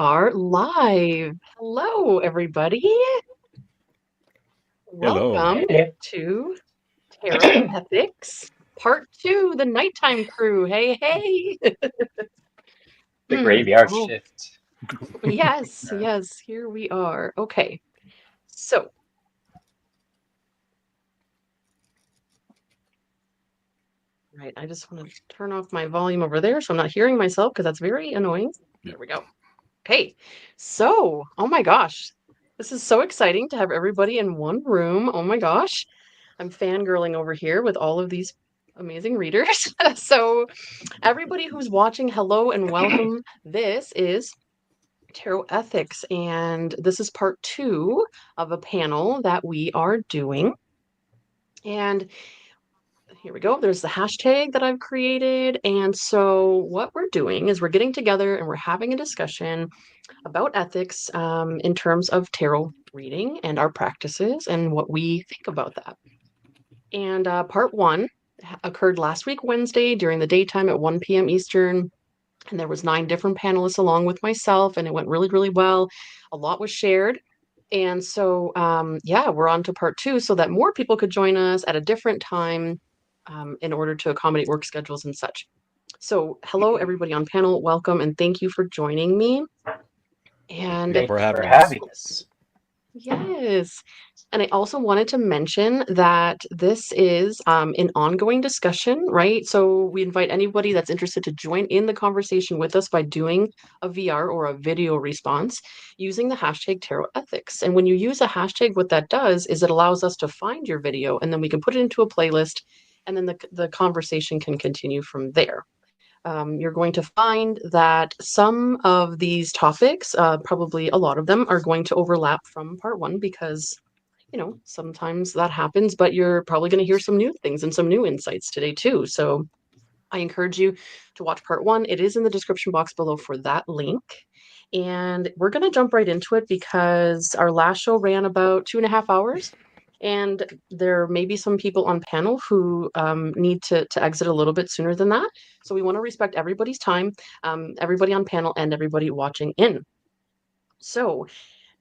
are live. Hello, everybody. Hello. Welcome to Tarot Ethics, Part 2, the Nighttime Crew. Hey, hey. The graveyard Oh, shift. yes, here we are. Okay, so. Right, I just want to turn off my volume over there so I'm not hearing myself because that's very annoying. There we go. Okay, so, oh my gosh, this is so exciting to have everybody in one room. Oh my gosh, I'm fangirling over here with all of these amazing readers. So, everybody who's watching, hello and welcome. This is Tarot Ethics, and this is part 2 of a panel that we are doing. And here we go. There's the hashtag that I've created. And so, what we're doing is we're getting together and we're having a discussion about ethics in terms of tarot reading and our practices and what we think about that. And part 1 occurred last week, Wednesday, during the daytime at 1 p.m. Eastern. And there was 9 different panelists along with myself, and it went really, really well. A lot was shared. And so, we're on to part 2 so that more people could join us at a different time in order to accommodate work schedules and such. So, hello, everybody on panel. Welcome, and thank you for joining me. And Thanks for having us. yes. And I also wanted to mention that this is an ongoing discussion, right? So we invite anybody that's interested to join in the conversation with us by doing a VR or a video response using the hashtag Tarot Ethics. And when you use a hashtag, what that does is it allows us to find your video and then we can put it into a playlist and then the conversation can continue from there. You're going to find that some of these topics, probably a lot of them, are going to overlap from part 1 because, sometimes that happens, but you're probably going to hear some new things and some new insights today too. So I encourage you to watch part 1. It is in the description box below for that link. And we're going to jump right into it because our last show ran about 2.5 hours. And there may be some people on panel who need to exit a little bit sooner than that. So we want to respect everybody's time, everybody on panel, and everybody watching in. So,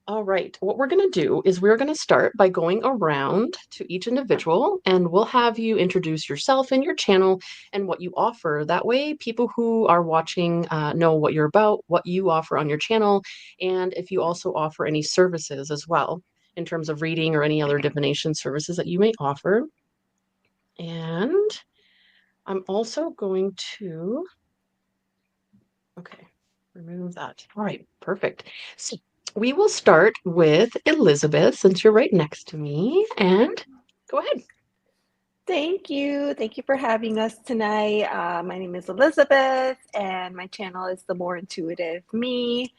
all right, what we're going to do is we're going to start by going around to each individual and we'll have you introduce yourself and your channel and what you offer. That way, people who are watching know what you're about, what you offer on your channel, and if you also offer any services as well in terms of reading or any other divination services that you may offer. And I'm also going to, okay, remove that. All right, perfect. So we will start with Elizabeth, since you're right next to me, and go ahead. Thank you. Thank you for having us tonight. My name is Elizabeth, and my channel is The More Intuitive Me.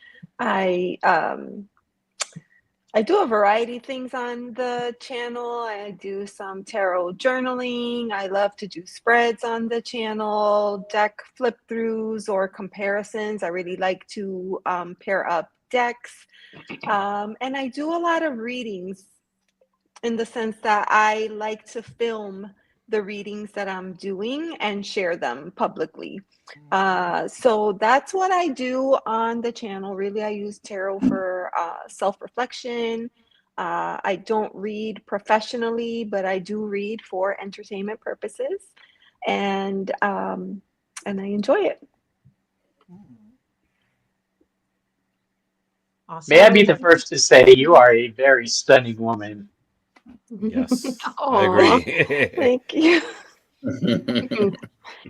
I do a variety of things on the channel. I do some tarot journaling. I love to do spreads on the channel, deck flip throughs or comparisons. I really like to pair up decks. And I do a lot of readings in the sense that I like to film the readings that I'm doing and share them publicly. So that's what I do on the channel. Really, I use tarot for self-reflection. I don't read professionally, but I do read for entertainment purposes, and I enjoy it. Awesome. May I be the first to say you are a very stunning woman. Yes, Aw. I agree. Thank you.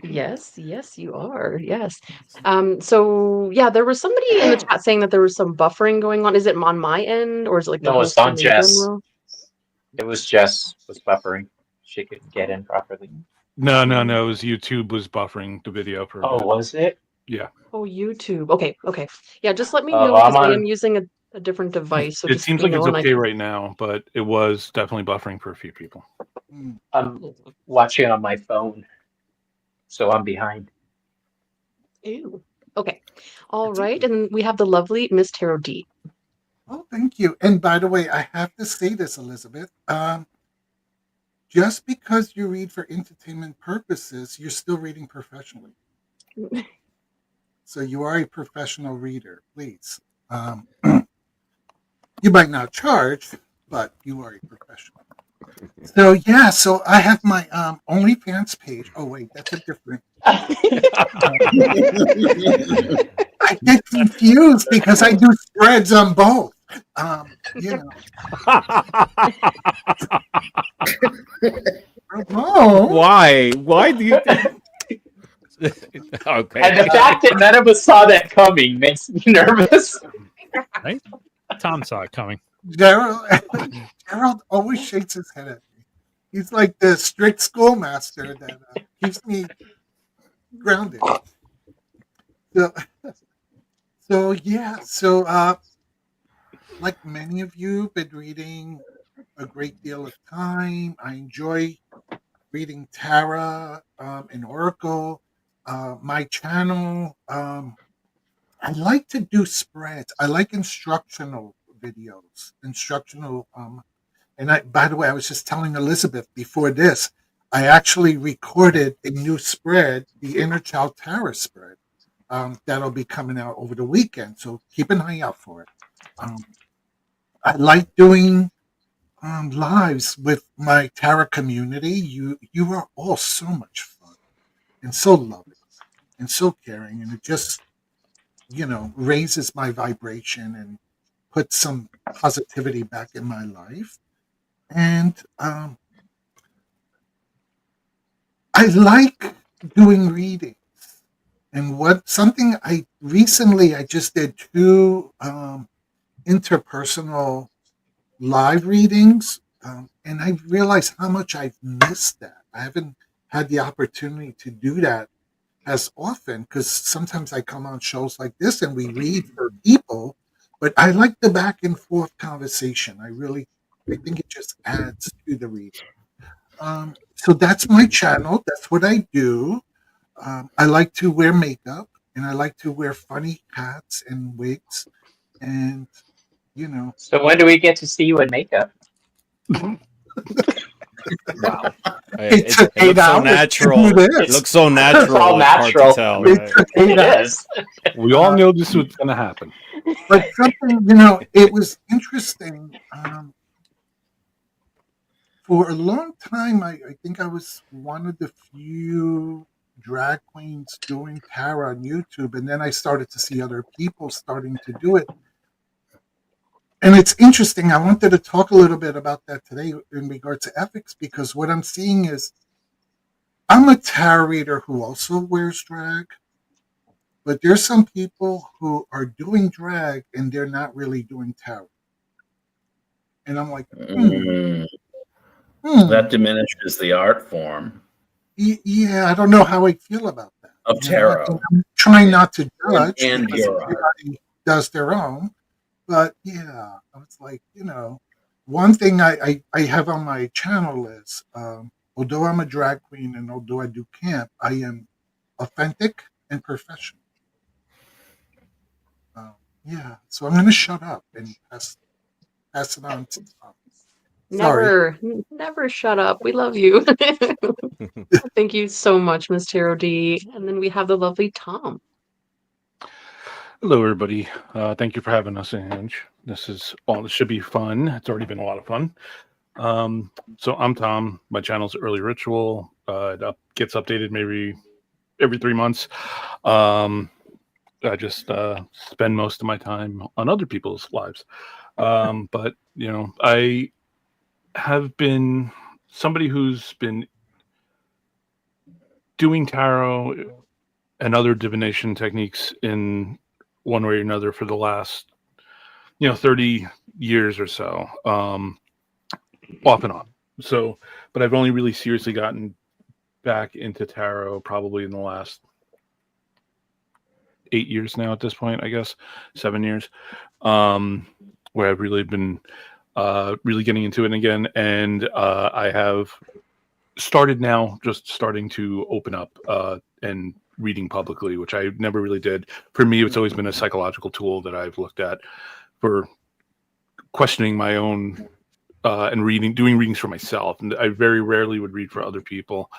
Yes, you are. Yes. So yeah, there was somebody in the chat saying that there was some buffering going on. Is it on my end or is it like the No, whole it's on stream in Jess. general? It was Jess was buffering. She couldn't get in properly. No. It was YouTube was buffering the video for a bit. Was it? Yeah. Oh, YouTube. Okay. Yeah, just let me Oh, know because I'm I on- am using a different device. So It just seems let like me it's know and I okay can. right now, but it was definitely buffering for a few people. I'm watching on my phone, so I'm behind. Ew. Okay. All right. And we have the lovely Miss Tarot D. Oh, thank you. And by the way, I have to say this, Elizabeth. Just because you read for entertainment purposes, you're still reading professionally. So you are a professional reader, please. You might not charge, but you are a professional. So yeah, so I have my OnlyFans page. Oh wait, that's a different. I get confused because I do spreads on both. You know. Ramon. Why? Why do you? Okay. And the fact that none of us saw that coming makes me nervous. Right? Tom saw it coming. Gerald always shakes his head at me. He's like the strict schoolmaster that keeps me grounded. So yeah, like many of you, been reading a great deal of time. I enjoy reading Tara and Oracle. My channel, I like to do spreads. I like instructional videos, and by the way, I was just telling Elizabeth before this, I actually recorded a new spread, the Inner Child Tara spread, that'll be coming out over the weekend. So keep an eye out for it. I like doing lives with my Tara community. You are all so much fun and so loving and so caring, and it just raises my vibration and puts some positivity back in my life. And I like doing readings. And something I just did 2 interpersonal live readings, and I realized how much I've missed that. I haven't had the opportunity to do that as often because sometimes I come on shows like this and we read for people, but I like the back and forth conversation. I think it just adds to the reading. So that's my channel. That's what I do. I like to wear makeup and I like to wear funny hats and wigs, and So when do we get to see you in makeup? Wow. It It took looks 8 so hours to natural. do this. It looks so natural. It's all It's hard natural. to tell. It Right? took 8 It hours. is. We all know this was going to happen. But something, it was interesting. For a long time, I think I was one of the few drag queens doing Tara on YouTube, and then I started to see other people starting to do it. And it's interesting. I wanted to talk a little bit about that today in regards to ethics, because what I'm seeing is I'm a tarot reader who also wears drag, but there's some people who are doing drag and they're not really doing tarot. And I'm like, That diminishes the art form yeah, I don't know how I feel about that. of tarot. I'm trying not to judge And because your art. everybody does their own. But yeah, it's like, one thing I have on my channel is, although I'm a drag queen and although I do camp, I am authentic and professional. Yeah, so I'm going to shut up and pass it on to Tom. Never shut up. We love you. Thank you so much, Miss Taro D. And then we have the lovely Tom. Hello, everybody. Thank you for having us in. This should be fun. It's already been a lot of fun. So I'm Tom. My channel's Early Ritual. It gets updated maybe every 3 months. I just spend most of my time on other people's lives. But I have been somebody who's been doing tarot and other divination techniques in one way or another for the last 30 years or so, off and on. So, but I've only really seriously gotten back into tarot probably in the last 8 years now at this point, I guess 7 years, where I've really been really getting into it again. And I have started now just starting to open up and reading publicly, which I never really did. For me, it's always been a psychological tool that I've looked at for questioning my own and doing readings for myself. And I very rarely would read for other people.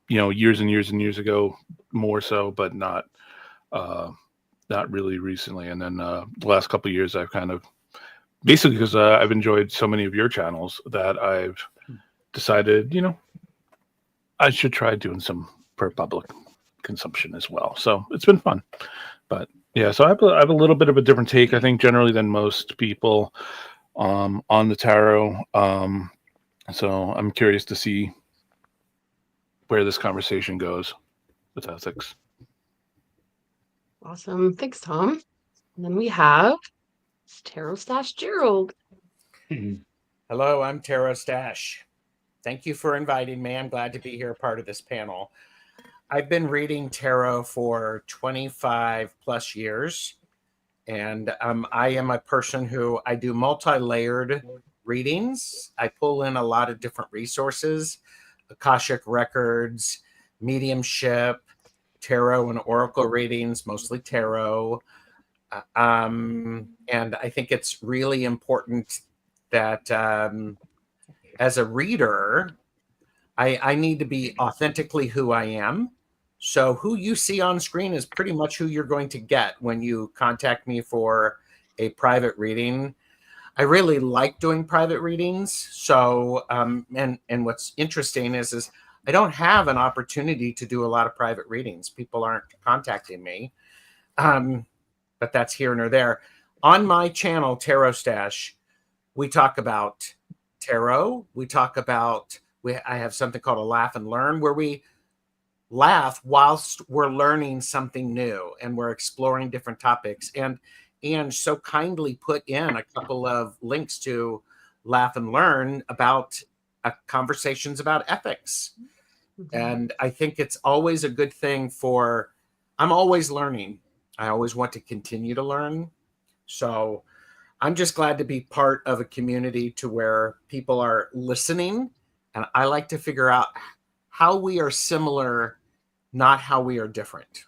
Years and years and years ago, more so, but not not really recently. And then the last couple of years, I've kind of basically because I've enjoyed so many of your channels that I've decided, I should try doing some per public consumption as well. So it's been fun. But yeah, so I have a little bit of a different take, I think, generally than most people on the tarot. So I'm curious to see where this conversation goes with ethics. Awesome. Thanks, Tom. And then we have Tarot Stash Gerald. Hello, I'm Tarot Stash. Thank you for inviting me. I'm glad to be here, part of this panel. I've been reading tarot for 25 plus years, and I am a person who I do multi-layered readings. I pull in a lot of different resources, Akashic records, mediumship, tarot and oracle readings, mostly tarot. And I think it's really important that as a reader, I need to be authentically who I am. So who you see on screen is pretty much who you're going to get when you contact me for a private reading. I really like doing private readings. So, and what's interesting is I don't have an opportunity to do a lot of private readings. People aren't contacting me, but that's here and there. On my channel, Tarot Stash, we talk about tarot. We talk about, I have something called a laugh and learn, where we laugh whilst we're learning something new and we're exploring different topics. And so kindly put in a couple of links to laugh and learn about conversations about ethics. Mm-hmm. And I think it's always a good thing I'm always learning. I always want to continue to learn. So I'm just glad to be part of a community to where people are listening. And I like to figure out how we are similar, not how we are different.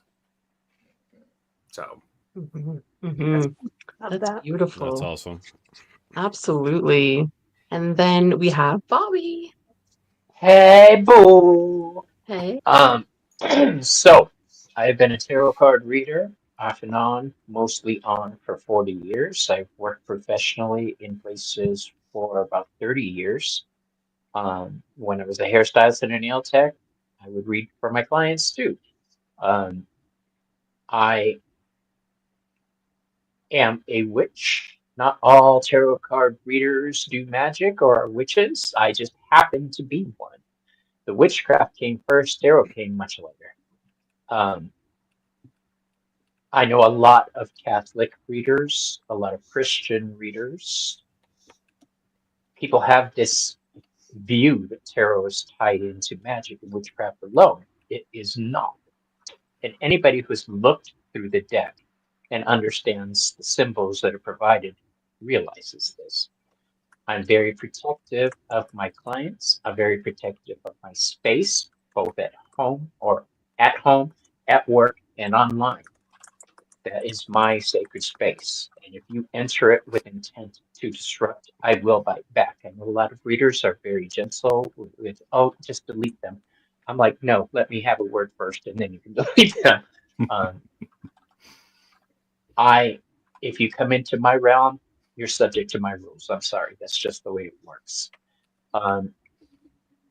So. Mm-hmm. Mm-hmm. That's beautiful. That's awesome. Absolutely. And then we have Bobby. Hey, boo. Hey. So I've been a tarot card reader off and on, mostly on for 40 years. I've worked professionally in places for about 30 years. When I was a hairstylist and a nail tech, I would read for my clients too. I am a witch. Not all tarot card readers do magic or are witches. I just happen to be one. The witchcraft came first, tarot came much later. I know a lot of Catholic readers, a lot of Christian readers. People have this view that tarot is tied into magic and witchcraft alone. It is not. And anybody who's looked through the deck and understands the symbols that are provided realizes this. I'm very protective of my clients. I'm very protective of my space, both at home, at work, and online. That is my sacred space. And if you enter it with intent to disrupt, I will bite back. I know a lot of readers are very gentle with, oh, just delete them. I'm like, no, let me have a word first and then you can delete them. If you come into my realm, you're subject to my rules. I'm sorry. That's just the way it works.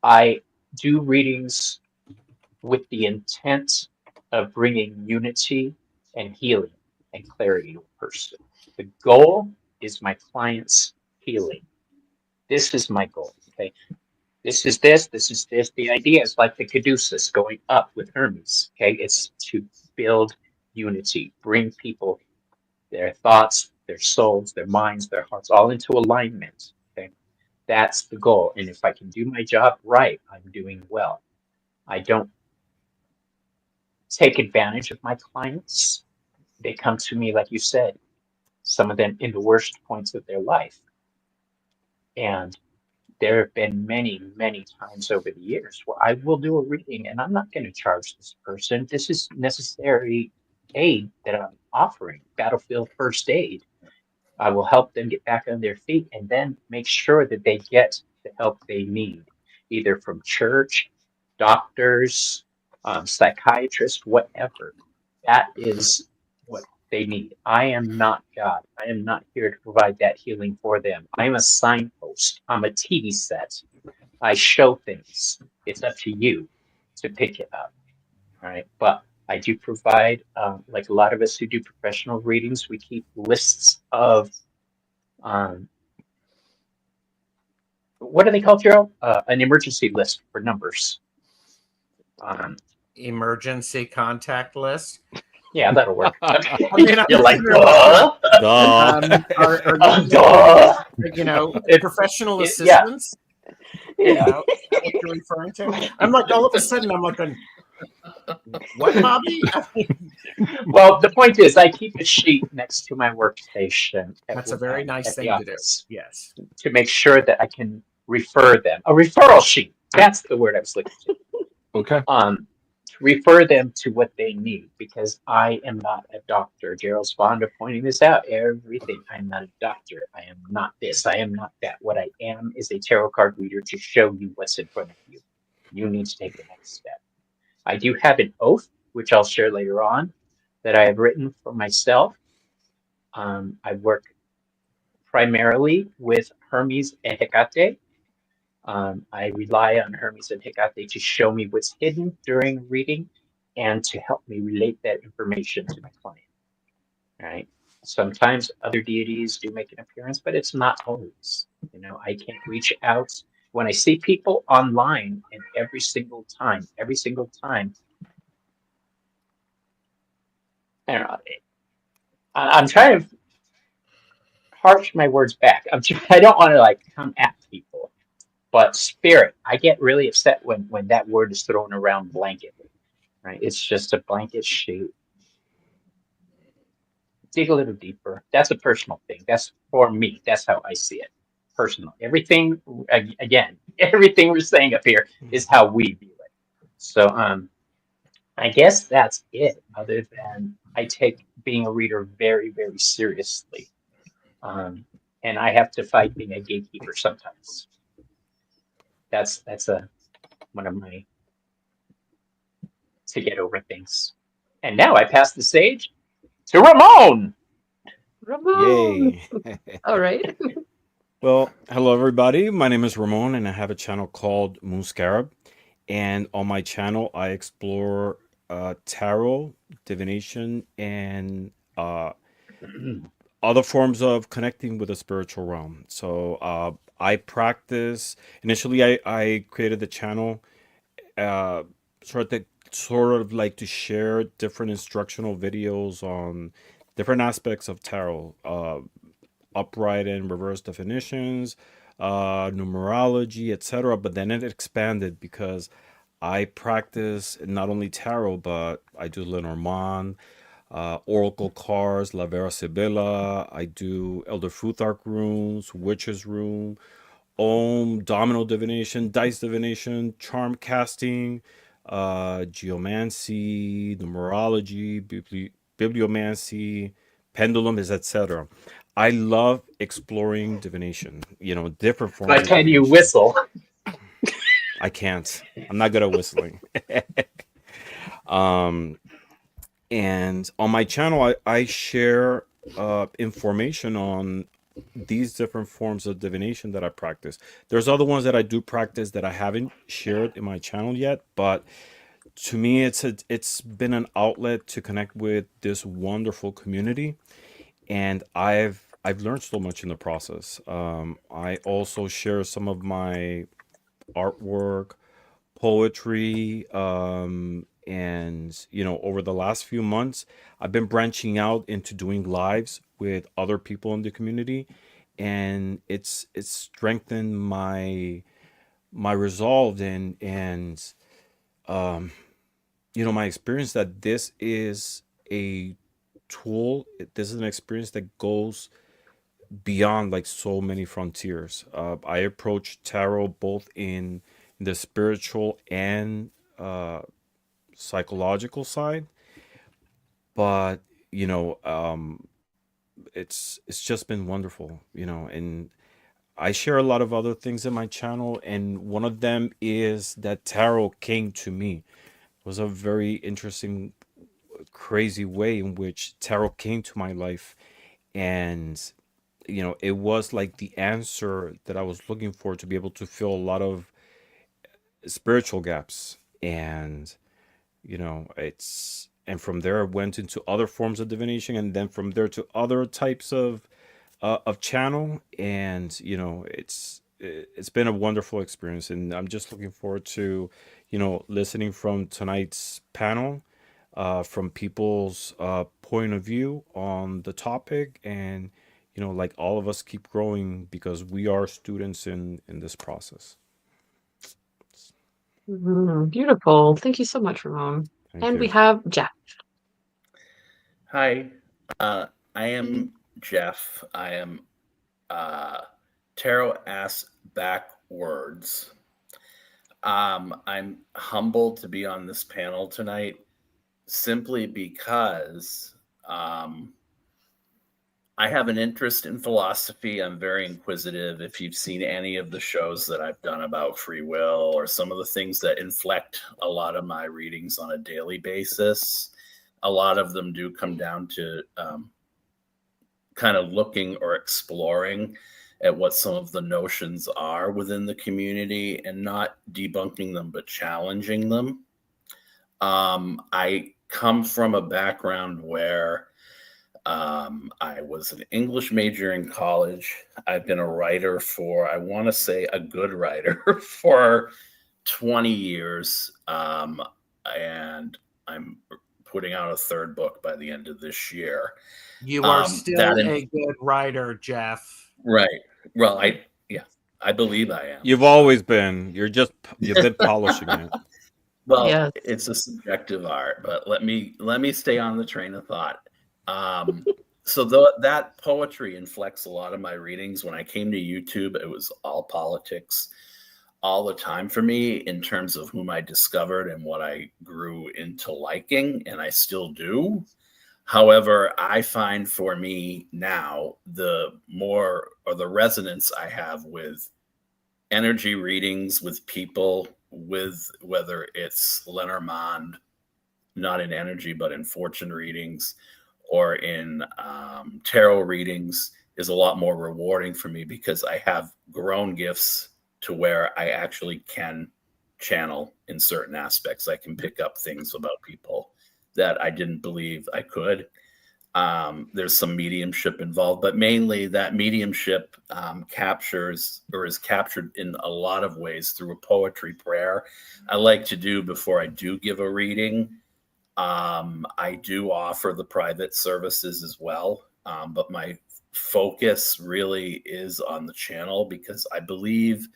I do readings with the intent of bringing unity and healing and clarity to a person. The goal is my client's healing. This is my goal. Okay. This is this. The idea is like the caduceus going up with Hermes. Okay. It's to build unity, bring people, their thoughts, their souls, their minds, their hearts, all into alignment. Okay. That's the goal. And if I can do my job right, I'm doing well. I don't take advantage of my clients. They come to me, like you said, some of them in the worst points of their life. And there have been many, many times over the years where I will do a reading and I'm not going to charge this person. This is necessary aid that I'm offering, battlefield first aid. I will help them get back on their feet and then make sure that they get the help they need, either from church, doctors, psychiatrists, whatever. That is what they need. I am not God. I am not here to provide that healing for them. I am a signpost. I'm a TV set. I show things. It's up to you to pick it up. All right. But I do provide, like a lot of us who do professional readings, we keep lists of, um, what do they call, Gerald? An emergency list for numbers. Emergency contact list. Yeah, that'll work. I mean, You're like, duh. Duh. Are duh. you know, professional Yeah. assistants? You Yeah. know, is that what you're referring to? I'm like, all of a sudden, I'm like, what, Bobby? Well, the point is, I keep a sheet next to my workstation. That's a very nice at the thing to do. office Yes. to make sure that I can refer them. A referral sheet. That's the word I was looking for. Okay. To refer them to what they need, because I am not a doctor. Gerald's fond of pointing this out. Everything. I'm not a doctor. I am not this. I am not that. What I am is a tarot card reader to show you what's in front of you. You need to take the next step. I do have an oath, which I'll share later on, that I have written for myself. I work primarily with Hermes and Hecate. I rely on Hermes and Hecate to show me what's hidden during reading and to help me relate that information to my client. Right? Sometimes other deities do make an appearance, but it's not always. You know, I can't reach out when I see people online, and every single time, I don't know. I'm trying to harsh my words back. I don't want to like come at people. But spirit, I get really upset when that word is thrown around blanket, right? It's just a blanket shoot. Dig a little deeper. That's a personal thing. That's for me. That's how I see it. Personal. Everything, again, everything we're saying up here is how we view it. So, I guess that's it. Other than I take being a reader very, very seriously, and I have to fight being a gatekeeper sometimes. That's one of my to get over things. And now I pass the stage to Ramon. Ramon. Yay. All right. Well, hello everybody. My name is Ramon and I have a channel called Moon Scarab. And on my channel, I explore tarot, divination, and other forms of connecting with the spiritual realm. So I practice, initially I created the channel sort of like to share different instructional videos on different aspects of tarot, upright and reverse definitions, numerology, etc. But then it expanded because I practice not only tarot, but I do Lenormand, oracle cards, La Vera Sibilla. I do Elder Futhark runes, Witch's rune, Om, domino divination, dice divination, charm casting, geomancy, numerology, bibliomancy, pendulums, etc. I love exploring divination, different forms But of can you divination. whistle? I can't. I'm not good at whistling. And on my channel, I share information on these different forms of divination that I practice. There's other ones that I do practice that I haven't shared in my channel yet, but to me, it's been an outlet to connect with this wonderful community, and I've learned so much in the process. I also share some of my artwork, poetry, and over the last few months, I've been branching out into doing lives with other people in the community, and it's strengthened my resolve and my experience that this is a tool. This is an experience that goes beyond like so many frontiers. I approach tarot both in the spiritual and psychological side, but it's just been wonderful, and I share a lot of other things in my channel, and one of them is that tarot came to me. It was a very interesting crazy way in which tarot came to my life. And it was like the answer that I was looking for to be able to fill a lot of spiritual gaps. And and from there I went into other forms of divination, and then from there to other types of channel. And it's been a wonderful experience, and I'm just looking forward to listening from tonight's panel, from people's point of view on the topic. And like all of us keep growing, because we are students in this process. Beautiful. Thank you so much, Ramon. Thank And we you. have Jeff. Hi, I am Jeff. I am Tarot Ass Backwards. I'm humbled to be on this panel tonight, simply because I have an interest in philosophy. I'm very inquisitive. If you've seen any of the shows that I've done about free will, or some of the things that inflect a lot of my readings on a daily basis, a lot of them do come down to kind of looking or exploring at what some of the notions are within the community, and not debunking them, but challenging them. I come from a background where I was an English major in college. I've been a writer for, I want to say a good writer, for 20 years. And I'm putting out a third book by the end of this year. You are still a good writer, Jeff. Right. Well, I believe I am. You've always been. You've been polishing it. Well, Yes. It's a subjective art, but let me stay on the train of thought. So that poetry inflects a lot of my readings. When I came to YouTube, it was all politics all the time for me, in terms of whom I discovered and what I grew into liking, and I still do. However, I find for me now, the more, or the resonance I have with energy readings, with people, with whether it's Lenormand, not in energy, but in fortune readings, or in tarot readings, is a lot more rewarding for me, because I have grown gifts to where I actually can channel in certain aspects. I can pick up things about people that I didn't believe I could. There's some mediumship involved, but mainly that mediumship captures, or is captured in a lot of ways, through a poetry prayer I like to do before I do give a reading. I do offer the private services as well, but my focus really is on the channel, because I believe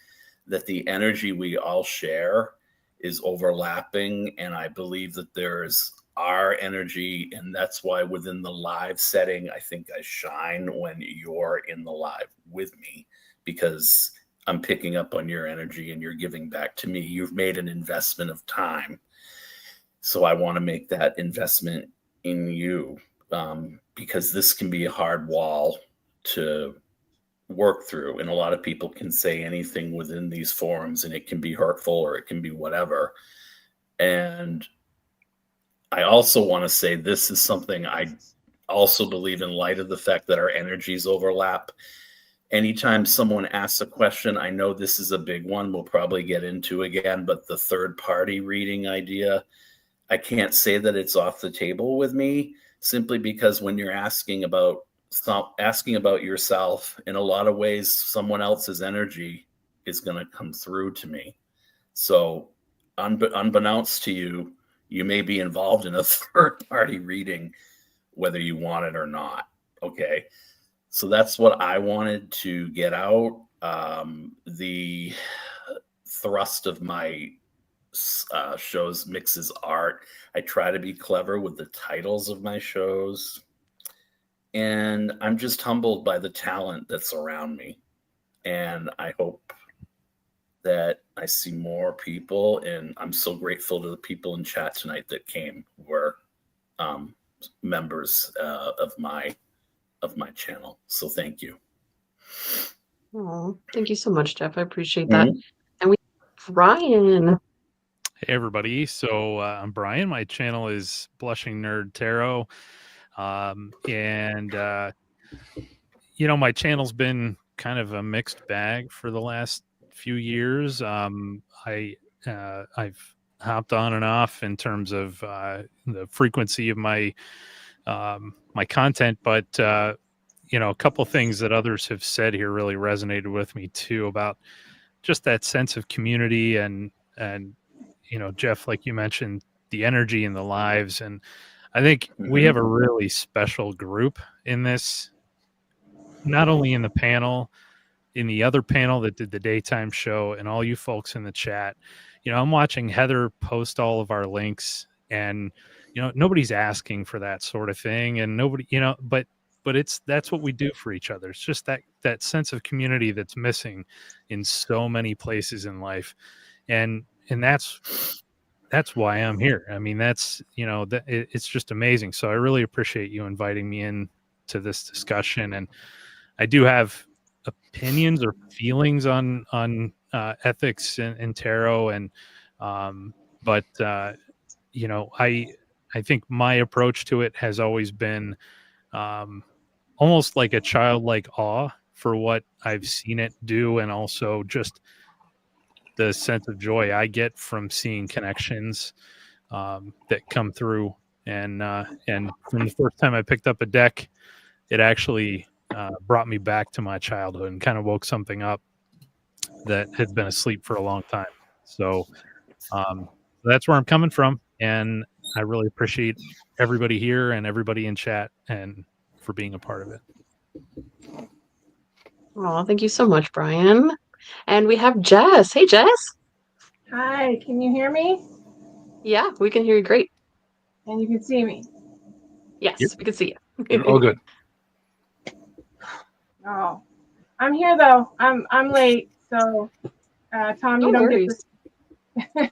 that the energy we all share is overlapping, and I believe that there's our energy, and that's why within the live setting, I think I shine when you're in the live with me, because I'm picking up on your energy and you're giving back to me. You've made an investment of time. So I want to make that investment in you, because this can be a hard wall to work through. And a lot of people can say anything within these forums, and it can be hurtful, or it can be whatever. And I also want to say, this is something I also believe, in light of the fact that our energies overlap. Anytime someone asks a question, I know this is a big one we'll probably get into again, but the third party reading idea, I can't say that it's off the table with me, simply because when you're asking about yourself, in a lot of ways, someone else's energy is going to come through to me. So unbeknownst to you, you may be involved in a third party reading, whether you want it or not. Okay. So that's what I wanted to get out. The thrust of my shows mixes art. I try to be clever with the titles of my shows, and I'm just humbled by the talent that's around me. And I hope that I see more people, and I'm so grateful to the people in chat tonight that came, who were members of my channel. So thank you. Oh, thank you so much, Jeff. I appreciate that. And we have Ryan. Hey everybody, so I'm Brian. My channel is Blushing Nerd Tarot, and my channel's been kind of a mixed bag for the last few years. I've hopped on and off in terms of the frequency of my my content, but a couple things that others have said here really resonated with me too, about just that sense of community and Jeff, like you mentioned, the energy in the lives. And I think we have a really special group in this, not only in the panel, in the other panel that did the daytime show, and all you folks in the chat. I'm watching Heather post all of our links, and nobody's asking for that sort of thing, and nobody, but that's what we do for each other. It's just that sense of community that's missing in so many places in life, and that's why I'm here. I mean, it's just amazing. So I really appreciate you inviting me in to this discussion. And I do have opinions or feelings on ethics and tarot, and but I think my approach to it has always been almost like a childlike awe for what I've seen it do, and also just the sense of joy I get from seeing connections that come through. And from the first time I picked up a deck, it actually brought me back to my childhood and kind of woke something up that had been asleep for a long time. So that's where I'm coming from. And I really appreciate everybody here and everybody in chat and for being a part of it. Oh, thank you so much, Brian. And we have Jess. Hey, Jess. Hi, can you hear me? Yeah, we can hear you great. And you can see me? Yes, we can see you. You're all good. Oh, I'm here though. I'm late, so Tom, you don't get this.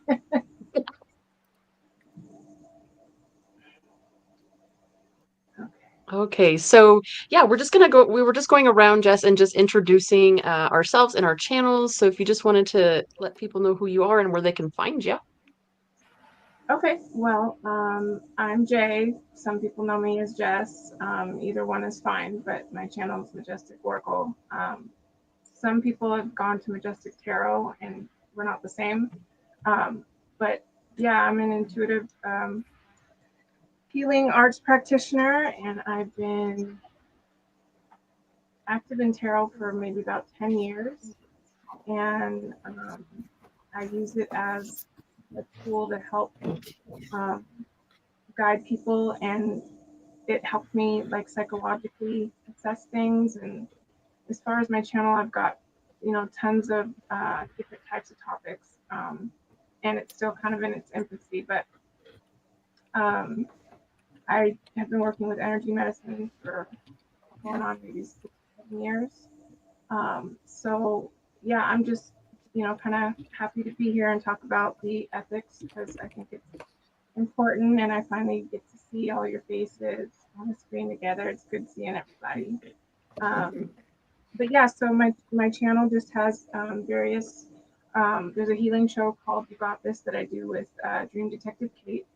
Okay, so yeah, we were just going around, Jess, and just introducing ourselves and our channels. So if you just wanted to let people know who you are and where they can find you. Okay, well, I'm Jay. Some people know me as Jess. Either one is fine, but my channel is Majestic Oracle. Some people have gone to Majestic Tarot, and we're not the same. But yeah, I'm an intuitive healing arts practitioner, and I've been active in tarot for maybe about 10 years. And I use it as a tool to help guide people, and it helped me like psychologically assess things. And as far as my channel, I've got tons of different types of topics, and it's still kind of in its infancy, but I have been working with energy medicine for going on maybe 6-7 years. So yeah, I'm just kind of happy to be here and talk about the ethics, because I think it's important, and I finally get to see all your faces on the screen together. It's good seeing everybody. But yeah, so my channel just has various, there's a healing show called You Got This that I do with Dream Detective Kate.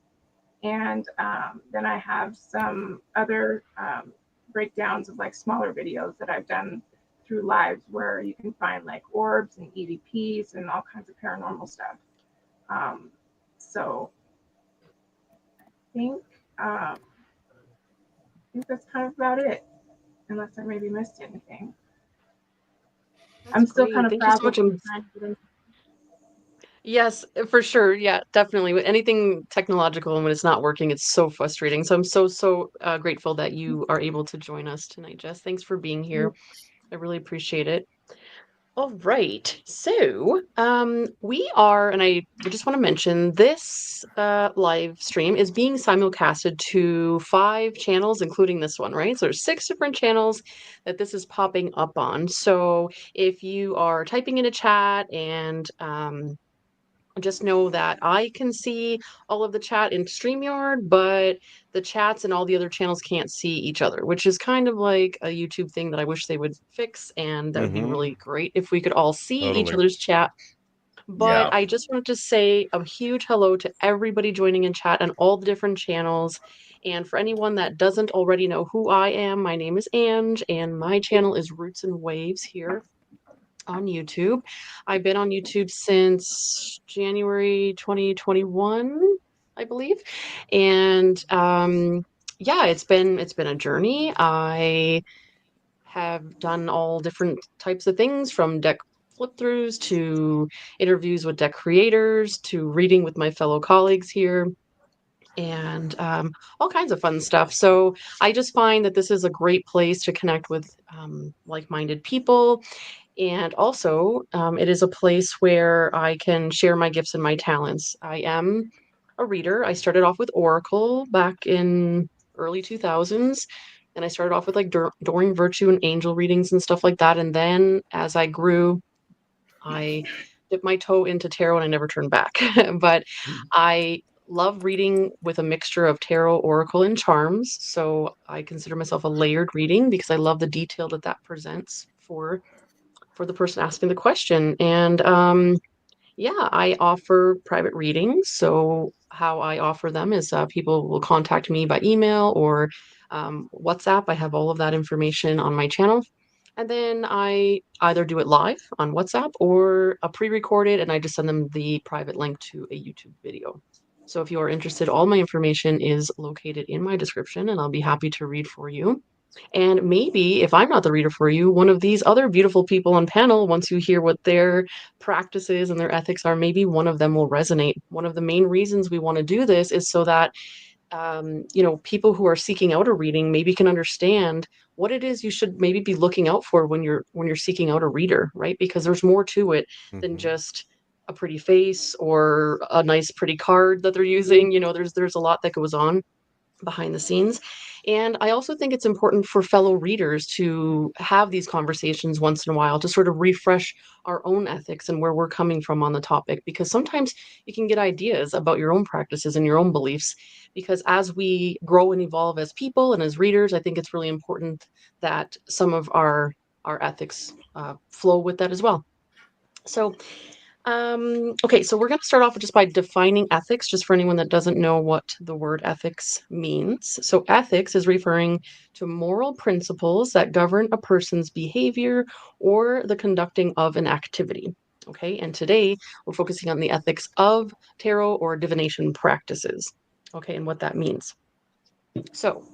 And then I have some other breakdowns of like smaller videos that I've done through lives, where you can find like orbs and EVPs and all kinds of paranormal stuff. So I think that's kind of about it, unless I maybe missed anything. I'm still kind of proud of trying to get in. Yes, for sure. Yeah, definitely. With anything technological and when it's not working, it's so frustrating. So I'm so grateful that you are able to join us tonight, Jess. Thanks for being here. I really appreciate it. All right. So we are, and I just want to mention this live stream is being simulcasted to 5 channels, including this one, right? So there's 6 different channels that this is popping up on. So if you are typing in a chat, and just know that I can see all of the chat in StreamYard, but the chats and all the other channels can't see each other, which is kind of like a YouTube thing that I wish they would fix. And that would be really great if we could all see each other's chat. But I just wanted to say a huge hello to everybody joining in chat and all the different channels. And for anyone that doesn't already know who I am, my name is Ange, and my channel is Roots and Waves here on YouTube. I've been on YouTube since January 2021, I believe. And yeah, it's been a journey. I have done all different types of things, from deck flip throughs to interviews with deck creators to reading with my fellow colleagues here, and all kinds of fun stuff. So I just find that this is a great place to connect with like-minded people. And also, it is a place where I can share my gifts and my talents. I am a reader. I started off with Oracle back in early 2000s. And I started off with like Doreen Virtue and angel readings and stuff like that. And then as I grew, I dipped my toe into tarot and I never turned back. But I love reading with a mixture of tarot, oracle, and charms. So I consider myself a layered reading because I love the detail that that presents for the person asking the question. And yeah, I offer private readings. So how I offer them is people will contact me by email or WhatsApp. I have all of that information on my channel. And then I either do it live on WhatsApp or a pre-recorded, and I just send them the private link to a YouTube video. So if you are interested, all my information is located in my description, and I'll be happy to read for you. And maybe if I'm not the reader for you, one of these other beautiful people on panel, once you hear what their practices and their ethics are, maybe one of them will resonate. One of the main reasons we want to do this is so that you know, people who are seeking out a reading maybe can understand what it is you should maybe be looking out for when you're seeking out a reader, right? Because there's more to it than just a pretty face or a nice pretty card that they're using. You know, there's a lot that goes on behind the scenes. And I also think it's important for fellow readers to have these conversations once in a while to sort of refresh our own ethics and where we're coming from on the topic, because sometimes you can get ideas about your own practices and your own beliefs. Because as we grow and evolve as people and as readers, I think it's really important that some of our ethics flow with that as well. So okay, so we're going to start off just by defining ethics, just for anyone that doesn't know what the word ethics means. So ethics is referring to moral principles that govern a person's behavior or the conducting of an activity. Okay, and today we're focusing on the ethics of tarot or divination practices. Okay, and what that means. So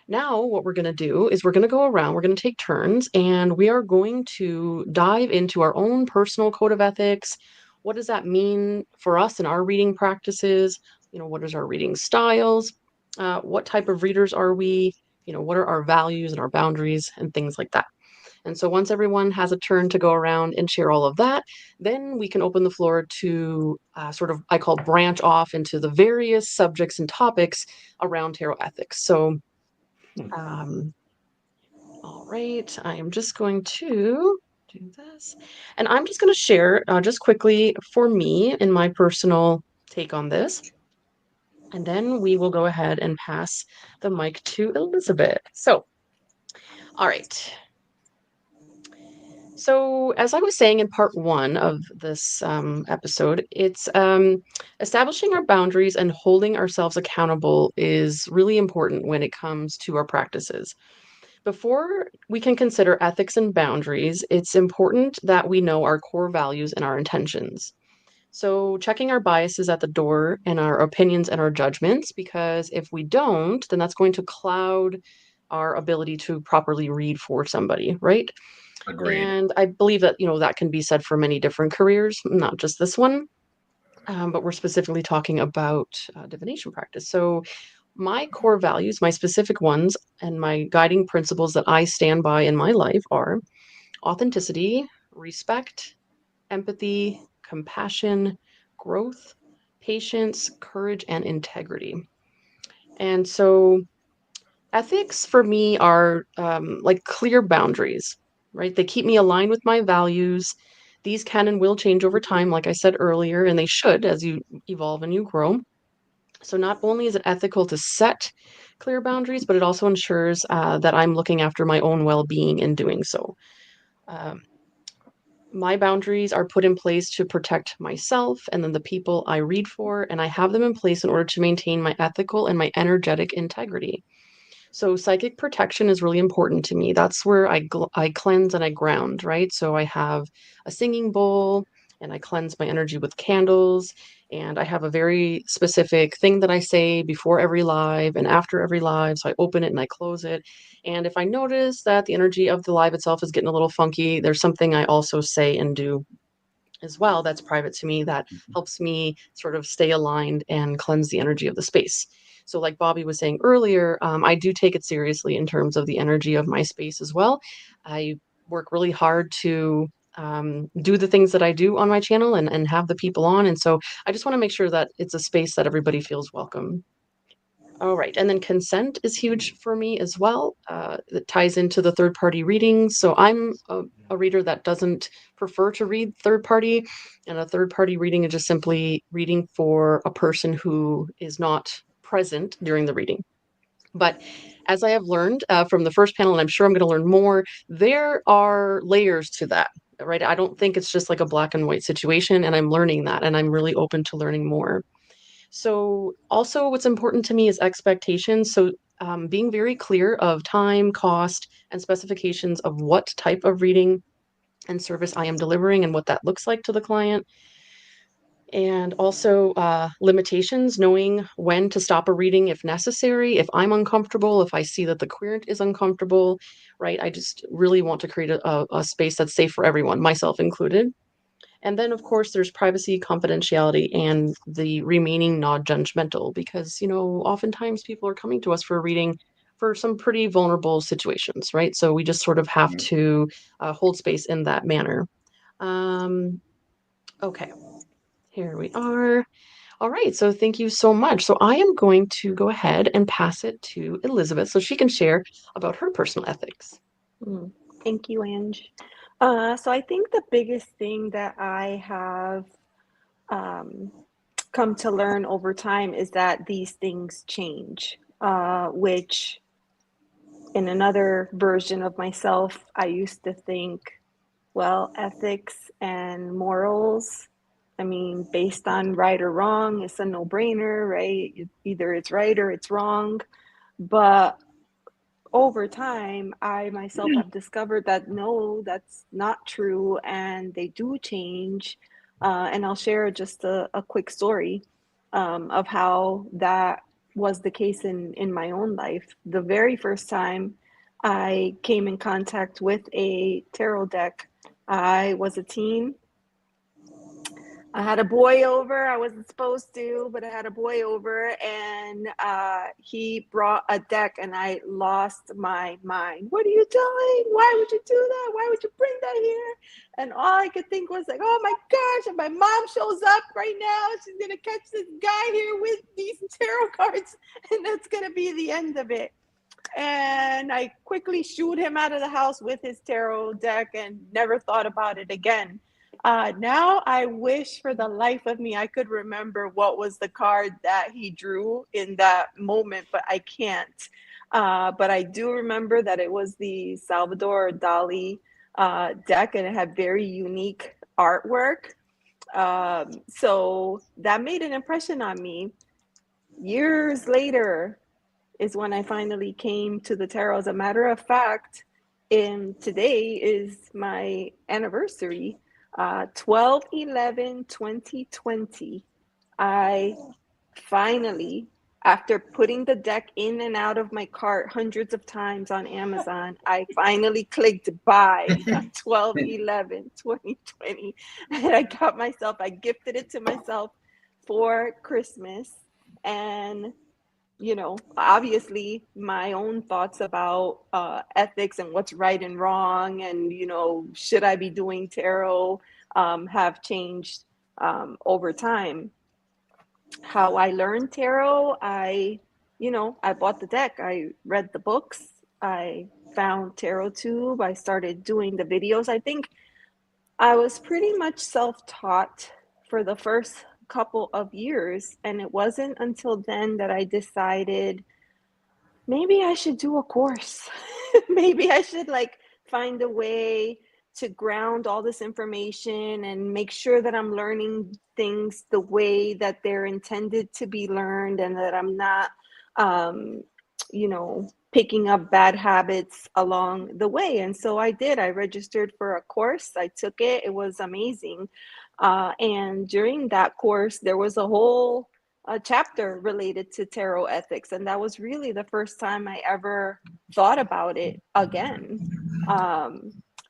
now what we're going to do is we're going to go around, we're going to take turns, and we are going to dive into our own personal code of ethics. What does that mean for us in our reading practices? You know, what is our reading styles? What type of readers are we? You know, what are our values and our boundaries and things like that? And so once everyone has a turn to go around and share all of that, then we can open the floor to sort of, I call, branch off into the various subjects and topics around tarot ethics. So all right, I am just going to do this. And I'm just going to share just quickly for me in my personal take on this. And then we will go ahead and pass the mic to Elizabeth. So, all right. So, as I was saying in part one of this episode, it's establishing our boundaries and holding ourselves accountable is really important when it comes to our practices. Before we can consider ethics and boundaries, it's important that we know our core values and our intentions. So, checking our biases at the door and our opinions and our judgments, because if we don't, then that's going to cloud our ability to properly read for somebody, right? Agreed. And I believe that, you know, that can be said for many different careers, not just this one, but we're specifically talking about divination practice. So, my core values, my specific ones, and my guiding principles that I stand by in my life are authenticity, respect, empathy, compassion, growth, patience, courage, and integrity. And so ethics for me are like clear boundaries, right? They keep me aligned with my values. These can and will change over time, like I said earlier, and they should as you evolve and you grow. So not only is it ethical to set clear boundaries, but it also ensures that I'm looking after my own well-being in doing so. My boundaries are put in place to protect myself and then the people I read for, and I have them in place in order to maintain my ethical and my energetic integrity. So psychic protection is really important to me. That's where I cleanse and I ground, right? So I have a singing bowl and I cleanse my energy with candles, and I have a very specific thing that I say before every live and after every live. So I open it and I close it. And if I notice that the energy of the live itself is getting a little funky, there's something I also say and do as well that's private to me that helps me sort of stay aligned and cleanse the energy of the space. So, like Bobby was saying earlier, I do take it seriously in terms of the energy of my space as well. I work really hard to do the things that I do on my channel and have the people on. And so I just want to make sure that it's a space that everybody feels welcome. All right. And then consent is huge for me as well. It ties into the third party readings. So I'm a reader that doesn't prefer to read third party. And a third party reading is just simply reading for a person who is not present during the reading. But as I have learned from the first panel, and I'm sure I'm going to learn more, there are layers to that, right? I don't think it's just like a black and white situation. And I'm learning that. And I'm really open to learning more. So, also, what's important to me is expectations. So, being very clear of time, cost, and specifications of what type of reading and service I am delivering and what that looks like to the client. And also limitations, knowing when to stop a reading if necessary, if I'm uncomfortable, if I see that the querent is uncomfortable, right? I just really want to create a space that's safe for everyone, myself included. And then, of course, there's privacy, confidentiality, and the remaining non-judgmental, because, oftentimes people are coming to us for a reading for some pretty vulnerable situations, right? So we just sort of have to hold space in that manner. Okay, here we are. All right, so thank you so much. So I am going to go ahead and pass it to Elizabeth so she can share about her personal ethics. Thank you, Ange. So I think the biggest thing that I have come to learn over time is that these things change, which in another version of myself, I used to think, well, ethics and morals, I mean, based on right or wrong, it's a no-brainer, right? Either it's right or it's wrong. But over time, I myself have discovered that no, that's not true, and they do change. And I'll share just a quick story of how that was the case in my own life. The very first time I came in contact with a tarot deck, I was a teen. I had a boy over. I wasn't supposed to, but I had a boy over, and he brought a deck, and I lost my mind. What are you doing? Why would you do that? Why would you bring that here? And all I could think was like, oh my gosh, if my mom shows up right now, she's going to catch this guy here with these tarot cards, and that's going to be the end of it. And I quickly shooed him out of the house with his tarot deck and never thought about it again. Now I wish for the life of me I could remember what was the card that he drew in that moment, but I can't. But I do remember that it was the Salvador Dali deck, and it had very unique artwork. So that made an impression on me. Years later is when I finally came to the tarot. As a matter of fact, today is my anniversary. 12/11/2020, I finally, after putting the deck in and out of my cart hundreds of times on Amazon, I finally clicked buy on 12/11/2020. And I gifted it to myself for Christmas. And obviously my own thoughts about ethics and what's right and wrong, and should I be doing tarot, have changed over time. How I learned tarot, I bought the deck, I read the books, I found TarotTube, I started doing the videos. I think I was pretty much self-taught for the first couple of years, and it wasn't until then that I decided maybe I should do a course. Maybe I should find a way to ground all this information and make sure that I'm learning things the way that they're intended to be learned, and that I'm not, you know, picking up bad habits along the way. And so I did. I registered for a course. I took it. It was amazing. And during that course, there was a whole chapter related to tarot ethics. And that was really the first time I ever thought about it again.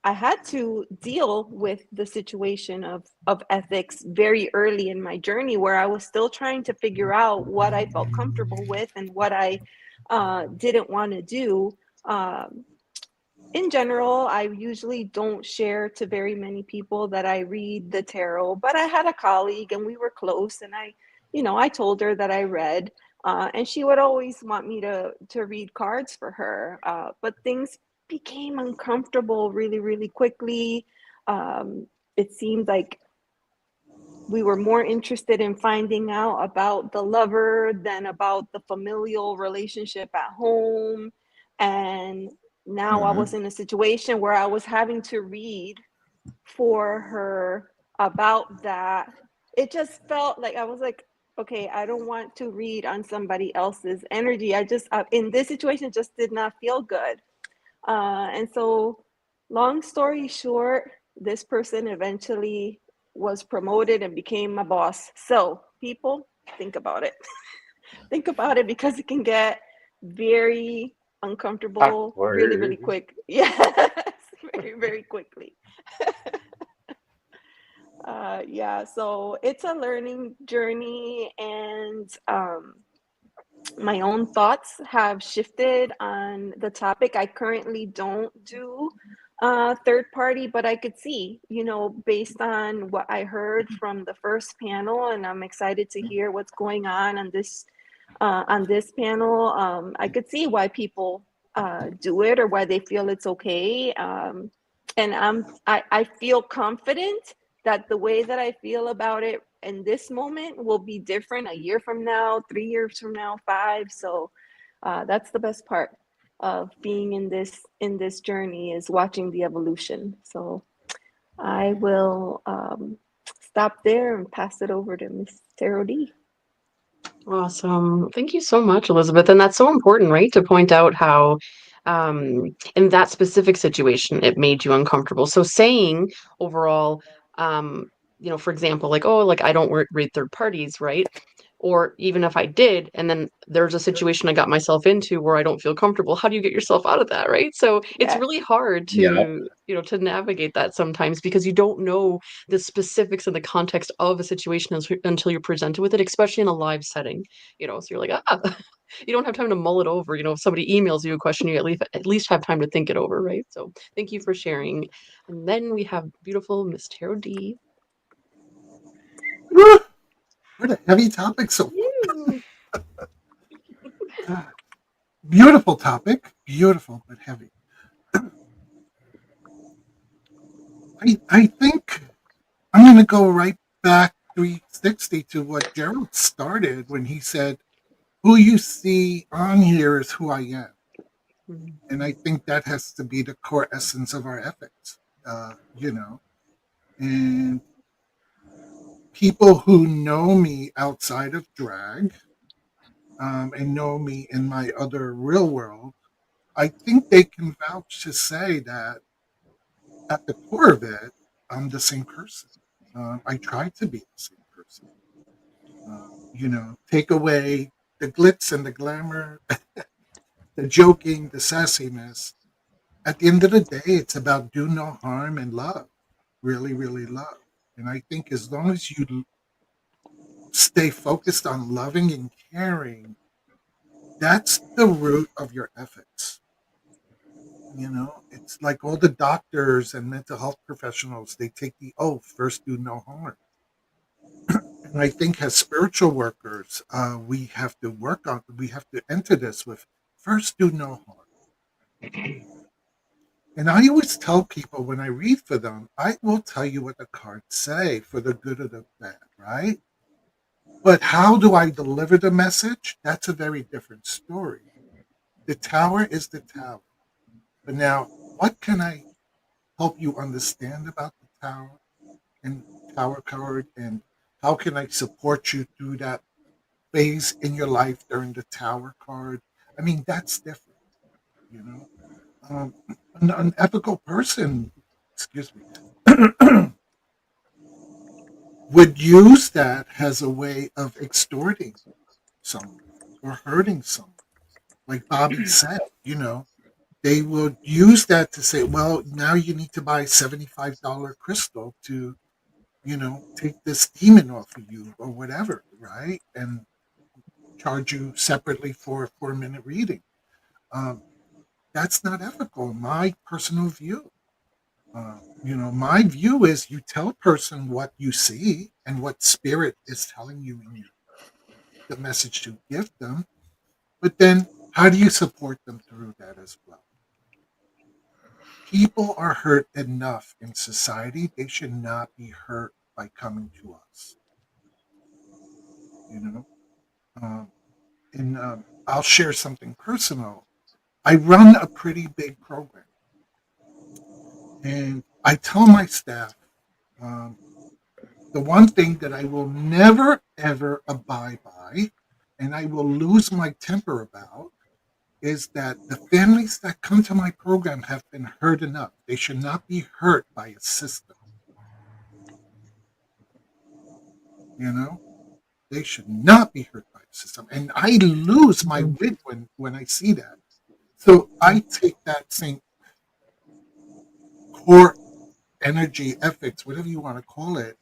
I had to deal with the situation of ethics very early in my journey, where I was still trying to figure out what I felt comfortable with and what I didn't want to do. In general, I usually don't share to very many people that I read the tarot, but I had a colleague and we were close, and I told her that I read, and she would always want me to read cards for her. But things became uncomfortable really, really quickly. It seemed like we were more interested in finding out about the lover than about the familial relationship at home. And now I was in a situation where I was having to read for her about that. It just felt like I was like, okay, I don't want to read on somebody else's energy. I just, in this situation, it just did not feel good. And so, long story short, this person eventually was promoted and became my boss. So, people, think about it. Think about it, because it can get very uncomfortable really, really quick. Yes, very, very quickly. Yeah, so it's a learning journey, and my own thoughts have shifted on the topic. I currently don't do third party, but I could see, based on what I heard from the first panel, and I'm excited to hear what's going on this panel. I could see why people do it, or why they feel it's okay. And I feel confident that the way that I feel about it in this moment will be different a year from now, 3 years from now, 5. So that's the best part of being in this journey, is watching the evolution. So I will stop there and pass it over to Miss Tarot D. Awesome. Thank you so much, Elizabeth. And that's so important, right? To point out how in that specific situation it made you uncomfortable. So saying overall, for example, like, oh, like I don't read third parties, right? Or even if I did, and then there's a situation I got myself into where I don't feel comfortable, how do you get yourself out of that, right? So it's really hard to, to navigate that sometimes, because you don't know the specifics and the context of a situation until you're presented with it, especially in a live setting, so you're like, you don't have time to mull it over. If somebody emails you a question, you at least have time to think it over, right? So thank you for sharing. And then we have beautiful Miss Tarot D. What a heavy topic so far. Beautiful topic. Beautiful, but heavy. I think I'm going to go right back 360 to what Gerald started when he said, who you see on here is who I am. And I think that has to be the core essence of our ethics, and people who know me outside of drag and know me in my other real world, I think they can vouch to say that at the core of it, I'm the same person. I try to be the same person. Take away the glitz and the glamour, the joking, the sassiness. At the end of the day, it's about do no harm and love. Really, really love. And I think as long as you stay focused on loving and caring, that's the root of your ethics. It's like all the doctors and mental health professionals, they take the oath, first do no harm. And I think as spiritual workers, we have to enter this with first do no harm. And I always tell people when I read for them, I will tell you what the cards say for the good or the bad, right? But how do I deliver the message? That's a very different story. The tower is the tower. But now, what can I help you understand about the tower and tower card, and how can I support you through that phase in your life during the tower card. I mean, that's different, you know. An unethical person, excuse me, would use that as a way of extorting someone or hurting someone. Like Bobby said, they would use that to say, well, now you need to buy $75 crystal to, take this demon off of you or whatever, right? And charge you separately for a 4-minute reading. Um, that's not ethical, in my personal view. My view is you tell a person what you see and what spirit is telling you in the message to give them, but then how do you support them through that as well? People are hurt enough in society; they should not be hurt by coming to us. You know, and I'll share something personal. I run a pretty big program, and I tell my staff, um, the one thing that I will never ever abide by, and I will lose my temper about, is that the families that come to my program have been hurt enough. They should not be hurt by a system. You know, they should not be hurt by a system. And I lose my wit when I see that. So I take that same core energy, ethics, whatever you want to call it,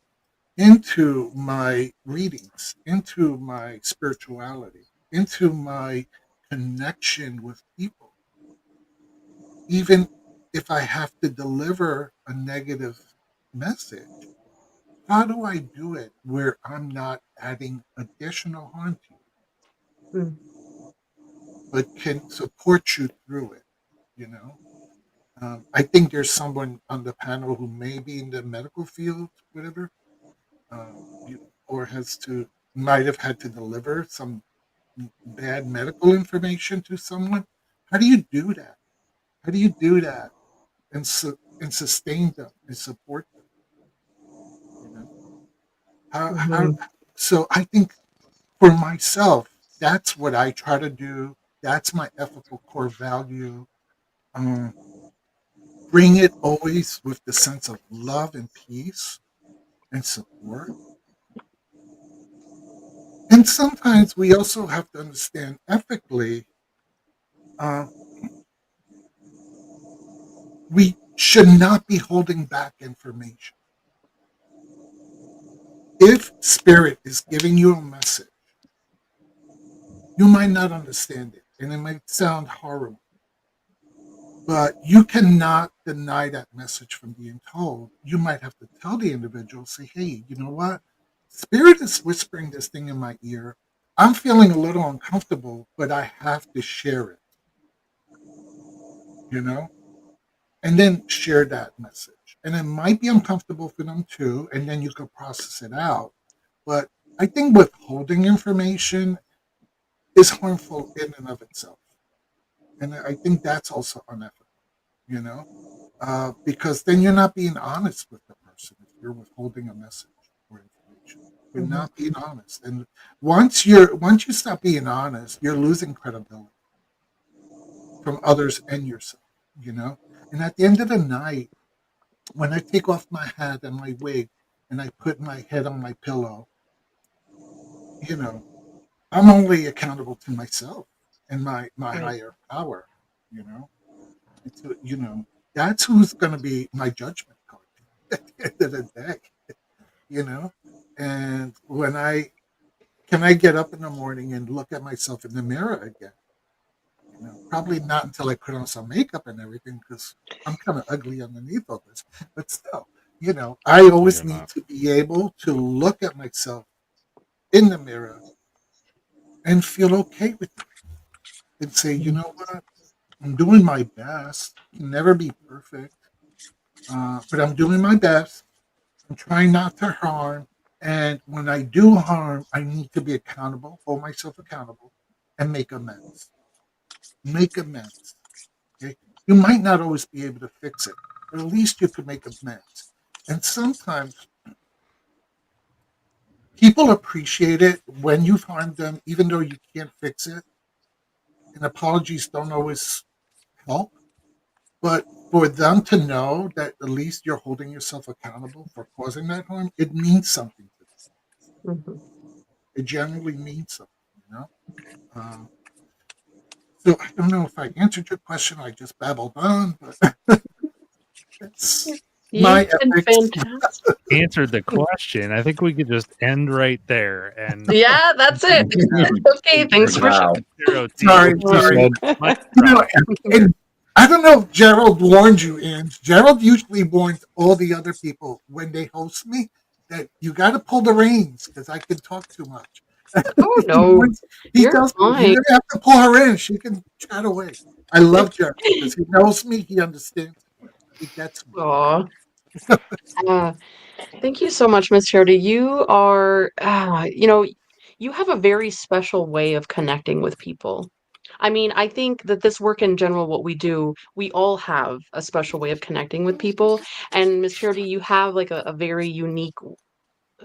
into my readings, into my spirituality, into my connection with people. Even if I have to deliver a negative message, how do I do it where I'm not adding additional harm to you, Mm. but can support you through it? You know, I think there's someone on the panel who may be in the medical field, whatever, or might have had to deliver some bad medical information to someone. How do you do that? How do you do that and sustain them and support them? You know, how Mhm. so I think for myself, that's what I try to do. That's my ethical core value. Um, bring it always with the sense of love and peace and support. And sometimes we also have to understand ethically, uh, we should not be holding back information. If spirit is giving you a message, you might not understand it and it might sound horrible, but you cannot deny that message from being told. You might have to tell the individual, say, hey, you know what? Spirit is whispering this thing in my ear. I'm feeling a little uncomfortable, but I have to share it, you know? And then share that message. And it might be uncomfortable for them too, and then you could process it out. But I think withholding information is harmful in and of itself. And I think that's also unethical, you know? Because then you're not being honest with the person if you're withholding a message or information. You're Mhm. not being honest. And once you stop being honest, you're losing credibility from others and yourself, you know? And at the end of the night, when I take off my hat and my wig and I put my head on my pillow, you know, I'm only accountable to myself and my Right. higher power, you know. It's that's who's going to be my judgment card at the end of the day, you know. And when I get up in the morning and look at myself in the mirror again? Probably not until I put on some makeup and everything because I'm kind of ugly underneath all this. But still, I No, always you're need not. to be able to look at myself in the mirror and feel okay with it and say, you know what, I'm doing my best. Can never be perfect, but I'm doing my best. I'm trying not to harm. And when I do harm, I need to be accountable, hold myself accountable, and make amends. Make amends. Okay? You might not always be able to fix it, but at least you could make amends. And sometimes people appreciate it when you've harmed them, even though you can't fix it. And apologies don't always help. But for them to know that at least you're holding yourself accountable for causing that harm, it means something to them. Mhm. It genuinely means something. So I don't know if I answered your question. I just babbled on, but that's my You've been ethics. fantastic. Answered the question. I think we could just end right there. And Yeah, that's it. Okay, thanks for Wow. Sorry. And I don't know if Gerald warned you, and Gerald usually warns all the other people when they host me that you got to pull the reins because I can talk too much. Oh no, He you're tells me fine. you're gonna have to pull her in. She can chat away. I love Gerald because he knows me. He understands me. He gets me. Aw. Thank you so much, Miss Charity. You are, you have a very special way of connecting with people. I mean, I think that this work in general, what we do, we all have a special way of connecting with people. And Miss Charity, you have like a very unique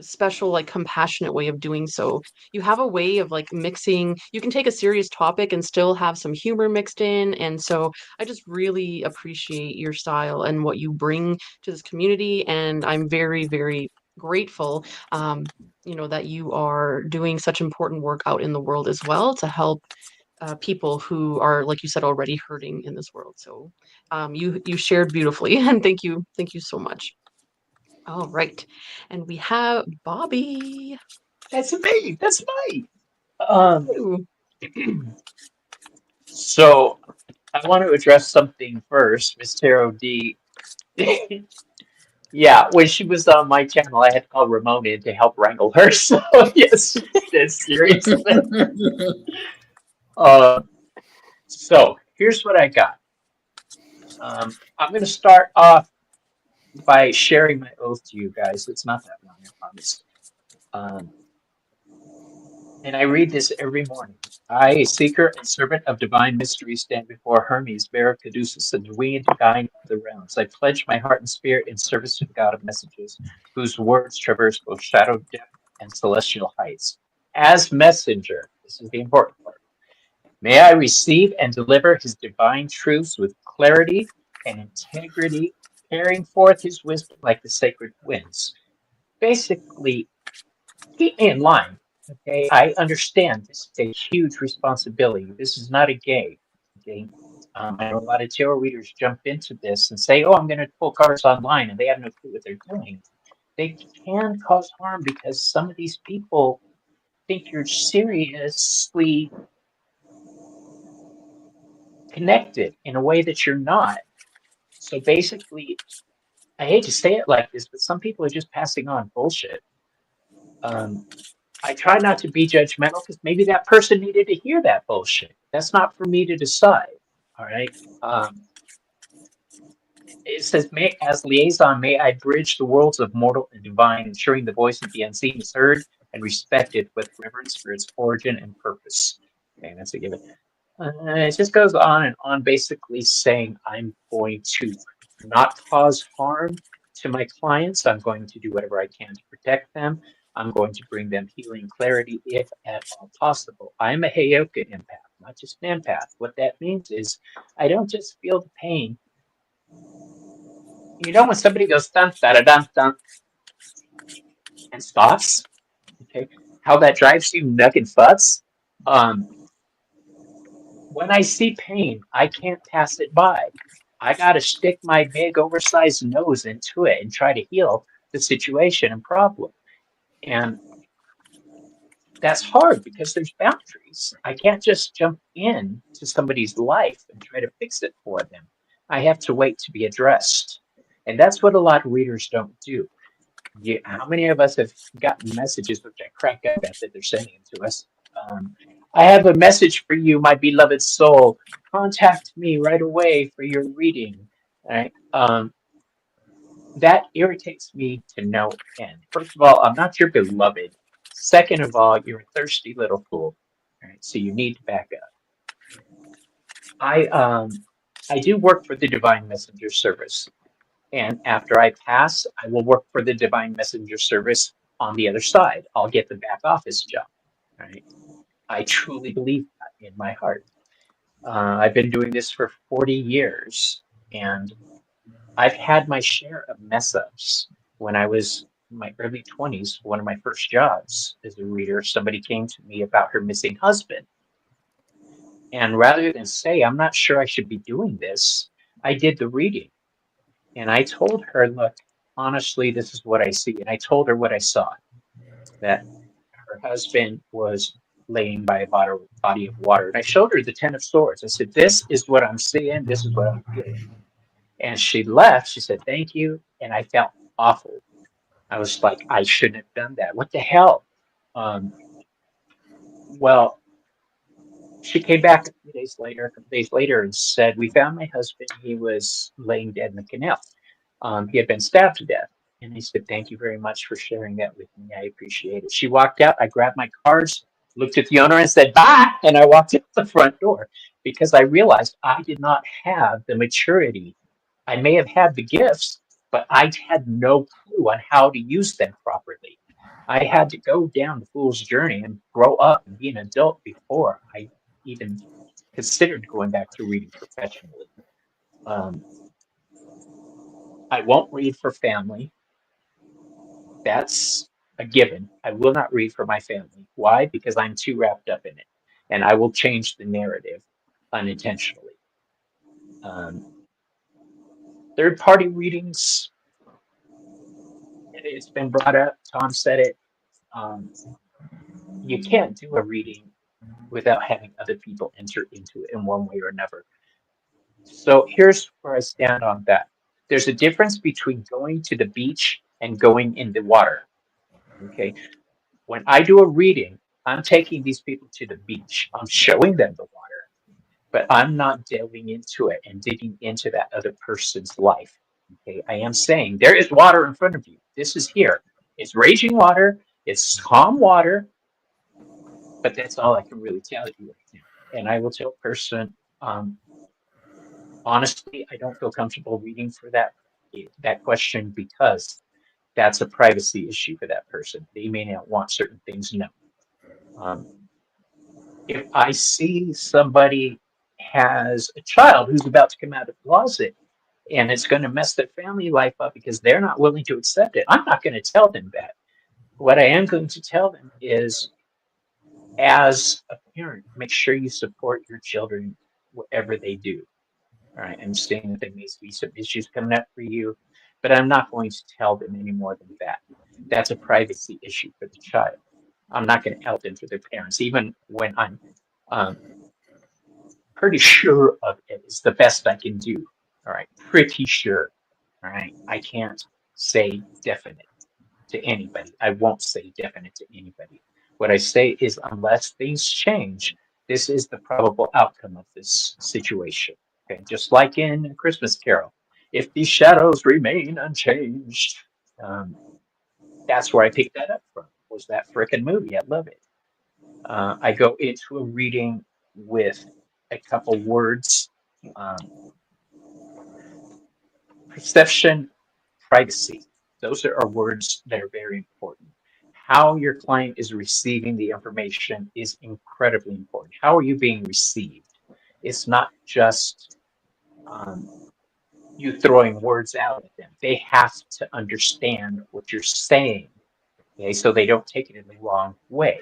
special like compassionate way of doing so. You have a way of like mixing, you can take a serious topic and still have some humor mixed in, and so I just really appreciate your style and what you bring to this community, and I'm very, very grateful that you are doing such important work out in the world as well to help people who are, like you said, already hurting in this world. So you shared beautifully and thank you so much. All right. And we have Bobby. That's me. That's me. Um, Ooh. so I want to address something first, Miss Taro D. Yeah, when she was on my channel, I had to call Ramon in to help wrangle her. So yes, that's serious. So here's what I got. I'm going to start off by sharing my oath to you guys. It's not that long, I promise. And I read this every morning. I, a seeker and servant of divine mysteries, stand before Hermes, bearer of Caduceus, and the winged guide of the realms. I pledge my heart and spirit in service to the God of messages, whose words traverse both shadow depth and celestial heights. As messenger, this is the important part, may I receive and deliver his divine truths with clarity and integrity, carrying forth his wisdom like the sacred winds. Basically, keep me in line. Okay, I understand this is a huge responsibility. This is not a game. Okay, I know a lot of tarot readers jump into this and say, "Oh, I'm going to pull cards online," and they have no clue what they're doing. They can cause harm because some of these people think you're seriously connected in a way that you're not. So basically, I hate to say it like this, but some people are just passing on bullshit. I try not to be judgmental because maybe that person needed to hear that bullshit. That's not for me to decide. All right. It says, "May as liaison, may I bridge the worlds of mortal and divine, ensuring the voice of the unseen is heard and respected with reverence for its origin and purpose." Okay, that's a given. It just goes on and on, basically saying I'm going to not cause harm to my clients. I'm going to do whatever I can to protect them. I'm going to bring them healing clarity if at all possible. I'm a Heyoka empath, not just an empath. What that means is I don't just feel the pain. You know when somebody goes dun da da dun dun and stops? Okay. How that drives you nug and fuss? When I see pain, I can't pass it by. I got to stick my big oversized nose into it and try to heal the situation and problem. And that's hard because there's boundaries. I can't just jump in to somebody's life and try to fix it for them. I have to wait to be addressed. And that's what a lot of readers don't do. How many of us have gotten messages which I crack up at that they're sending to us? I have a message for you, my beloved soul. Contact me right away for your reading. All right. That irritates me to no end. First of all, I'm not your beloved. Second of all, you're a thirsty little fool. All right, so you need to back up. I do work for the Divine Messenger Service. And after I pass, I will work for the Divine Messenger Service on the other side. I'll get the back office job. Right? I truly believe that in my heart. I've been doing this for 40 years, and I've had my share of mess ups. When I was in my early 20s, one of my first jobs as a reader, somebody came to me about her missing husband. And rather than say, I'm not sure I should be doing this, I did the reading. And I told her, look, honestly, this is what I see. And I told her what I saw, that her husband was laying by a body of water. And I showed her the Ten of Swords. I said, this is what I'm seeing. This is what I'm feeling. And she left. She said, thank you. And I felt awful. I was like, I shouldn't have done that. What the hell? Well, she came back a few days later, a couple days later, and said, we found my husband. He was laying dead in the canal. He had been stabbed to death. And I said, thank you very much for sharing that with me. I appreciate it. She walked out. I grabbed my cards, looked at the owner and said, bye. And I walked out the front door because I realized I did not have the maturity. I may have had the gifts, but I had no clue on how to use them properly. I had to go down the fool's journey and grow up and be an adult before I even considered going back to reading professionally. I won't read for family. That's a given. I will not read for my family. Why? Because I'm too wrapped up in it. And I will change the narrative unintentionally. Third-party readings, it's been brought up. Tom said it. You can't do a reading without having other people enter into it in one way or another. So here's where I stand on that. There's a difference between going to the beach and going in the water. Okay. When I do a reading, I'm taking these people to the beach. I'm showing them the water, but I'm not delving into it and digging into that other person's life. Okay. I am saying there is water in front of you. This is here. It's raging water. It's calm water. But that's all I can really tell you right now. And I will tell a person, honestly, I don't feel comfortable reading for that question because that's a privacy issue for that person. They may not want certain things known. If I see somebody has a child who's about to come out of the closet and it's going to mess their family life up because they're not willing to accept it, I'm not going to tell them that. What I am going to tell them is, as a parent, make sure you support your children whatever they do. All right, I'm saying that there may be some issues coming up for you, but I'm not going to tell them any more than that. That's a privacy issue for the child. I'm not going to out them to their parents, even when I'm pretty sure of it. It's the best I can do. All right, pretty sure. All right, I can't say definite to anybody. I won't say definite to anybody. What I say is, unless things change, this is the probable outcome of this situation. Okay, just like in A Christmas Carol, if these shadows remain unchanged, that's where I picked that up from. Was that frickin' movie? I love it. I go into a reading with a couple words: perception, privacy. Those are words that are very important. How your client is receiving the information is incredibly important. How are you being received? It's not just you throwing words out at them. They have to understand what you're saying, okay, so they don't take it in the wrong way.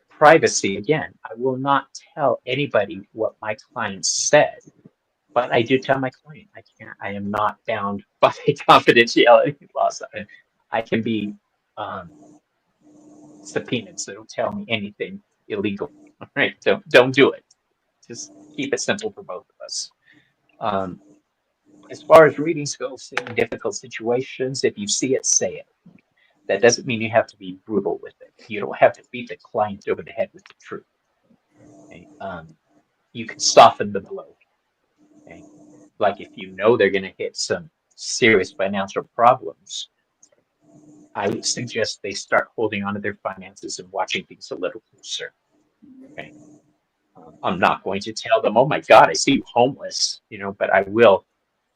Privacy, again, I will not tell anybody what my client said, but I do tell my client I am not bound by confidentiality laws. I can be subpoenaed, so don't tell me anything illegal. All right, don't do it. Just keep it simple for both of us. As far as readings go, seeing difficult situations, if you see it, say it. That doesn't mean you have to be brutal with it. You don't have to beat the client over the head with the truth. Okay? You can soften the blow. Okay? Like if you know they're going to hit some serious financial problems, I would suggest they start holding on to their finances and watching things a little closer. Okay? I'm not going to tell them, oh my God, I see you homeless, but I will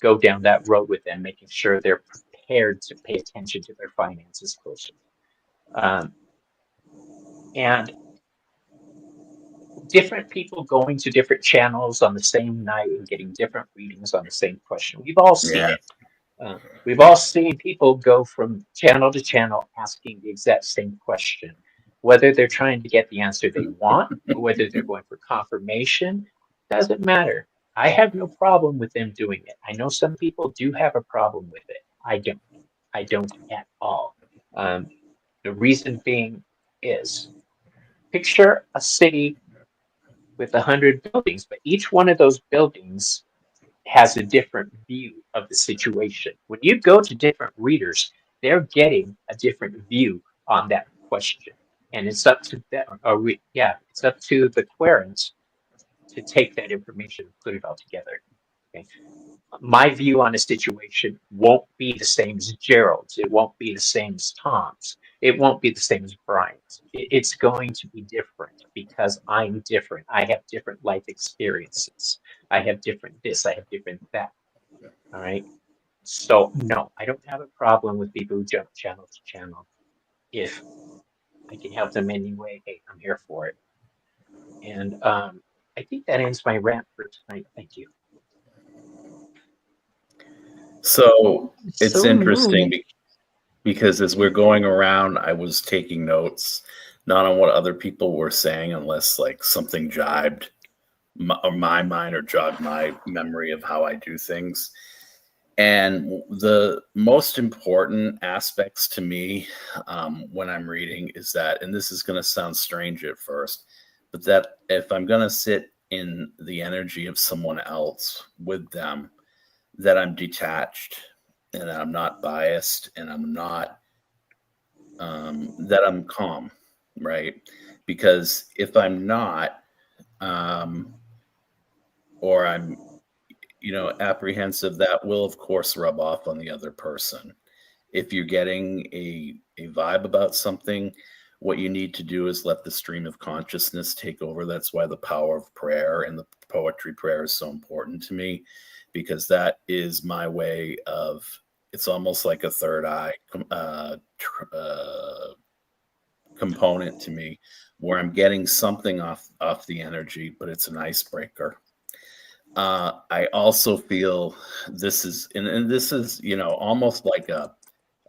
go down that road with them, making sure they're prepared to pay attention to their finances closer. And different people going to different channels on the same night and getting different readings on the same question. We've all seen it. We've all seen people go from channel to channel asking the exact same question, whether they're trying to get the answer they want or whether they're going for confirmation, doesn't matter. I have no problem with them doing it. I know some people do have a problem with it. I don't. I don't at all. The reason being is, picture a city with 100 buildings, but each one of those buildings has a different view of the situation. When you go to different readers, they're getting a different view on that question. And it's up to them, it's up to the querents to take that information and put it all together. Okay. My view on a situation won't be the same as Gerald's. It won't be the same as Tom's. It won't be the same as Brian's. It's going to be different because I'm different. I have different life experiences. I have different this. I have different that. All right. So no, I don't have a problem with people who jump channel to channel. If I can help them anyway, hey, I'm here for it. And I think that ends my rant for tonight. Thank you. So it's So interesting annoying. because as we're going around, I was taking notes, not on what other people were saying, unless like something jibed my mind or jogged my memory of how I do things. And the most important aspects to me when I'm reading is that, and this is going to sound strange at first, but that if I'm going to sit in the energy of someone else with them, that I'm detached and that I'm not biased and I'm not, that I'm calm, right? Because if I'm not, or I'm, apprehensive, that will of course rub off on the other person. If you're getting a vibe about something, what you need to do is let the stream of consciousness take over. That's why the power of prayer and the poetry prayer is so important to me, because that is my way of, it's almost like a third eye component to me, where I'm getting something off the energy, but it's an icebreaker. I also feel this is, and this is, almost like a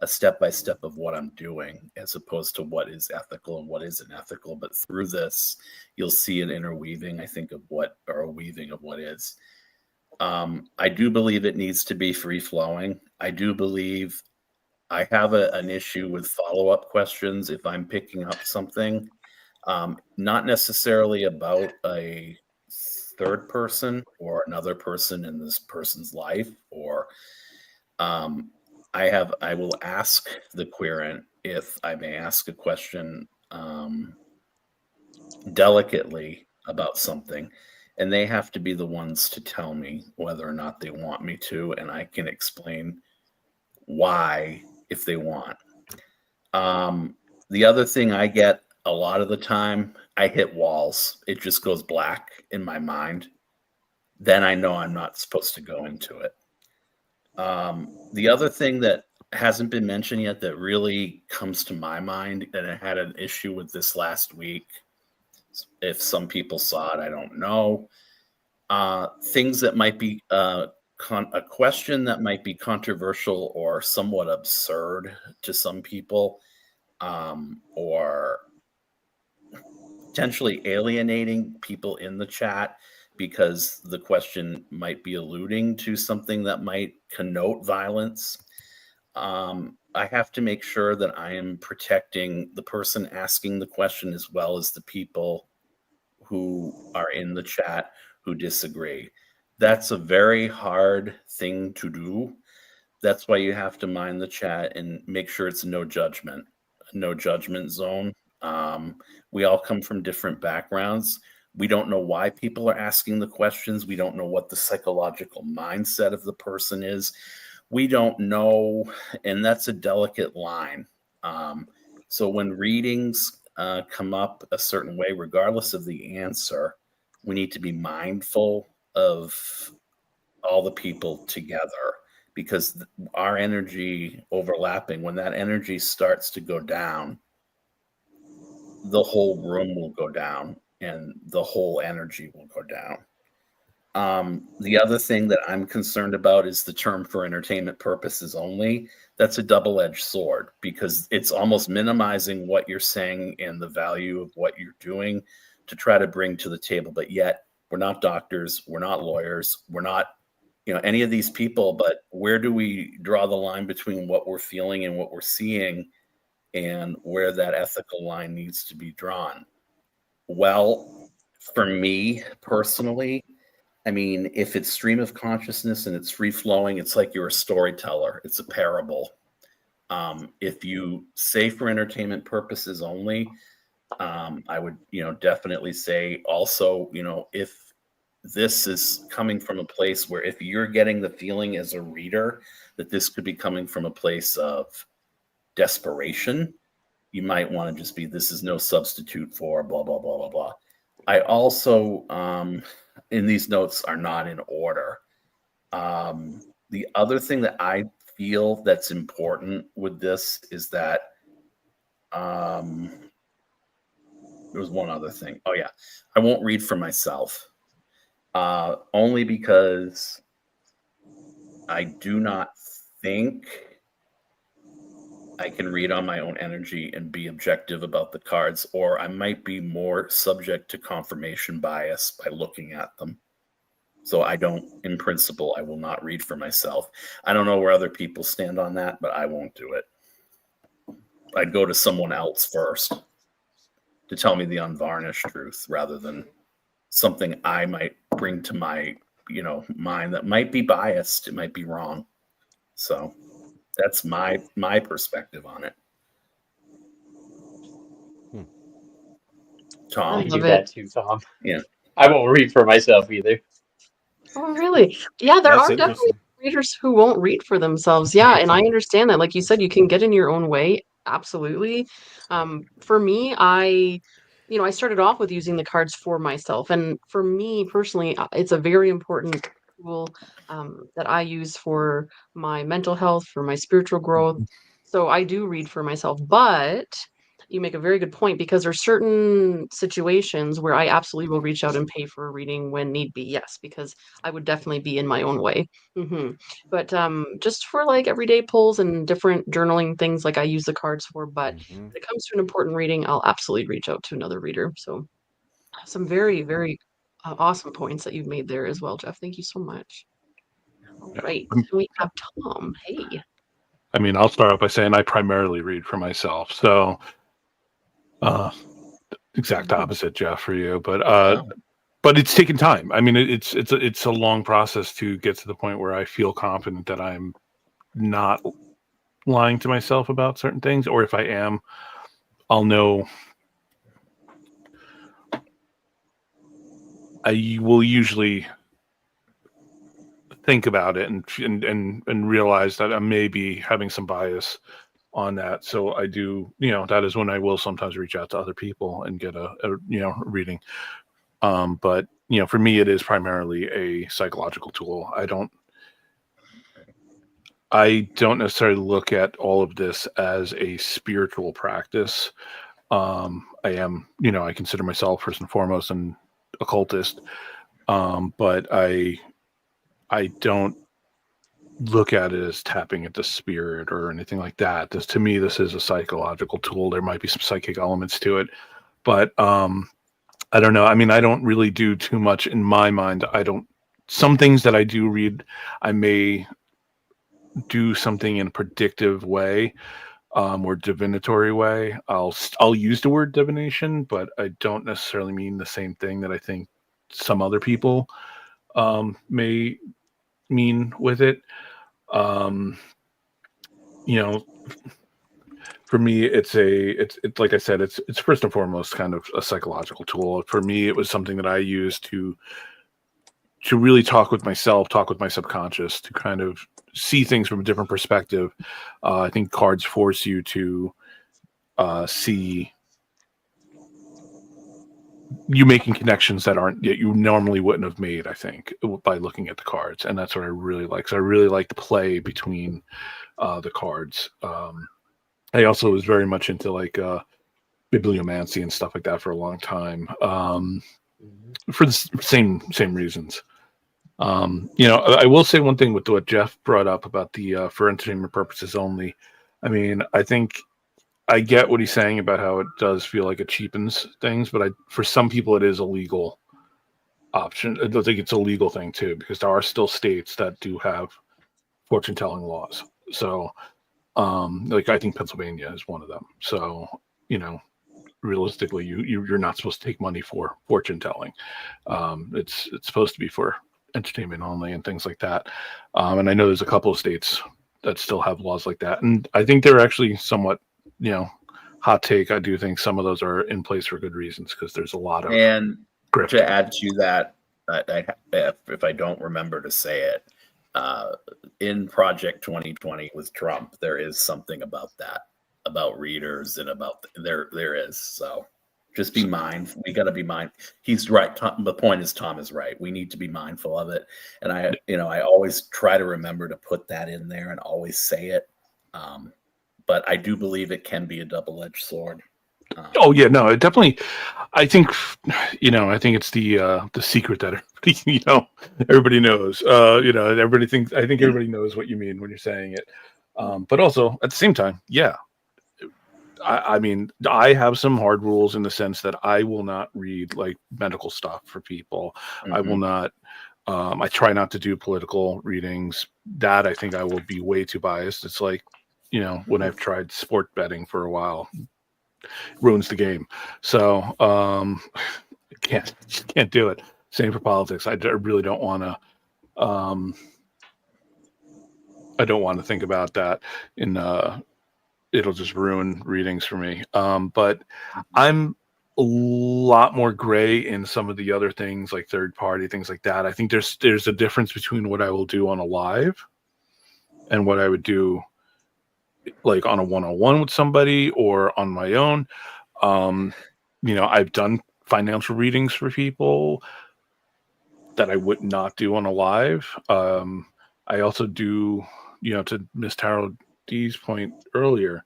step-by-step of what I'm doing, as opposed to what is ethical and what isn't ethical. But through this, you'll see an interweaving, I think, of what, or a weaving of what is. I do believe it needs to be free-flowing. I do believe I have an issue with follow-up questions if I'm picking up something, not necessarily about a third person or another person in this person's life, or I will ask the querent if I may ask a question delicately about something, and they have to be the ones to tell me whether or not they want me to, and I can explain why if they want. The other thing I get a lot of the time, I hit walls. It just goes black in my mind. Then I know I'm not supposed to go into it. The other thing that hasn't been mentioned yet that really comes to my mind, and I had an issue with this last week, if some people saw it, I don't know. Things that might be a question that might be controversial or somewhat absurd to some people, or potentially alienating people in the chat, because the question might be alluding to something that might connote violence. I have to make sure that I am protecting the person asking the question as well as the people who are in the chat who disagree. That's a very hard thing to do. That's why you have to mind the chat and make sure it's no judgment zone. We all come from different backgrounds. We don't know why people are asking the questions. We don't know what the psychological mindset of the person is. We don't know, and that's a delicate line. So when readings come up a certain way, regardless of the answer, we need to be mindful of all the people together, because our energy overlapping, when that energy starts to go down, the whole room will go down and the whole energy will go down. The other thing that I'm concerned about is the term for entertainment purposes only. That's a double-edged sword, because it's almost minimizing what you're saying and the value of what you're doing to try to bring to the table. But yet we're not doctors, we're not lawyers, we're not, any of these people, but where do we draw the line between what we're feeling and what we're seeing, and where that ethical line needs to be drawn? Well, for me personally, I mean, if it's stream of consciousness and it's free flowing, it's like you're a storyteller. It's a parable. If you say for entertainment purposes only, I would, definitely say also, if this is coming from a place where, if you're getting the feeling as a reader that this could be coming from a place of desperation, you might want to just be, this is no substitute for blah, blah, blah, blah, blah. I also, and these notes are not in order. The other thing that I feel that's important with this is that there was one other thing. Oh yeah, I won't read for myself, only because I do not think I can read on my own energy and be objective about the cards, or I might be more subject to confirmation bias by looking at them. So I don't, in principle, I will not read for myself. I don't know where other people stand on that, but I won't do it. I'd go to someone else first to tell me the unvarnished truth, rather than something I might bring to my, mind that might be biased. It might be wrong. So that's my perspective on it. Tom? I do that too, Tom. Yeah. I won't read for myself either. Oh, really? Yeah, there That's are definitely interesting. readers who won't read for themselves. Yeah, and I understand that. Like you said, you can get in your own way. Absolutely. For me, I started off with using the cards for myself. And for me personally, it's a very important tool that I use for my mental health, for my spiritual growth. So I do read for myself, but you make a very good point, because there's certain situations where I absolutely will reach out and pay for a reading when need be. Yes, because I would definitely be in my own way. But just for like everyday pulls and different journaling things, like I use the cards for. But when it comes to an important reading, I'll absolutely reach out to another reader. So some very, very awesome points that you've made there as well, Jeff. Thank you so much. All right, we have Tom. Hey. I mean, I'll start off by saying I primarily read for myself. So exact opposite, Jeff, for you. But it's taken time. I mean, it's a long process to get to the point where I feel confident that I'm not lying to myself about certain things, or if I am, I'll know. I will usually think about it and realize that I may be having some bias on that. So I do, that is when I will sometimes reach out to other people and get a reading. But for me, it is primarily a psychological tool. I don't necessarily look at all of this as a spiritual practice. I am, I consider myself first and foremost an occultist, but I don't look at it as tapping into spirit or anything like that. To me, this is a psychological tool. There might be some psychic elements to it, but I don't know. I mean, I don't really do too much in my mind. Some things that I do read, I may do something in a predictive way, or divinatory way. I'll use the word divination, but I don't necessarily mean the same thing that I think some other people may mean with it. For me, it's like I said, it's first and foremost kind of a psychological tool. For me, it was something that I used to really talk with myself, talk with my subconscious, to kind of see things from a different perspective. I think cards force you to see you making connections that aren't yet you normally wouldn't have made, I think, by looking at the cards. And that's what I really like. So I really like the play between the cards. I also was very much into like bibliomancy and stuff like that for a long time, for the same reasons. I will say one thing with what Jeff brought up about the for entertainment purposes only. I mean, I think I get what he's saying about how it does feel like it cheapens things, but for some people it is a legal option. I don't think it's a legal thing too, because there are still states that do have fortune telling laws. So, like I think Pennsylvania is one of them. So, realistically, you're not supposed to take money for fortune telling. It's supposed to be for entertainment only and things like that. And I know there's a couple of states that still have laws like that, and I think they're actually somewhat, hot take. I do think some of those are in place for good reasons, because there's a lot of grift. To add to that, if I don't remember to say it, in Project 2020 with Trump, there is something about that, about readers and about there is. So just be mindful. We got to be mindful. He's right. The point is, Tom is right. We need to be mindful of it. And I always try to remember to put that in there and always say it. But I do believe it can be a double-edged sword. Oh yeah, no, it definitely. I think, I think it's the secret that everybody knows. Everybody thinks. I think everybody knows what you mean when you're saying it. But also at the same time, yeah. I mean, I have some hard rules in the sense that I will not read like medical stuff for people. Mm-hmm. I will not. I try not to do political readings. That I think I will be way too biased. It's like, when I've tried sport betting for a while, ruins the game. So can't do it. Same for politics. I really don't want to. I don't want to think about that. It'll just ruin readings for me. But I'm a lot more gray in some of the other things, like third party things like that. I think there's a difference between what I will do on a live and what I would do like on a one-on-one with somebody or on my own. I've done financial readings for people that I would not do on a live. I also do, to Miss Tarot D's point earlier,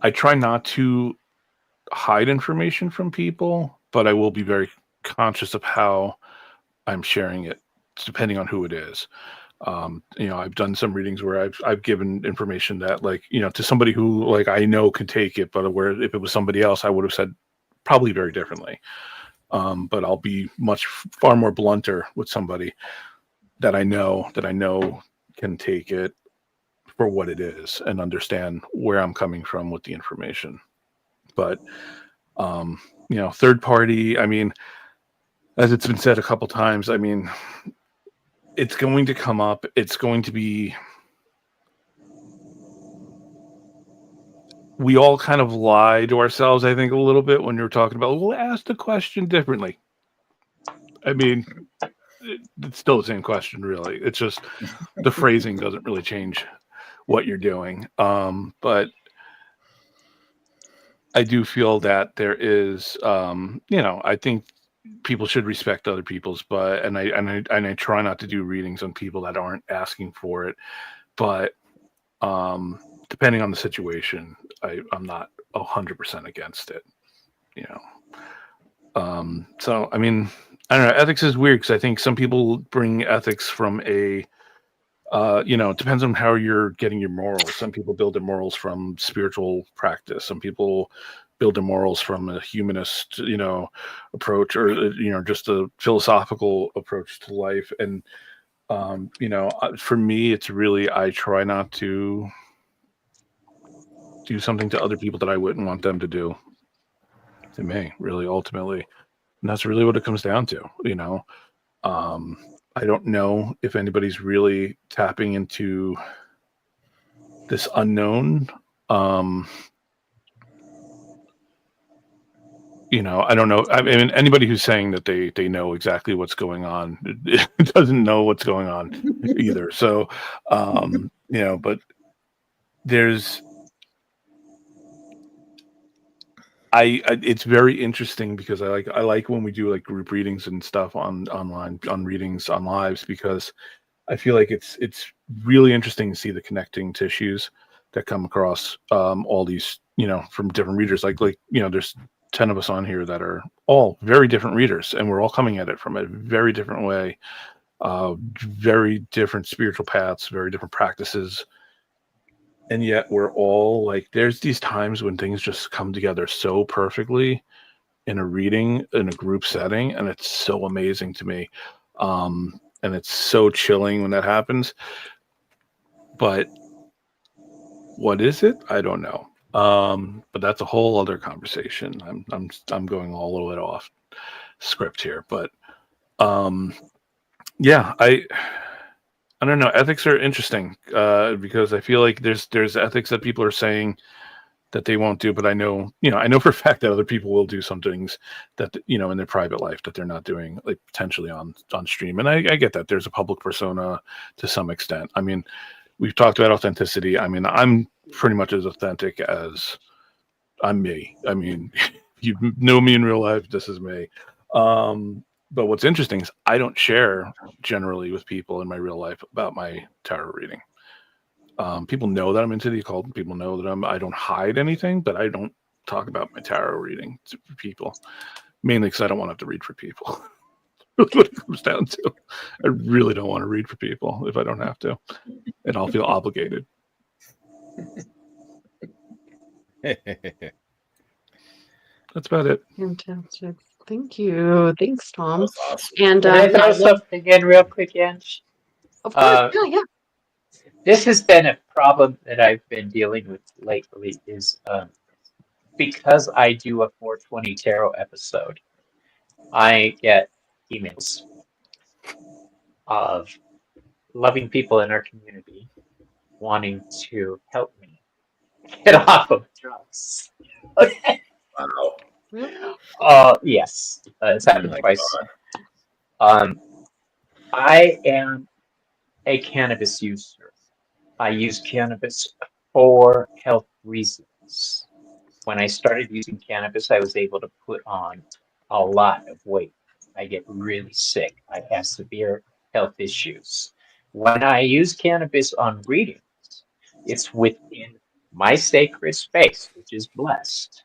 I try not to hide information from people, but I will be very conscious of how I'm sharing it, depending on who it is. I've done some readings where I've given information that, like, to somebody who, like, I know can take it, but where if it was somebody else, I would have said probably very differently. But I'll be far more blunter with somebody that I know can take it for what it is and understand where I'm coming from with the information. But third party, I mean, as it's been said a couple times, I mean, it's going to come up. It's going to be. We all kind of lie to ourselves, I think, a little bit when you're talking about, we'll ask the question differently. I mean, it's still the same question, really. It's just the phrasing doesn't really change what you're doing. But I do feel that there is, I think people should respect other people's, and I try not to do readings on people that aren't asking for it. But depending on the situation, I'm not 100% against it. So I mean, I don't know. Ethics is weird because I think some people bring ethics from it depends on how you're getting your morals. Some people build their morals from spiritual practice. Some people build their morals from a humanist, approach, or, just a philosophical approach to life. And, for me, it's really, I try not to do something to other people that I wouldn't want them to do to me, really, ultimately. And that's really what it comes down to, I don't know if anybody's really tapping into this unknown. I don't know. I mean, anybody who's saying that they know exactly what's going on doesn't know what's going on either. So, but it's very interesting because I like when we do like group readings and stuff online on readings on lives, because I feel like it's really interesting to see the connecting tissues that come across all these, from different readers. Like there's 10 of us on here that are all very different readers, and we're all coming at it from a very different way, very different spiritual paths, very different practices. And yet we're all like, there's these times when things just come together so perfectly in a reading, in a group setting, and it's so amazing to me. And it's so chilling when that happens. But what is it? I don't know. But that's a whole other conversation. I'm going all a little bit off script here, but yeah, I don't know. Ethics are interesting because I feel like there's ethics that people are saying that they won't do, but I know for a fact that other people will do some things that in their private life that they're not doing, like potentially on stream. And I get that there's a public persona to some extent. I mean, we've talked about authenticity. I mean, I'm pretty much as authentic as I'm me. I mean, you know me in real life. This is me. But what's interesting is I don't share generally with people in my real life about my tarot reading. People know that I'm into the occult. People know that I don't hide anything, but I don't talk about my tarot reading to people, mainly because I don't want to have to read for people. That's what it comes down to. I really don't want to read for people if I don't have to, and I'll feel obligated. That's about it. Fantastic. Thank you. Thanks, Tom. That's awesome. And Can I throw something in real quick, Ange? of course, yeah. This has been a problem that I've been dealing with lately. Is because I do a 420 tarot episode, I get emails of loving people in our community wanting to help me get off of drugs. Okay. Wow. Really? Yes, it's happened my twice. God. I am a cannabis user. I use cannabis for health reasons. When I started using cannabis, I was able to put on a lot of weight. I get really sick. I have severe health issues. When I use cannabis on readings, it's within my sacred space, which is blessed.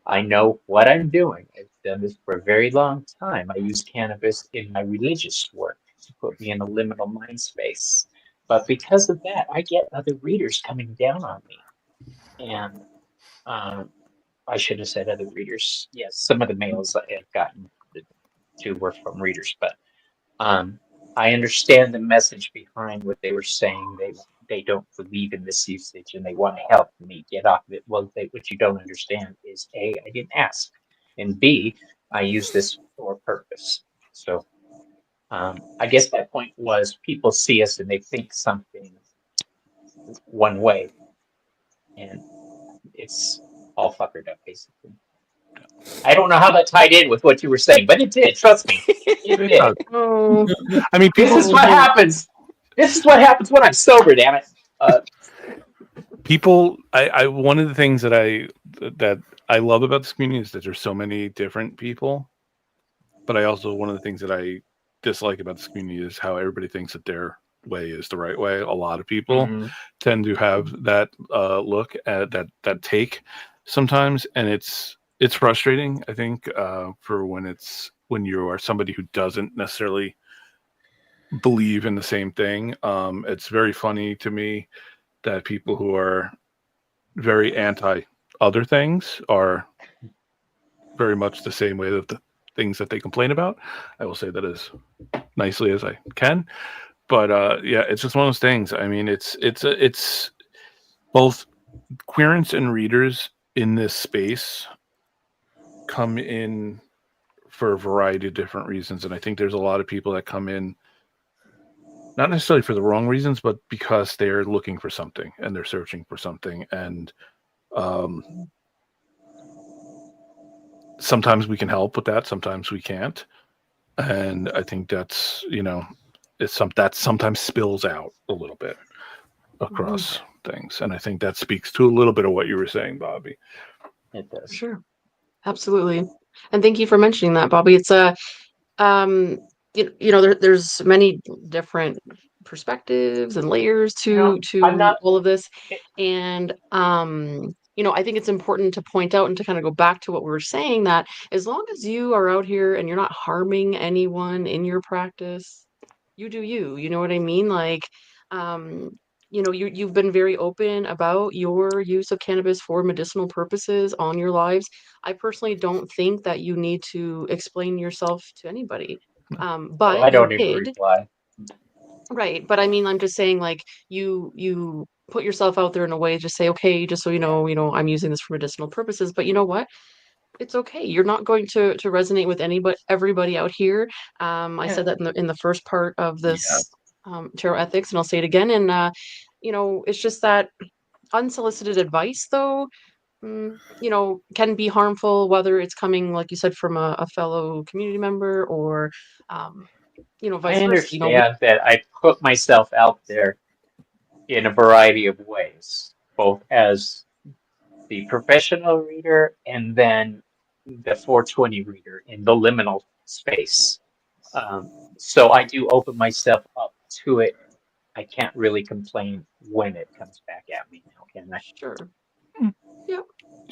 I know what I'm doing. I've done this for a very long time. I use cannabis in my religious work to put me in a liminal mind space. But because of that, I get other readers coming down on me. And I should have said other readers. Yes, some of the mails I have gotten to were from readers, but I understand the message behind what they were saying. They don't believe in this usage and they want to help me get off of it. Well, what you don't understand is A, I didn't ask, and B, I use this for a purpose. So I guess my point was people see us and they think something one way, and it's all fuckered up basically. I don't know how that tied in with what you were saying, but it did. Trust me, it did. Oh, I mean, people. This is what happens. This is what happens when I'm sober. Damn it. People. I one of the things that I love about this community is that there's so many different people. But I also, one of the things that I dislike about this community is how everybody thinks that their way is the right way. A lot of people tend to have that look at that take sometimes, and it's frustrating. I think for when you are somebody who doesn't necessarily believe in the same thing. It's very funny to me that people who are very anti other things are very much the same way that the things that they complain about. I will say that as nicely as I can, but yeah, it's just one of those things. I mean, it's both queerants and readers in this space come in for a variety of different reasons, and I think there's a lot of people that come in not necessarily for the wrong reasons, but because they're looking for something and they're searching for something, and sometimes we can help with that, sometimes we can't, and I think that's that sometimes spills out a little bit across things, and I think that speaks to a little bit of what you were saying, Bobby. It does. sure. Absolutely. And thank you for mentioning that, Bobby. It's a there's many different perspectives and layers No, I'm to not. all of this. It, And I think it's important to point out and to kind of go back to what we were saying, that as long as you are out here and you're not harming anyone in your practice, you do you. You know what I mean? Like, um, you've been very open about your use of cannabis for medicinal purposes on your lives. I personally don't think that you need to explain yourself to anybody. oh, But I you don't even did, reply. right? But I mean, I'm just saying, like, you put yourself out there in a way, just say, okay, just so I'm using this for medicinal purposes. But you know what? It's okay. You're not going to resonate with anybody, everybody out here. I Yeah. said that in the first part of Yeah. this tarot ethics, and I'll say it again. And it's just that unsolicited advice, though, can be harmful, whether it's coming, like you said, from a fellow community member, or um, I vice versa. understand that I put myself out there in a variety of ways, both as the professional reader and then the 420 reader in the liminal space. So I do open myself up to it. I can't really complain when it comes back at me now, can I? Sure. Hmm. Yeah.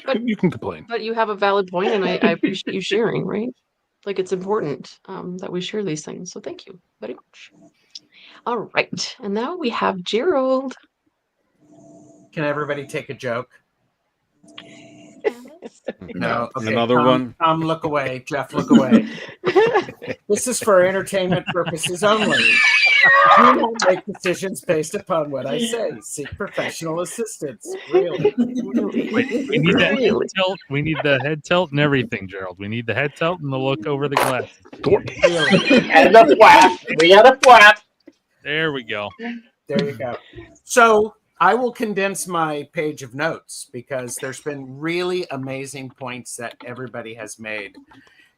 But You can complain. you have a valid point, and I appreciate you sharing, right? Like, it's important that we share these things. So thank you very much. All right. And now we have Gerald. Can everybody take a joke? No. Okay. Another Tom, one. Tom, look away. Jeff, look away. This is for entertainment purposes only. Do not make decisions based upon what I say. Seek professional assistance. Really. Really? We need that head Really? tilt. We need the head tilt and everything, Gerald. We need the head tilt and the look over the glasses. Really. And the flap. We got a flap. There we go. There you go. So I will condense my page of notes because there's been really amazing points that everybody has made.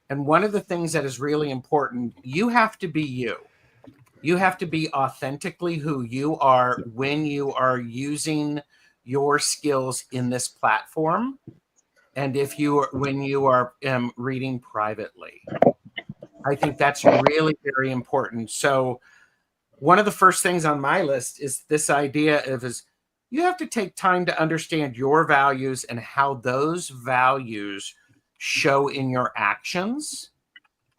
And one of the things that is really important, you have to be you. You have to be authentically who you are when you are using your skills in this platform, and when you are reading privately. I think that's really very important. So one of the first things on my list is this idea is you have to take time to understand your values and how those values show in your actions,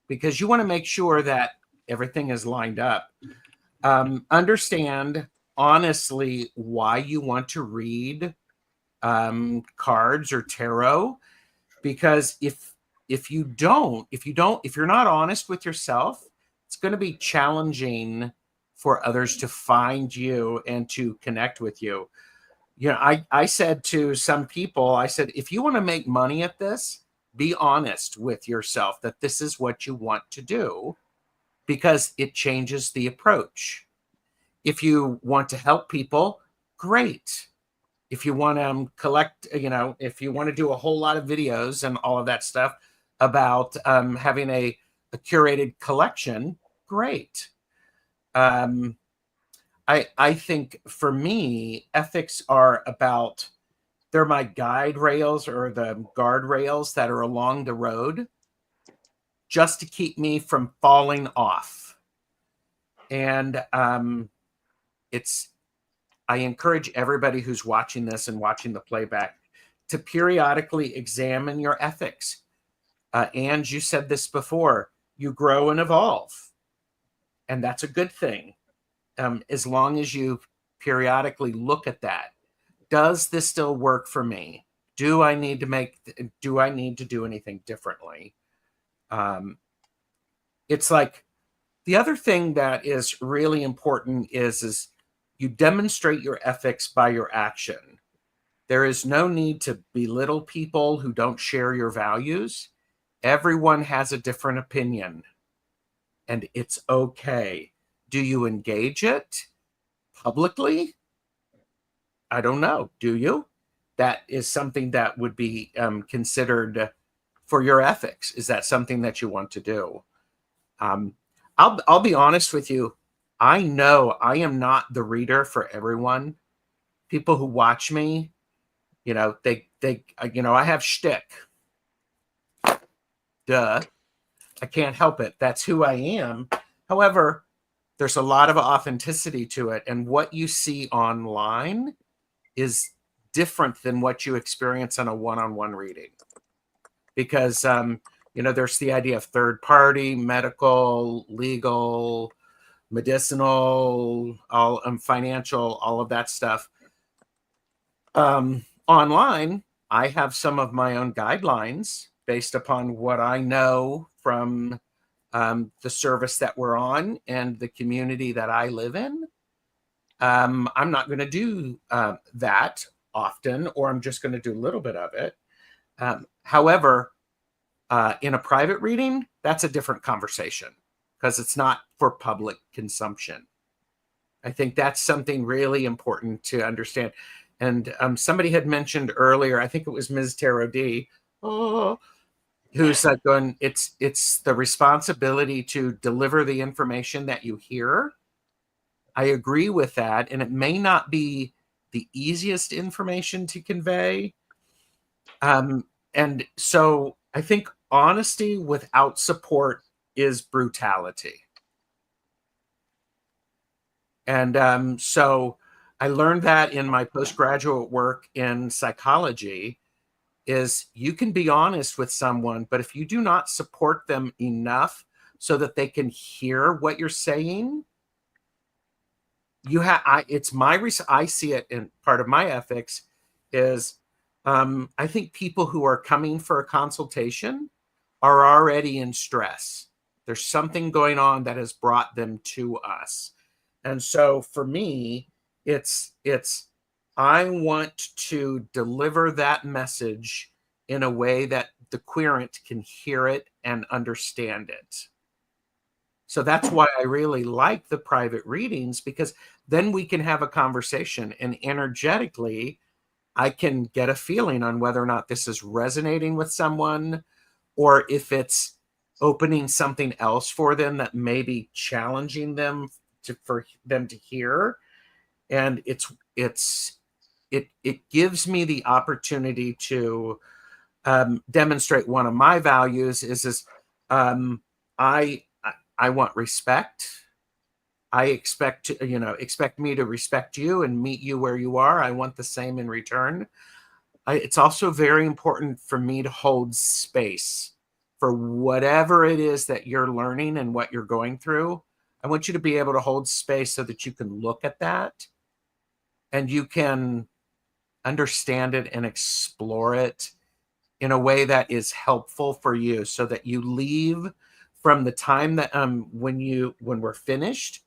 because you want to make sure that everything is lined up. Understand honestly why you want to read cards or tarot, because if you're not honest with yourself, it's going to be challenging for others to find you and to connect with you. I said to some people, I said, if you want to make money at this, be honest with yourself that this is what you want to do, because it changes the approach. If you want to help people, great. If you want to collect, if you want to do a whole lot of videos and all of that stuff about having a curated collection, great. I think for me, ethics are about, they're my guide rails or the guardrails that are along the road just to keep me from falling off. And I encourage everybody who's watching this and watching the playback to periodically examine your ethics. And you said this before, you grow and evolve. And that's a good thing. As long as you periodically look at that. Does this still work for me? Do I need to do anything differently? It's like, the other thing that is really important is you demonstrate your ethics by your action. There is no need to belittle people who don't share your values. Everyone has a different opinion, and it's okay. Do you engage it publicly? I don't know. Do you? That is something that would be considered for your ethics. Is that something that you want to do? I'll be honest with you. I know I am not the reader for everyone. People who watch me, I have shtick. Duh. I can't help it. That's who I am. However, there's a lot of authenticity to it. And what you see online is different than what you experience on a one-on-one reading. Because, there's the idea of third party, medical, legal, medicinal, all financial, all of that stuff. Online, I have some of my own guidelines based upon what I know from the service that we're on and the community that I live in. I'm not going to do that often, or I'm just going to do a little bit of it. However, in a private reading, that's a different conversation because it's not for public consumption. I think that's something really important to understand. And somebody had mentioned earlier, I think it was Ms. Tarot D, who's like going, it's the responsibility to deliver the information that you hear. I agree with that. And it may not be the easiest information to convey. And so I think honesty without support is brutality. And so I learned that in my postgraduate work in psychology is you can be honest with someone, but if you do not support them enough so that they can hear what you're saying, I see it in part of my ethics is I think people who are coming for a consultation are already in stress. There's something going on that has brought them to us. And so for me, it's I want to deliver that message in a way that the querent can hear it and understand it. So that's why I really like the private readings, because then we can have a conversation and energetically I can get a feeling on whether or not this is resonating with someone or if it's opening something else for them that may be challenging them for them to hear. And it gives me the opportunity to demonstrate one of my values is I want respect. I expect me to respect you and meet you where you are. I want the same in return. It's also very important for me to hold space for whatever it is that you're learning and what you're going through. I want you to be able to hold space so that you can look at that and you can understand it and explore it in a way that is helpful for you so that you leave from the time that when we're finished,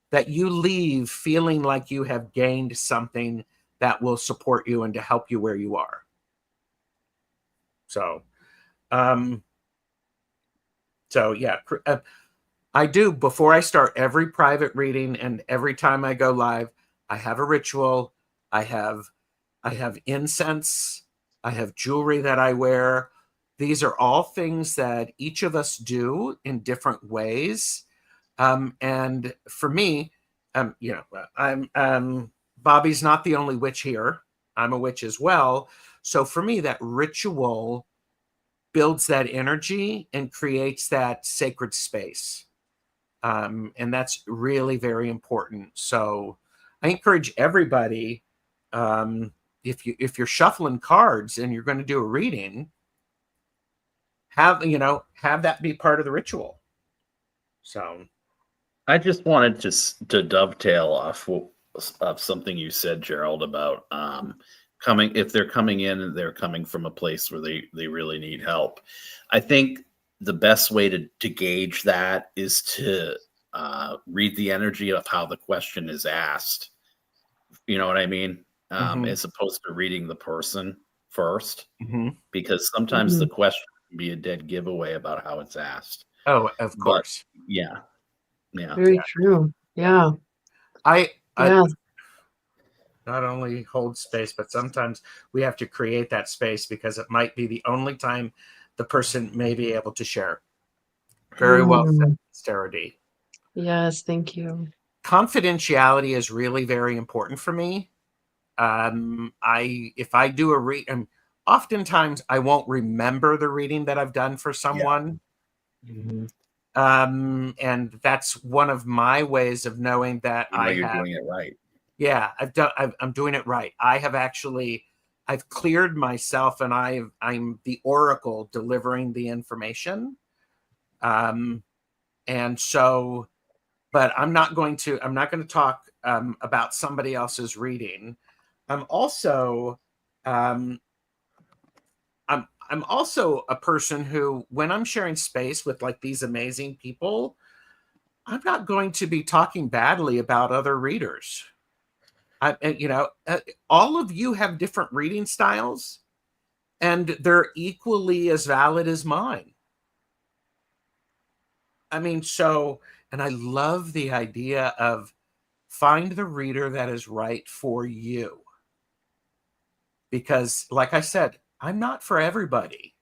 that you leave feeling like you have gained something that will support you and to help you where you are. So yeah, I do, before I start every private reading and every time I go live, I have a ritual. I have incense. I have jewelry that I wear. These are all things that each of us do in different ways. And for me, Bobby's not the only witch here. I'm a witch as well. So for me, that ritual builds that energy and creates that sacred space. And that's really very important. So I encourage everybody, if you're shuffling cards and you're going to do a reading, have that be part of the ritual. So I just wanted to dovetail off of something you said, Gerald, about if they're coming in and they're coming from a place where they really need help. I think the best way to gauge that is to read the energy of how the question is asked. You know what I mean? As opposed to reading the person first, because sometimes the question can be a dead giveaway about how it's asked. Oh, of course. But, yeah. Very true. Yeah. I not only hold space, but sometimes we have to create that space because it might be the only time the person may be able to share. Very well said, Sarah D. Yes, thank you. Confidentiality is really very important for me. If I do oftentimes I won't remember the reading that I've done for someone. And that's one of my ways of knowing that you're doing it right. Yeah, I'm doing it right. I've cleared myself, and I'm the oracle delivering the information. And so, but I'm not going to talk about somebody else's reading. I'm also a person who, when I'm sharing space with like these amazing people, I'm not going to be talking badly about other readers. All of you have different reading styles, and they're equally as valid as mine. I mean, and I love the idea of find the reader that is right for you. Because, like I said, I'm not for everybody.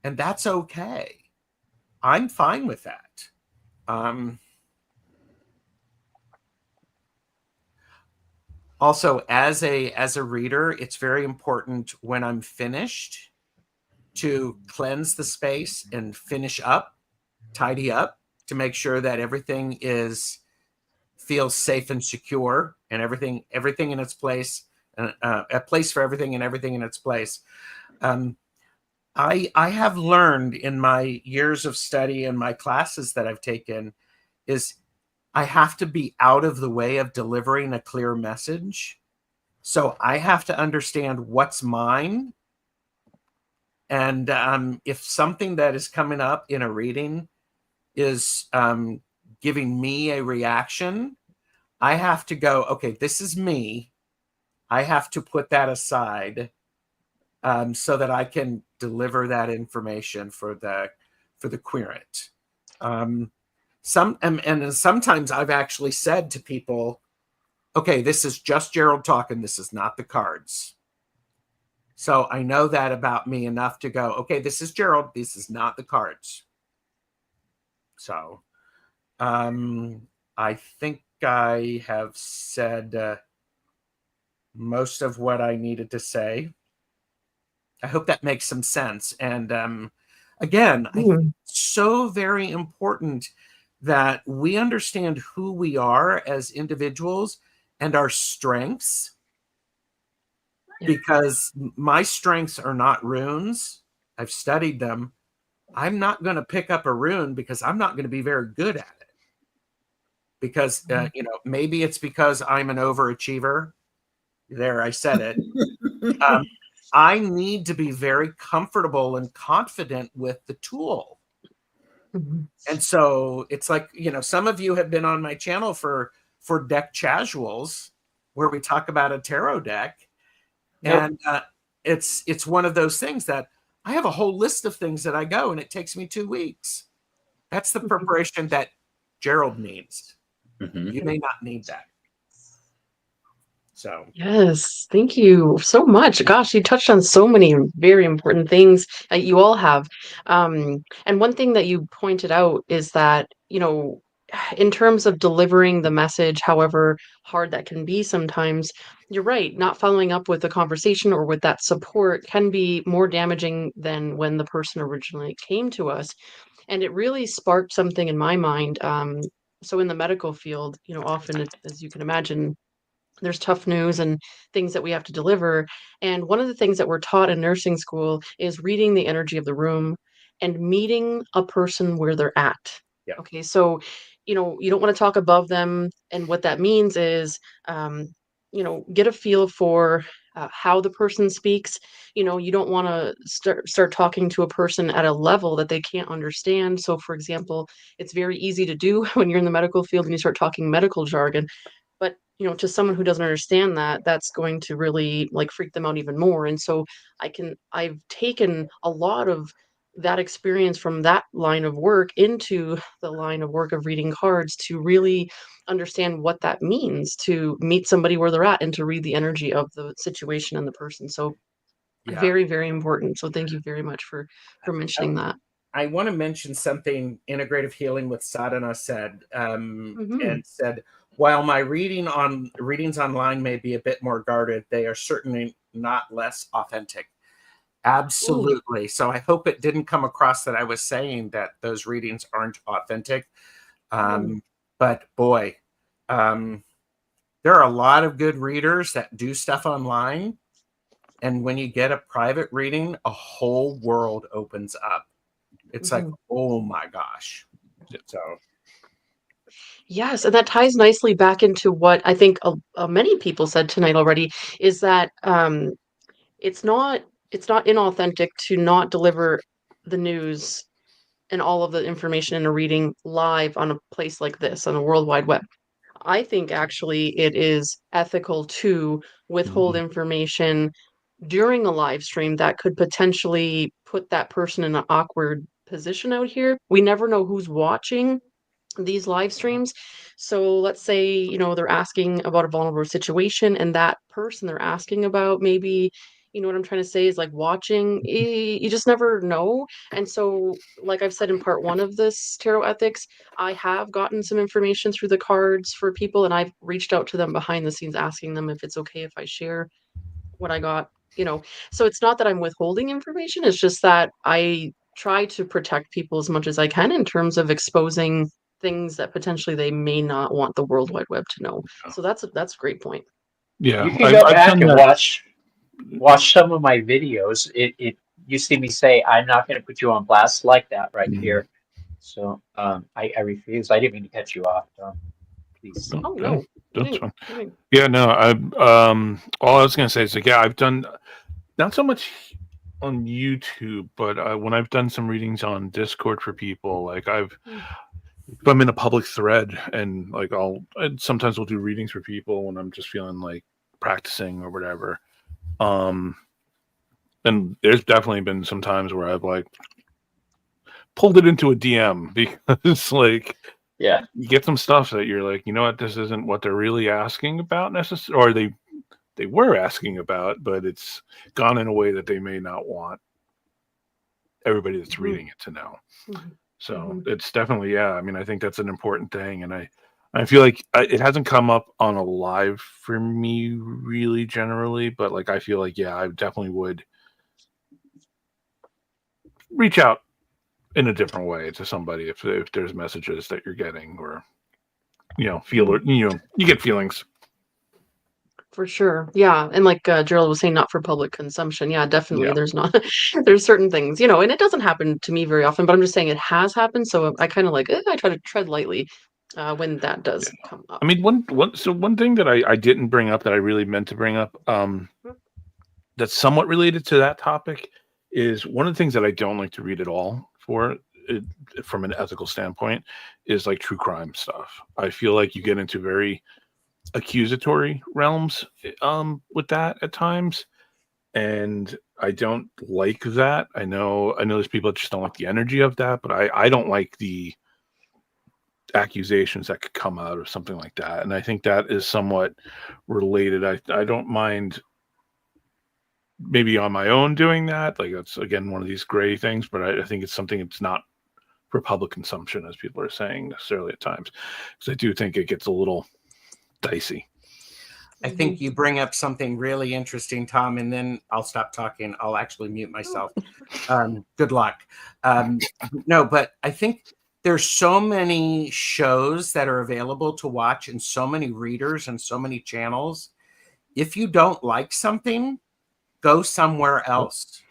And that's okay. I'm fine with that. Also, as a reader, it's very important when I'm finished to cleanse the space and finish up, tidy up, to make sure that everything feels safe and secure, and everything in its place, a place for everything and everything in its place. I have learned in my years of study and my classes that I've taken is I have to be out of the way of delivering a clear message. So I have to understand what's mine. And if something that is coming up in a reading is giving me a reaction, I have to go, okay, this is me. I have to put that aside so that I can deliver that information for the querent. Sometimes I've actually said to people, okay, this is just Gerald talking. This is not the cards. So I know that about me enough to go, okay, this is Gerald. This is not the cards. So I think I have said most of what I needed to say. I hope that makes some sense. And again, I think it's so very important that we understand who we are as individuals and our strengths, because my strengths are not runes. I've studied them. I'm not going to pick up a rune because I'm not going to be very good at it. Because, maybe it's because I'm an overachiever. There, I said it. I need to be very comfortable and confident with the tool. And so it's like, some of you have been on my channel for deck casuals, where we talk about a tarot deck. And it's one of those things that I have a whole list of things that I go, and it takes me 2 weeks. That's the preparation that Gerald needs. You may not need that. So yes, thank you so much. Gosh, you touched on so many very important things that you all have. And one thing that you pointed out is that, in terms of delivering the message, however hard that can be sometimes, you're right, not following up with the conversation or with that support can be more damaging than when the person originally came to us. And it really sparked something in my mind. So in the medical field, often, as you can imagine, there's tough news and things that we have to deliver. And one of the things that we're taught in nursing school is reading the energy of the room and meeting a person where they're at. Yeah. Okay. So, you don't want to talk above them. And what that means is, get a feel for how the person speaks. You don't want to start talking to a person at a level that they can't understand. So, for example, it's very easy to do when you're in the medical field and you start talking medical jargon. But, to someone who doesn't understand that, that's going to really like freak them out even more. And so I've taken a lot of that experience from that line of work into the line of work of reading cards to really understand what that means to meet somebody where they're at and to read the energy of the situation and the person. So very, very important. So thank you very much for mentioning that. I want to mention something Integrative Healing with Sadhana said, and said, while my readings online may be a bit more guarded, they are certainly not less authentic. Absolutely. So I hope it didn't come across that I was saying that those readings aren't authentic. But boy, there are a lot of good readers that do stuff online. And when you get a private reading, a whole world opens up. It's like, oh my gosh. So Yes, and that ties nicely back into what I think many people said tonight already, is that it's not inauthentic to not deliver the news and all of the information in a reading live on a place like this on the World Wide Web. I think actually it is ethical to withhold information during a live stream that could potentially put that person in an awkward position out here. We never know who's watching these live streams. So let's say, they're asking about a vulnerable situation and that person they're asking about, maybe, what I'm trying to say is like watching, you just never know. And so, like I've said in part one of this tarot ethics, I have gotten some information through the cards for people and I've reached out to them behind the scenes asking them if it's okay if I share what I got, So it's not that I'm withholding information, it's just that I try to protect people as much as I can in terms of exposing things that potentially they may not want the World Wide Web to know. So that's a great point. Yeah, You can go I've back done and that. watch some of my videos. It you see me say I'm not going to put you on blast like that right here. So I refuse. I didn't mean to cut you off, Tom. Please. Oh no, that's fine. Yeah, no, all I was gonna say is like, yeah, I've done not so much on YouTube, but when I've done some readings on Discord for people, like if I'm in a public thread and like sometimes we'll do readings for people when I'm just feeling like practicing or whatever. And there's definitely been some times where I've like pulled it into a DM because like you get some stuff that you're like, you know what, this isn't what they're really asking about necessarily, or they were asking about, but it's gone in a way that they may not want everybody that's reading it to know. So it's definitely, I mean, I think that's an important thing. And I feel like it hasn't come up on a live for me really generally, but like, I feel like, I definitely would reach out in a different way to somebody if there's messages that you're getting or, you get feelings. For sure. Yeah. And like Gerald was saying, not for public consumption. Yeah, definitely. There's there's certain things, and it doesn't happen to me very often, but I'm just saying it has happened. So I kind of like, I try to tread lightly when that does come up. I mean, one thing that I didn't bring up that I really meant to bring up that's somewhat related to that topic is one of the things that I don't like to read at all from an ethical standpoint is like true crime stuff. I feel like you get into very accusatory realms with that at times, and I don't like that. I know there's people that just don't like the energy of that, but I don't like the accusations that could come out of something like that, and I think that is somewhat related. I don't mind maybe on my own doing that, like that's again one of these gray things, but I think it's something that's not for public consumption, as people are saying necessarily at times, because I do think it gets a little dicey. I think you bring up something really interesting, Tom, and then I'll stop talking. I'll actually mute myself. Good luck. No, but I think there's so many shows that are available to watch and so many readers and so many channels. If you don't like something, go somewhere else.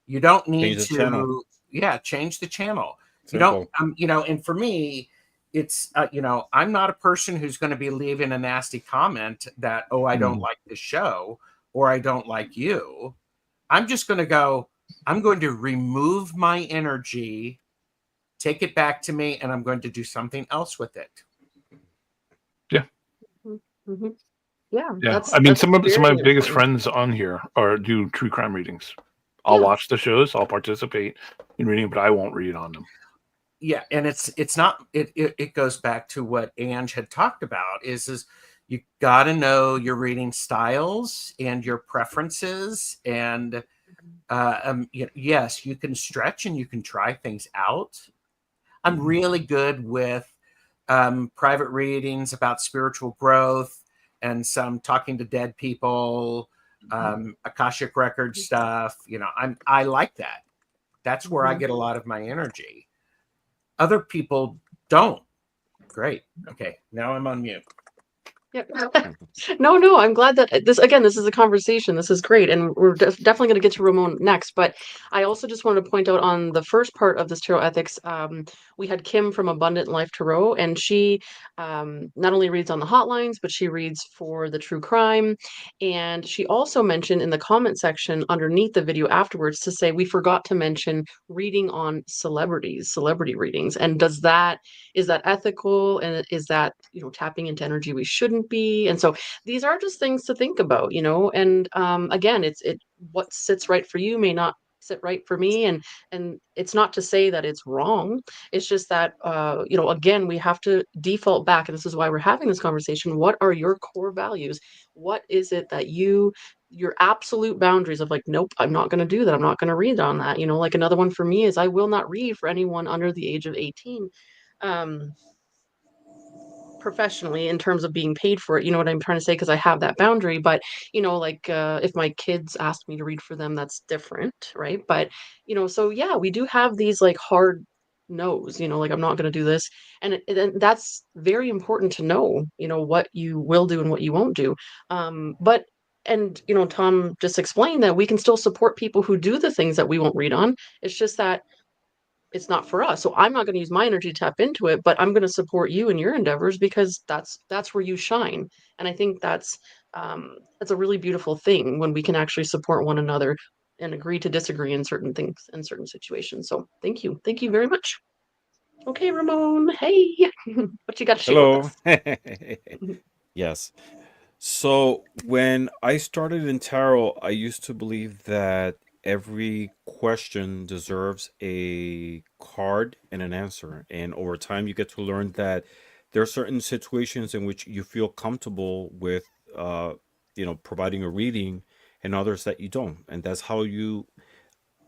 You don't need to change the channel. Simple. You don't, and for me, it's, I'm not a person who's going to be leaving a nasty comment that, I don't like the show or I don't like you. I'm just going to go, I'm going to remove my energy, take it back to me, and I'm going to do something else with it. Yeah. Mm-hmm. Yeah. I mean, some of my biggest friends on here do true crime readings. I'll watch the shows, I'll participate in reading, but I won't read on them. Yeah, and it's not it goes back to what Ange had talked about is you got to know your reading styles and your preferences, and yes, you can stretch and you can try things out. I'm really good with private readings about spiritual growth and some talking to dead people, Akashic record stuff. I like that. That's where I Mhm. get a lot of my energy. Other people don't. Great. Okay, now I'm on mute. Yep. No, I'm glad that this is a conversation. This is great. And we're definitely going to get to Ramon next. But I also just wanted to point out on the first part of this tarot ethics, we had Kim from Abundant Life Tarot, and she not only reads on the hotlines, but she reads for the true crime. And she also mentioned in the comment section underneath the video afterwards to say, we forgot to mention reading on celebrity readings. And is that ethical, and is that tapping into energy we shouldn't be? And so these are just things to think about, and again, what sits right for you may not sit right for me, and it's not to say that it's wrong. It's just that again, we have to default back, and this is why we're having this conversation. What are your core values? What is it that your absolute boundaries of, like, nope, I'm not going to do that, I'm not going to read on that. Like, another one for me is I will not read for anyone under the age of 18 professionally, in terms of being paid for it. You know what I'm trying to say? Because I have that boundary. But like, if my kids ask me to read for them, that's different, right? But so yeah, we do have these like hard no's, like, I'm not going to do this. And that's very important to know, what you will do and what you won't do. But and Tom just explained that we can still support people who do the things that we won't read on. It's just that it's not for us. So I'm not going to use my energy to tap into it, but I'm going to support you in your endeavors, because that's where you shine. And I think that's a really beautiful thing, when we can actually support one another and agree to disagree in certain things, in certain situations. So thank you very much. Okay, Ramon, hey, what you got to share with Hello. us? Yes. So when I started in tarot, I used to believe that every question deserves a card and an answer. And over time, you get to learn that there are certain situations in which you feel comfortable with, providing a reading, and others that you don't. And that's how you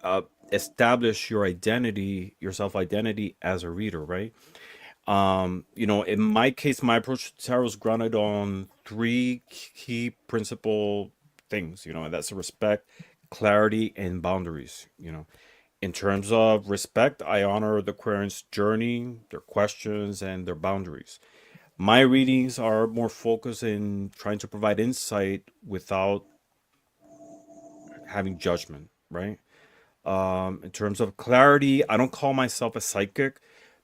uh, establish your self-identity as a reader, right? In my case, my approach to tarot is grounded on three key principal things, and that's respect, clarity, and boundaries. In terms of respect, I honor the querent's journey, their questions, and their boundaries. My readings are more focused in trying to provide insight without having judgment, right? In terms of clarity, I don't call myself a psychic,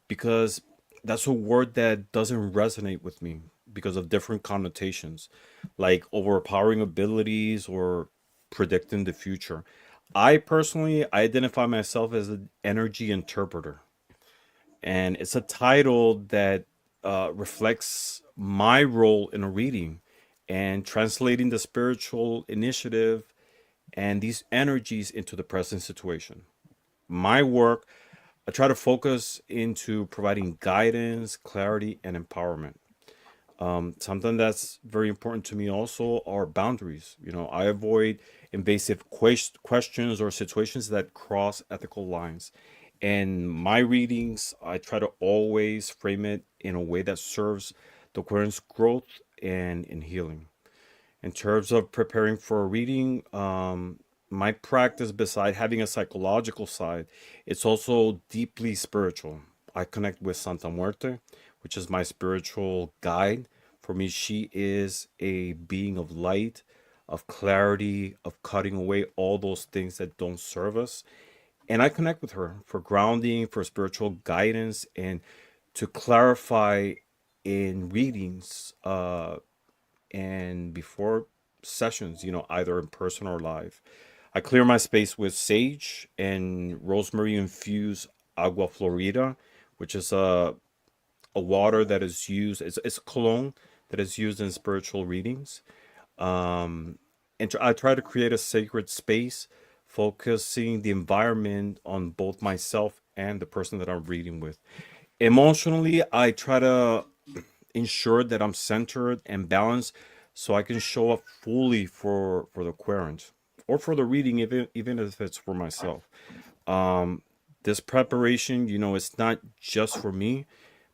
because that's a word that doesn't resonate with me because of different connotations, like overpowering abilities or predicting the future. I personally identify myself as an energy interpreter, and it's a title that reflects my role in a reading and translating the spiritual initiative and these energies into the present situation. My work, I try to focus into providing guidance, clarity, and empowerment. Something that's very important to me also are boundaries. I avoid invasive questions or situations that cross ethical lines. And my readings, I try to always frame it in a way that serves the querent's growth and in healing. In terms of preparing for a reading, my practice, beside having a psychological side, it's also deeply spiritual. I connect with Santa Muerte, which is my spiritual guide. For me, she is a being of light, of clarity, of cutting away all those things that don't serve us. And I connect with her for grounding, for spiritual guidance, and to clarify in readings. And before sessions, either in person or live. I clear my space with sage and rosemary infused agua florida, which is a water that is used, it's a cologne that is used in spiritual readings. Um, and I try to create a sacred space, focusing the environment on both myself and the person that I'm reading with. Emotionally, I try to ensure that I'm centered and balanced, so I can show up fully for the querent or for the reading, even if it's for myself. Um, this preparation, it's not just for me,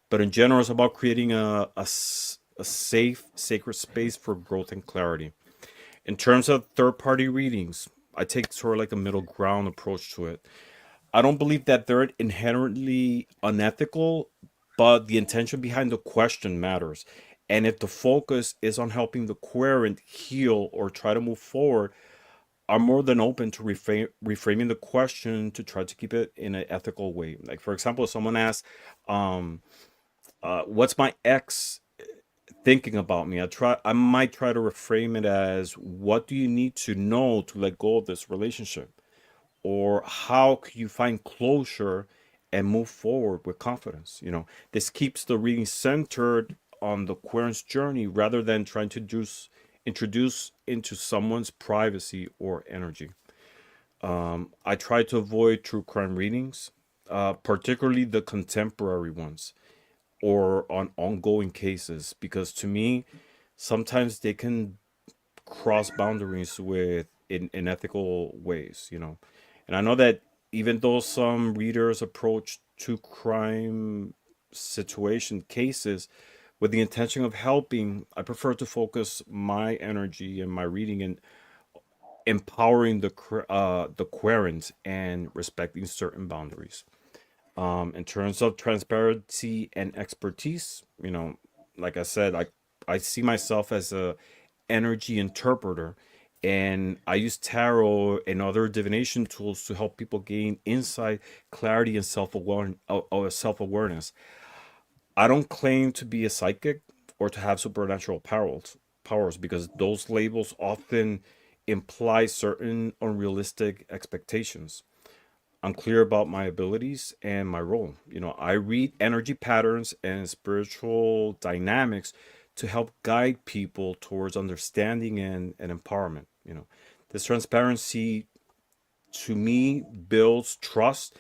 but in general, it's about creating a safe, sacred space for growth and clarity. In terms of third party readings, I take sort of like a middle ground approach to it. I don't believe that they're inherently unethical, but the intention behind the question matters. And if the focus is on helping the querent heal or try to move forward, I'm more than open to reframing the question to try to keep it in an ethical way. Like, for example, if someone asks, um, "What's my ex thinking about me?" I might try to reframe it as, "What do you need to know to let go of this relationship?" Or how can you find closure and move forward with confidence? This keeps the reading centered on the queer's journey rather than trying to introduce into someone's privacy or energy. I try to avoid true crime readings, particularly the contemporary ones or on ongoing cases, because to me sometimes they can cross boundaries in ethical ways. And I know that even though some readers approach true crime situation cases with the intention of helping, I prefer to focus my energy and my reading in empowering the querent and respecting certain boundaries. In terms of transparency and expertise, like I said, I see myself as a energy interpreter, and I use tarot and other divination tools to help people gain insight, clarity, and self-awareness. I don't claim to be a psychic or to have supernatural powers because those labels often imply certain unrealistic expectations. I'm clear about my abilities and my role. I read energy patterns and spiritual dynamics to help guide people towards understanding and empowerment. This transparency to me builds trust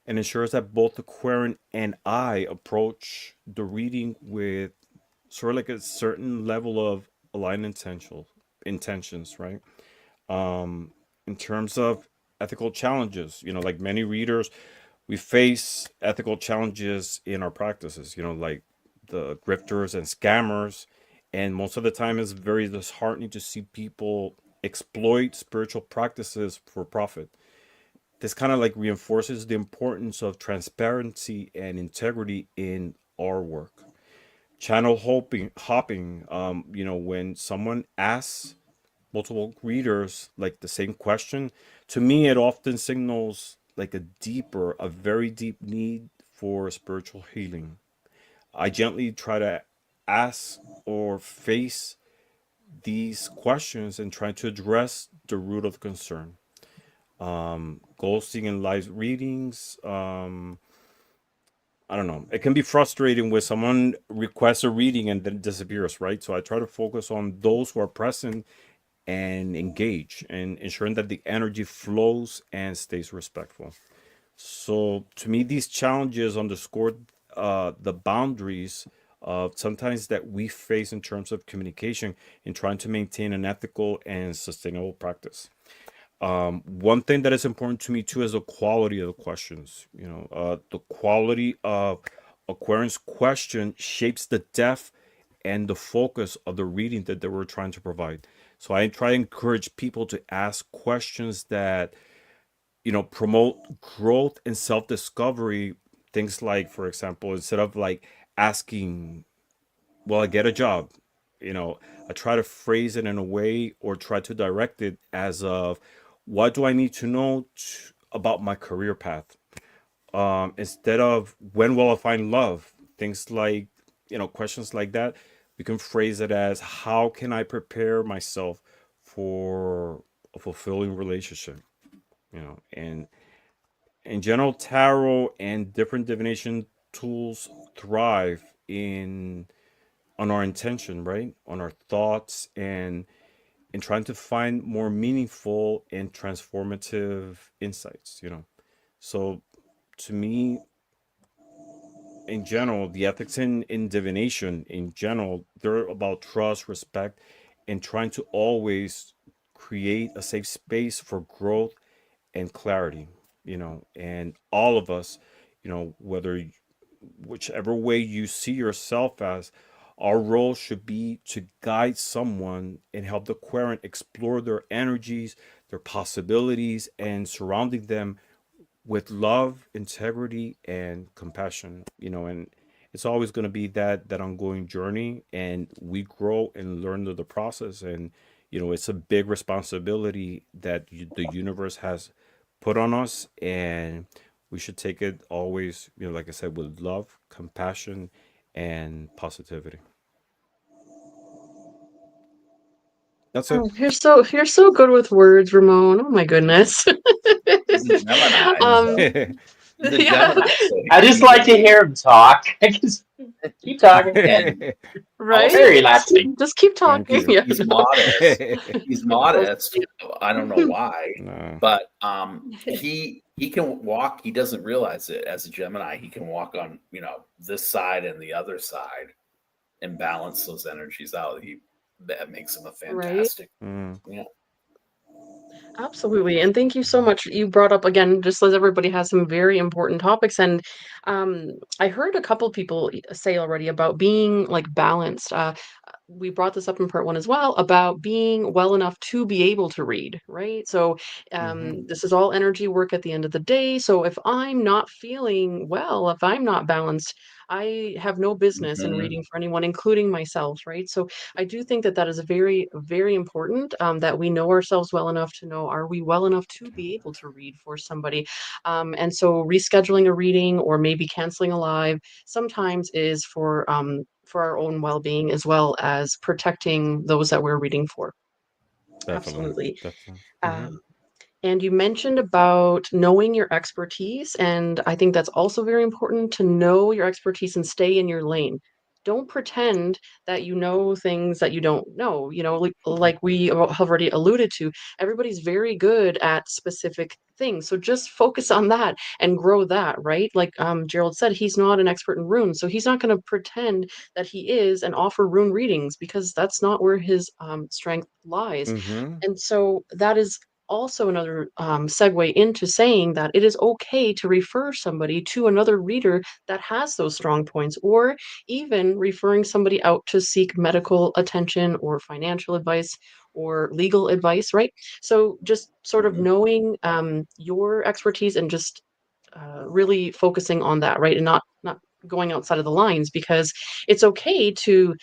and ensures that both the querent and I approach the reading with sort of like a certain level of aligned intentions, right? um, in terms of ethical challenges. Like many readers, we face ethical challenges in our practices, like the grifters and scammers. And most of the time, it's very disheartening to see people exploit spiritual practices for profit. This kind of like reinforces the importance of transparency and integrity in our work. Channel hopping, when someone asks multiple readers like the same question, to me it often signals like a very deep need for spiritual healing. I gently try to ask or face these questions and try to address the root of concern. Ghosting in live readings, I don't know, it can be frustrating when someone requests a reading and then disappears, right? So I try to focus on those who are present and engage and ensuring that the energy flows and stays respectful. So to me, these challenges underscore the boundaries of sometimes that we face in terms of communication in trying to maintain an ethical and sustainable practice. One thing that is important to me too is the quality of the questions. The quality of Aquarian's question shapes the depth and the focus of the reading that they were trying to provide. So I try to encourage people to ask questions that promote growth and self-discovery. Things like, for example, instead of like asking, "Will I get a job?" I try to phrase it in a way or try to direct it as of, "What do I need to know about my career path?" Instead of, "When will I find love?" Things like, questions like that. We can phrase it as, "How can I prepare myself for a fulfilling relationship?" And in general, tarot and different divination tools thrive in on our intention, right? On our thoughts and in trying to find more meaningful and transformative insights. So to me, in general, the ethics in divination in general, they're about trust, respect, and trying to always create a safe space for growth and clarity. And all of us, whether whichever way you see yourself as, Our role should be to guide someone and help the querent explore their energies, their possibilities, and surrounding them with love, integrity, and compassion. And it's always going to be that ongoing journey, and we grow and learn through the process. And it's a big responsibility that the universe has put on us, and we should take it always, like I said, with love, compassion, and positivity. That's it. Oh, you're so good with words, Ramon. Oh my goodness. He's a Gemini. um, He's a yeah, Gemini. So I just like to hear him talk. Keep talking, and right. very relaxing. Just keep Thank talking. you. Yeah, he's no. modest. He's modest. I don't know why, No. but he can walk. He doesn't realize it as a Gemini. He can walk on this side and the other side and balance those energies out. That makes him a fantastic. Mm. Yeah. Absolutely. And thank you so much. You brought up again, just as everybody has some very important topics. And I heard a couple people say already about being like balanced. We brought this up in part one as well about being well enough to be able to read, right? So this is all energy work at the end of the day. So if I'm not feeling well, if I'm not balanced, I have no business in Mhm. reading for anyone, including myself, right? So I do think that that is very, very important that we know ourselves well enough to know, are we well enough to be able to read for somebody? And so rescheduling a reading or maybe canceling a live sometimes is for our own well-being as well as protecting those that we're reading for. Definitely. Absolutely. Definitely. Um, and you mentioned about knowing your expertise, and I think that's also very important to know your expertise and stay in your lane. Don't pretend that you know things that you don't know. Like we have already alluded to, everybody's very good at specific things. So just focus on that and grow that, right? Like Gerald said, he's not an expert in runes, so he's not going to pretend that he is and offer rune readings because that's not where his strength lies. Mm-hmm. And so that is also another segue into saying that it is okay to refer somebody to another reader that has those strong points, or even referring somebody out to seek medical attention or financial advice or legal advice, right? So just sort of Mhm. knowing your expertise and just really focusing on that, right? And not going outside of the lines, because it's okay to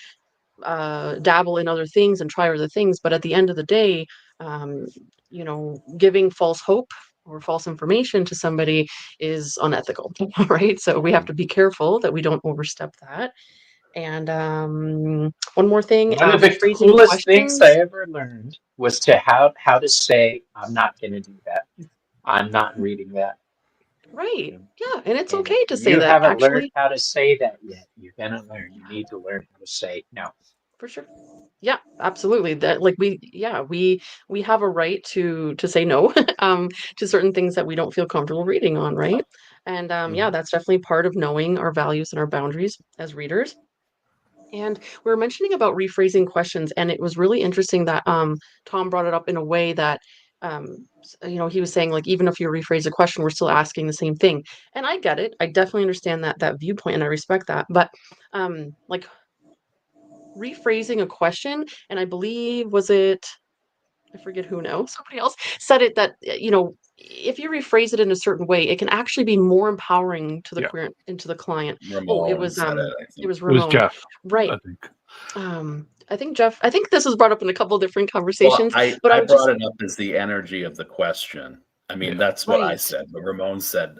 dabble in other things and try other things. But at the end of the day, um, giving false hope or false information to somebody is unethical, right? So we have to be careful that we don't overstep that. And one more thing, One of the rephrasing coolest things questions. I ever learned was to how to say, "I'm not going to do that. I'm not reading that." Right. Yeah. And it's And if okay to say you that, haven't learned actually, how to say that yet, you're gonna learn. You need to learn how to say no. for sure. Yeah, absolutely. That like we have a right to say no to certain things that we don't feel comfortable reading on, right? And yeah, Mm-hmm. that's definitely part of knowing our values and our boundaries as readers. And we were mentioning about rephrasing questions, and it was really interesting that Tom brought it up in a way that he was saying like even if you rephrase a question, we're still asking the same thing. And I get it. I definitely understand that viewpoint, and I respect that. But like rephrasing a question, and I believe I forget who now, somebody else said it that if you rephrase it in a certain way, it can actually be more empowering to the Yeah, queer and to the client. Oh, Ramon said it, I it think. was it was Ramon, Jeff, right? I think. I think Jeff. I think this was brought up in a couple of different Well, conversations, I but I'm just brought it up as the energy of the question. I mean, Yeah. that's what I right. said, but Ramon said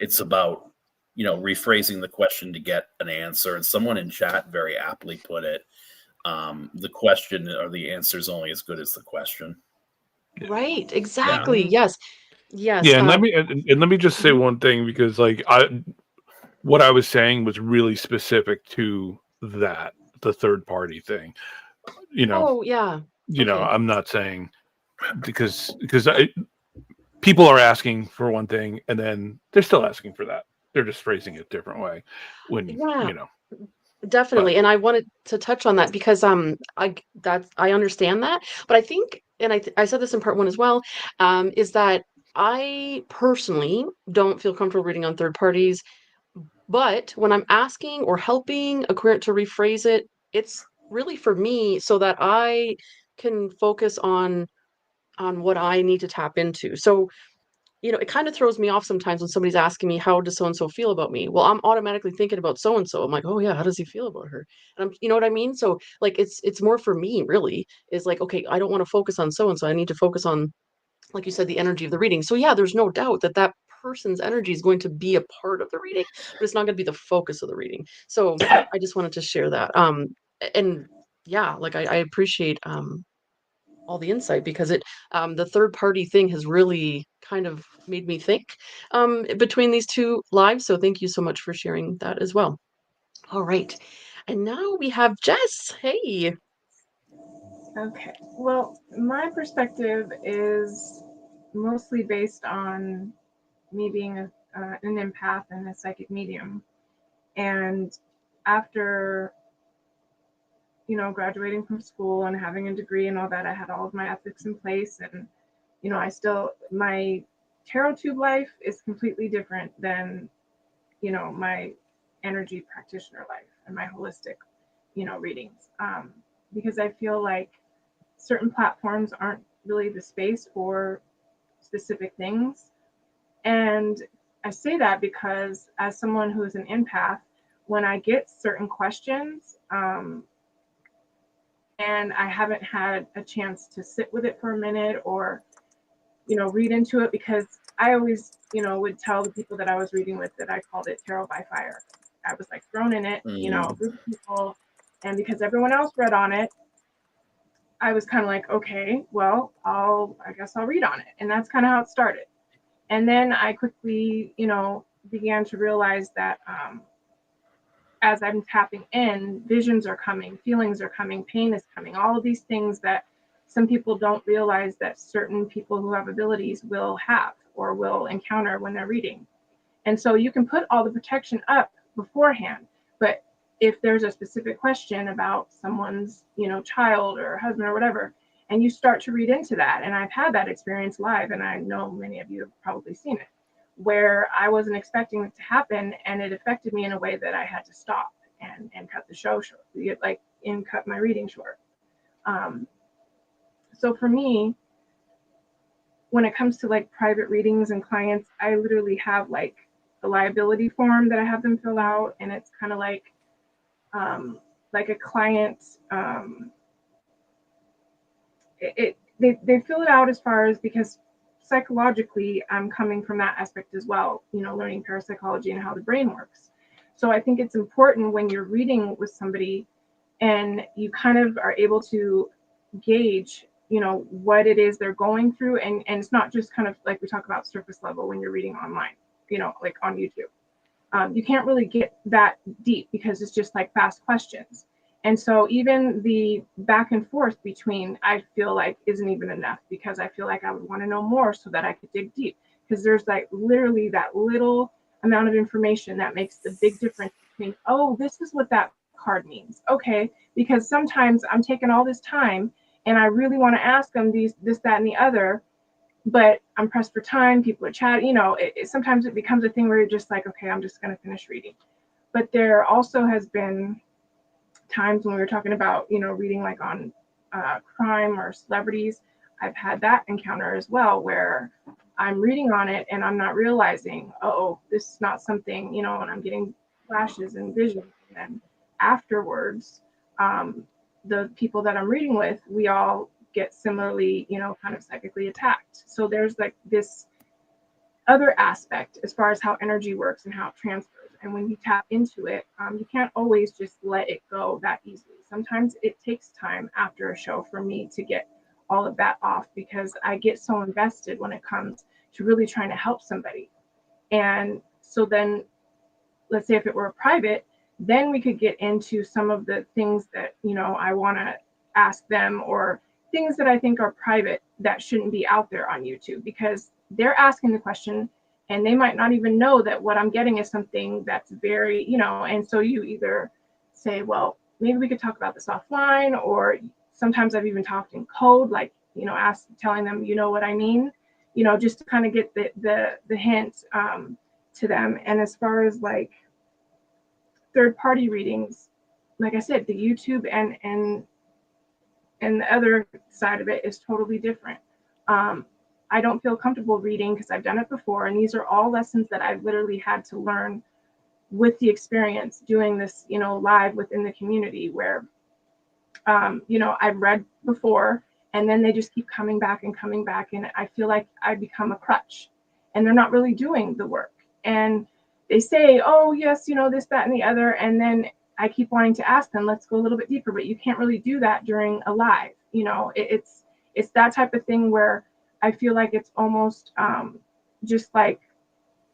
it's about rephrasing the question to get an answer. And someone in chat very aptly put it: the question or the answer is only as good as the question. Right, Yeah. exactly. Yes, yes. Yeah, and let me just say Mhm. one thing, because like what I was saying was really specific to that, the third party thing. Oh, yeah. Okay. I'm not saying because people are asking for one thing and then they're still asking for that. They're just phrasing it a different way. When Yeah, but definitely. And I wanted to touch on that because I understand that, but I think, and I said this in part one as well, is that I personally don't feel comfortable reading on third parties, But when I'm asking or helping a client to rephrase it, it's really for me so that I can focus on what I need to tap into. So, it kind of throws me off sometimes when somebody's asking me, how does so and so feel about me? Well, I'm automatically thinking about so and so. I'm like, oh yeah, how does he feel about her? And you know what I mean? So like it's more for me really is like, okay, I don't want to focus on so and so. I need to focus on, like you said, the energy of the reading. So yeah, there's no doubt that that person's energy is going to be a part of the reading, but it's not going to be the focus of the reading. So I just wanted to share that. And yeah, like I appreciate all the insight because the third party thing has really kind of made me think between these two lives. So thank you so much for sharing that as well. All right. And now we have Jess. Hey. Okay. Well, my perspective is mostly based on me being an empath and a psychic medium. And after, graduating from school and having a degree and all that, I had all of my ethics in place. And, my tarot tube life is completely different than, my energy practitioner life and my holistic, readings. Because I feel like certain platforms aren't really the space for specific things. And I say that because as someone who is an empath, when I get certain questions, and I haven't had a chance to sit with it for a minute or, read into it, because I always, would tell the people that I was reading with that I called it tarot by fire. I was like thrown in it, a group of people. And because everyone else read on it, I was kind of like, okay, well, I guess I'll read on it. And that's kind of how it started. And then I quickly, began to realize that as I'm tapping in, visions are coming, feelings are coming, pain is coming, all of these things that some people don't realize that certain people who have abilities will have or will encounter when they're reading. And so you can put all the protection up beforehand, but if there's a specific question about someone's, child or husband or whatever, and you start to read into that, and I've had that experience live, and I know many of you have probably seen it, where I wasn't expecting it to happen, and it affected me in a way that I had to stop and cut the show short, and cut my reading short. So for me, when it comes to like private readings and clients, I literally have like a liability form that I have them fill out, and it's kind of like a client. They fill it out as far as, because psychologically I'm coming from that aspect as well, learning parapsychology and how the brain works. So I think it's important when you're reading with somebody and you kind of are able to gauge, what it is they're going through. And it's not just kind of like we talk about surface level when you're reading online, like on YouTube. You can't really get that deep because it's just like fast questions. And so even the back and forth between, I feel like isn't even enough, because I feel like I would want to know more so that I could dig deep, because there's like literally that little amount of information that makes the big difference between, oh, this is what that card means. Okay, because sometimes I'm taking all this time and I really want to ask them this, that, and the other, but I'm pressed for time. People are chatting, sometimes it becomes a thing where you're just like, okay, I'm just going to finish reading. But there also has been times when we were talking about, reading like on crime or celebrities. I've had that encounter as well, where I'm reading on it and I'm not realizing, oh, this is not something, and I'm getting flashes and visions. And then afterwards, the people that I'm reading with, we all get similarly, kind of psychically attacked. So there's like this other aspect as far as how energy works and how it transfers. And when you tap into it, you can't always just let it go that easily. Sometimes it takes time after a show for me to get all of that off, because I get so invested when it comes to really trying to help somebody. And so then, let's say if it were a private, then we could get into some of the things that, I want to ask them, or things that I think are private that shouldn't be out there on YouTube, because they're asking the question and they might not even know that what I'm getting is something that's very, and so you either say, well, maybe we could talk about this offline, or sometimes I've even talked in code, like, telling them, what I mean, just to kind of get the hint to them. And as far as like third-party readings, like I said, the YouTube and the other side of it is totally different. I don't feel comfortable reading because I've done it before, and these are all lessons that I've literally had to learn with the experience doing this, live within the community where, I've read before and then they just keep coming back, and I feel like I become a crutch and they're not really doing the work. And they say, oh yes, this, that, and the other. And then I keep wanting to ask them, let's go a little bit deeper, but you can't really do that during a live. It's that type of thing where I feel like it's almost just like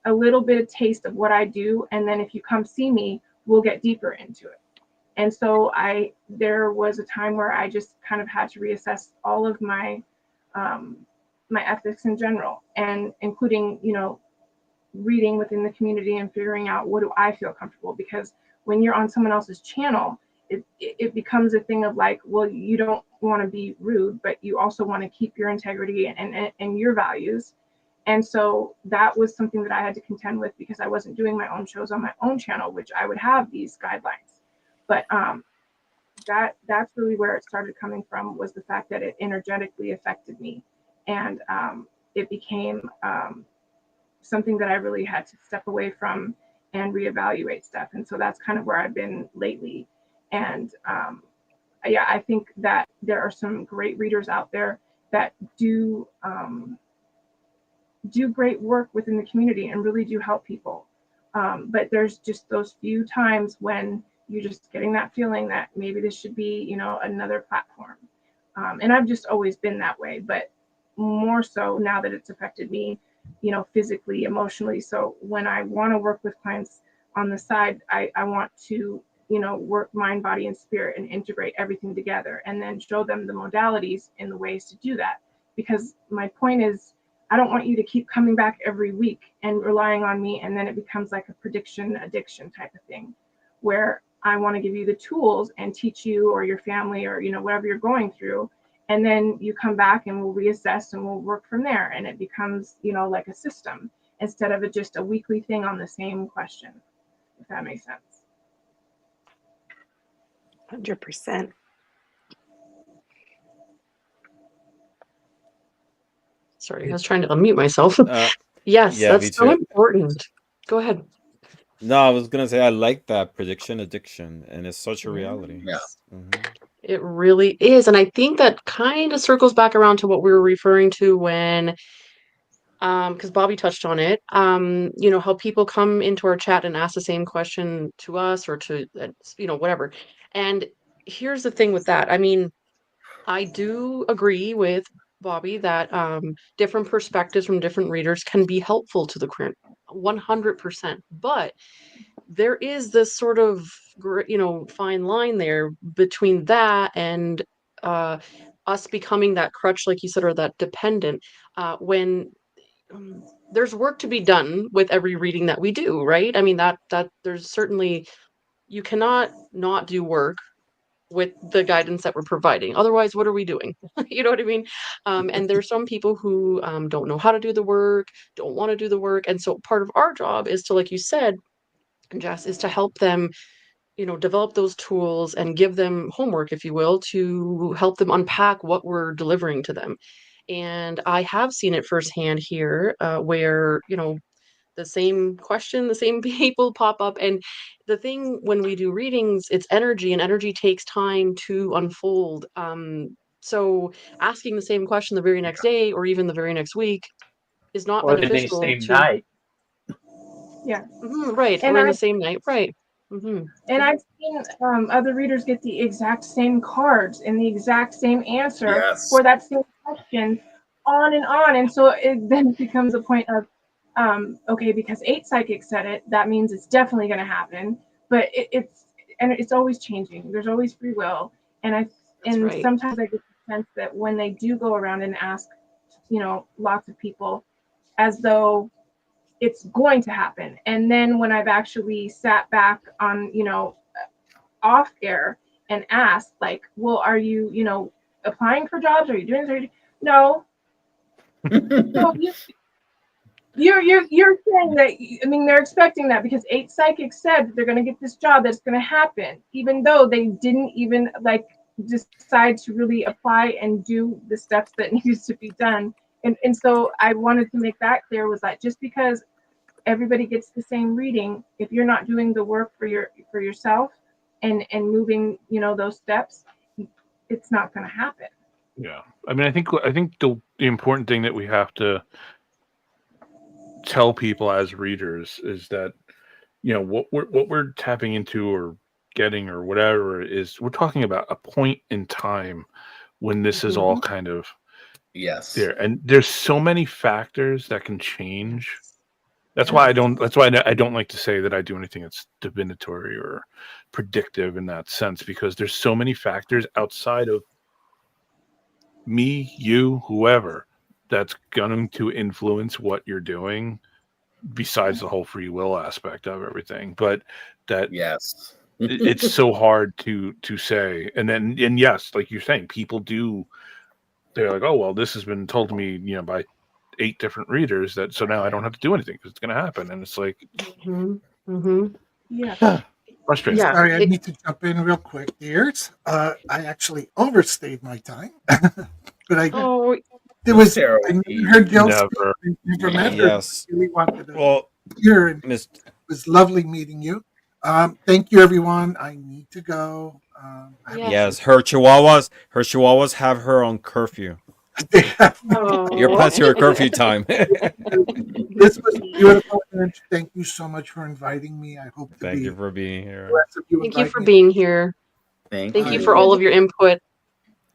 a little bit of taste of what I do. And then if you come see me, we'll get deeper into it. And so there was a time where I just kind of had to reassess all of my ethics in general, and including, reading within the community and figuring out what do I feel comfortable, because when you're on someone else's channel, it becomes a thing of like, well, you don't want to be rude, but you also want to keep your integrity and your values. And so that was something that I had to contend with, because I wasn't doing my own shows on my own channel, which I would have these guidelines. But that's really where it started coming from, was the fact that it energetically affected me. And it became something that I really had to step away from and reevaluate stuff. And so that's kind of where I've been lately. And I think that there are some great readers out there that do great work within the community and really do help people. But there's just those few times when you're just getting that feeling that maybe this should be, another platform. And I've just always been that way, but more so now that it's affected me, physically, emotionally. So when I want to work with clients on the side, I want to, work mind, body, and spirit and integrate everything together, and then show them the modalities and the ways to do that. Because my point is, I don't want you to keep coming back every week and relying on me, and then it becomes like a prediction addiction type of thing, where I want to give you the tools and teach you or your family or, whatever you're going through. And then you come back and we'll reassess and we'll work from there. And it becomes, like a system instead of just a weekly thing on the same question, if that makes sense. 100%. Sorry, I was trying to unmute myself. Yes, Yeah, me that's so too. important. Go ahead. No, I was gonna say I like that prediction addiction, and it's such a reality. Yeah. Mhm. It really is. And I think that kind of circles back around to what we were referring to when, because Bobby touched on it, how people come into our chat and ask the same question to us or to, whatever. And here's the thing with that. I mean, I do agree with Bobby that different perspectives from different readers can be helpful to the current 100%. But there is this sort of fine line there between that and us becoming that crutch, like you said, or that dependent, when there's work to be done with every reading that we do, right? I mean, that there's certainly, you cannot not do work with the guidance that we're providing. Otherwise, what are we doing? You know what I mean? And there's some people who don't know how to do the work, don't want to do the work. And so part of our job is to, like you said, Jess, is to help them, develop those tools and give them homework, if you will, to help them unpack what we're delivering to them. And I have seen it firsthand here, where, the same question, the same people pop up. And the thing when we do readings, it's energy, and energy takes time to unfold. So asking the same question the very next day or even the very next week is not Or the beneficial same to. night. Yeah. Right. And Or in the same night. Right. And I've seen other readers get the exact same cards and the exact same answer Yes. for that same question, on and on. And so it then becomes a point of, okay, because 8 psychics said it, that means it's definitely going to happen. But it's always changing. There's always free will. And Right. sometimes I get the sense that when they do go around and ask, lots of people, as though it's going to happen. And then when I've actually sat back on, off air and asked, like, well, are you, applying for jobs? Are you doing this? No. No, You're saying that, I mean, they're expecting that because 8 psychics said that they're going to get this job, that's going to happen, even though they didn't even like decide to really apply and do the steps that needs to be done. And so I wanted to make that clear, was that just because everybody gets the same reading, if you're not doing the work for yourself and moving, you know, those steps, it's not going to happen. Yeah, I mean, I think the important thing that we have to tell people as readers is that, you know, what we're tapping into or getting or whatever is, we're talking about a point in time when this is all kind of Yes. there, and there's so many factors that can change. That's why I don't like to say that I do anything that's divinatory or predictive in that sense, because there's so many factors outside of me, you, whoever, that's going to influence what you're doing, besides the whole free will aspect of everything. But that, yes, it's so hard to say. And yes, like you're saying, people do, they're like, oh well, this has been told to me, you know, by 8 different readers, that so now I don't have to do anything because it's going to happen. And it's like, Yeah. frustrating. Yeah. Sorry, I need to jump in real quick, dears. I actually overstayed my time, but I Oh, there was I Terrible. never heard Gil Never. speak. I never met her. Yes. I really wanted to Well, hear, and it Miss, was lovely meeting you. Thank you, everyone. I need to go. I have Yeah. yes, her chihuahuas have her on curfew. You're oh. past your curfew time. This was beautiful, and thank you so much for inviting me. I hope to Thank be you for being here. the rest of you. Thank you invite for me. being here. Thank Thank you. you for all of your input.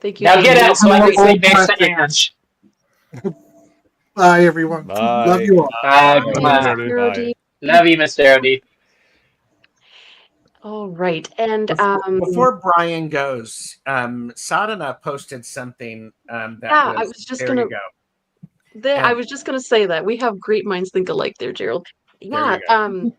Thank you. Now thank get you. out so I can Old say thanks to plastic. Ange. Bye, everyone. Bye. Love you all. Bye. Bye, Bye. Mr. Rody. Love you, Mr. OD. All right, and Before Brian goes, Sadhana posted something that yeah, was, I was just there gonna. you go. I was just going to say that we have great minds think alike there, Gerald. There Yeah, you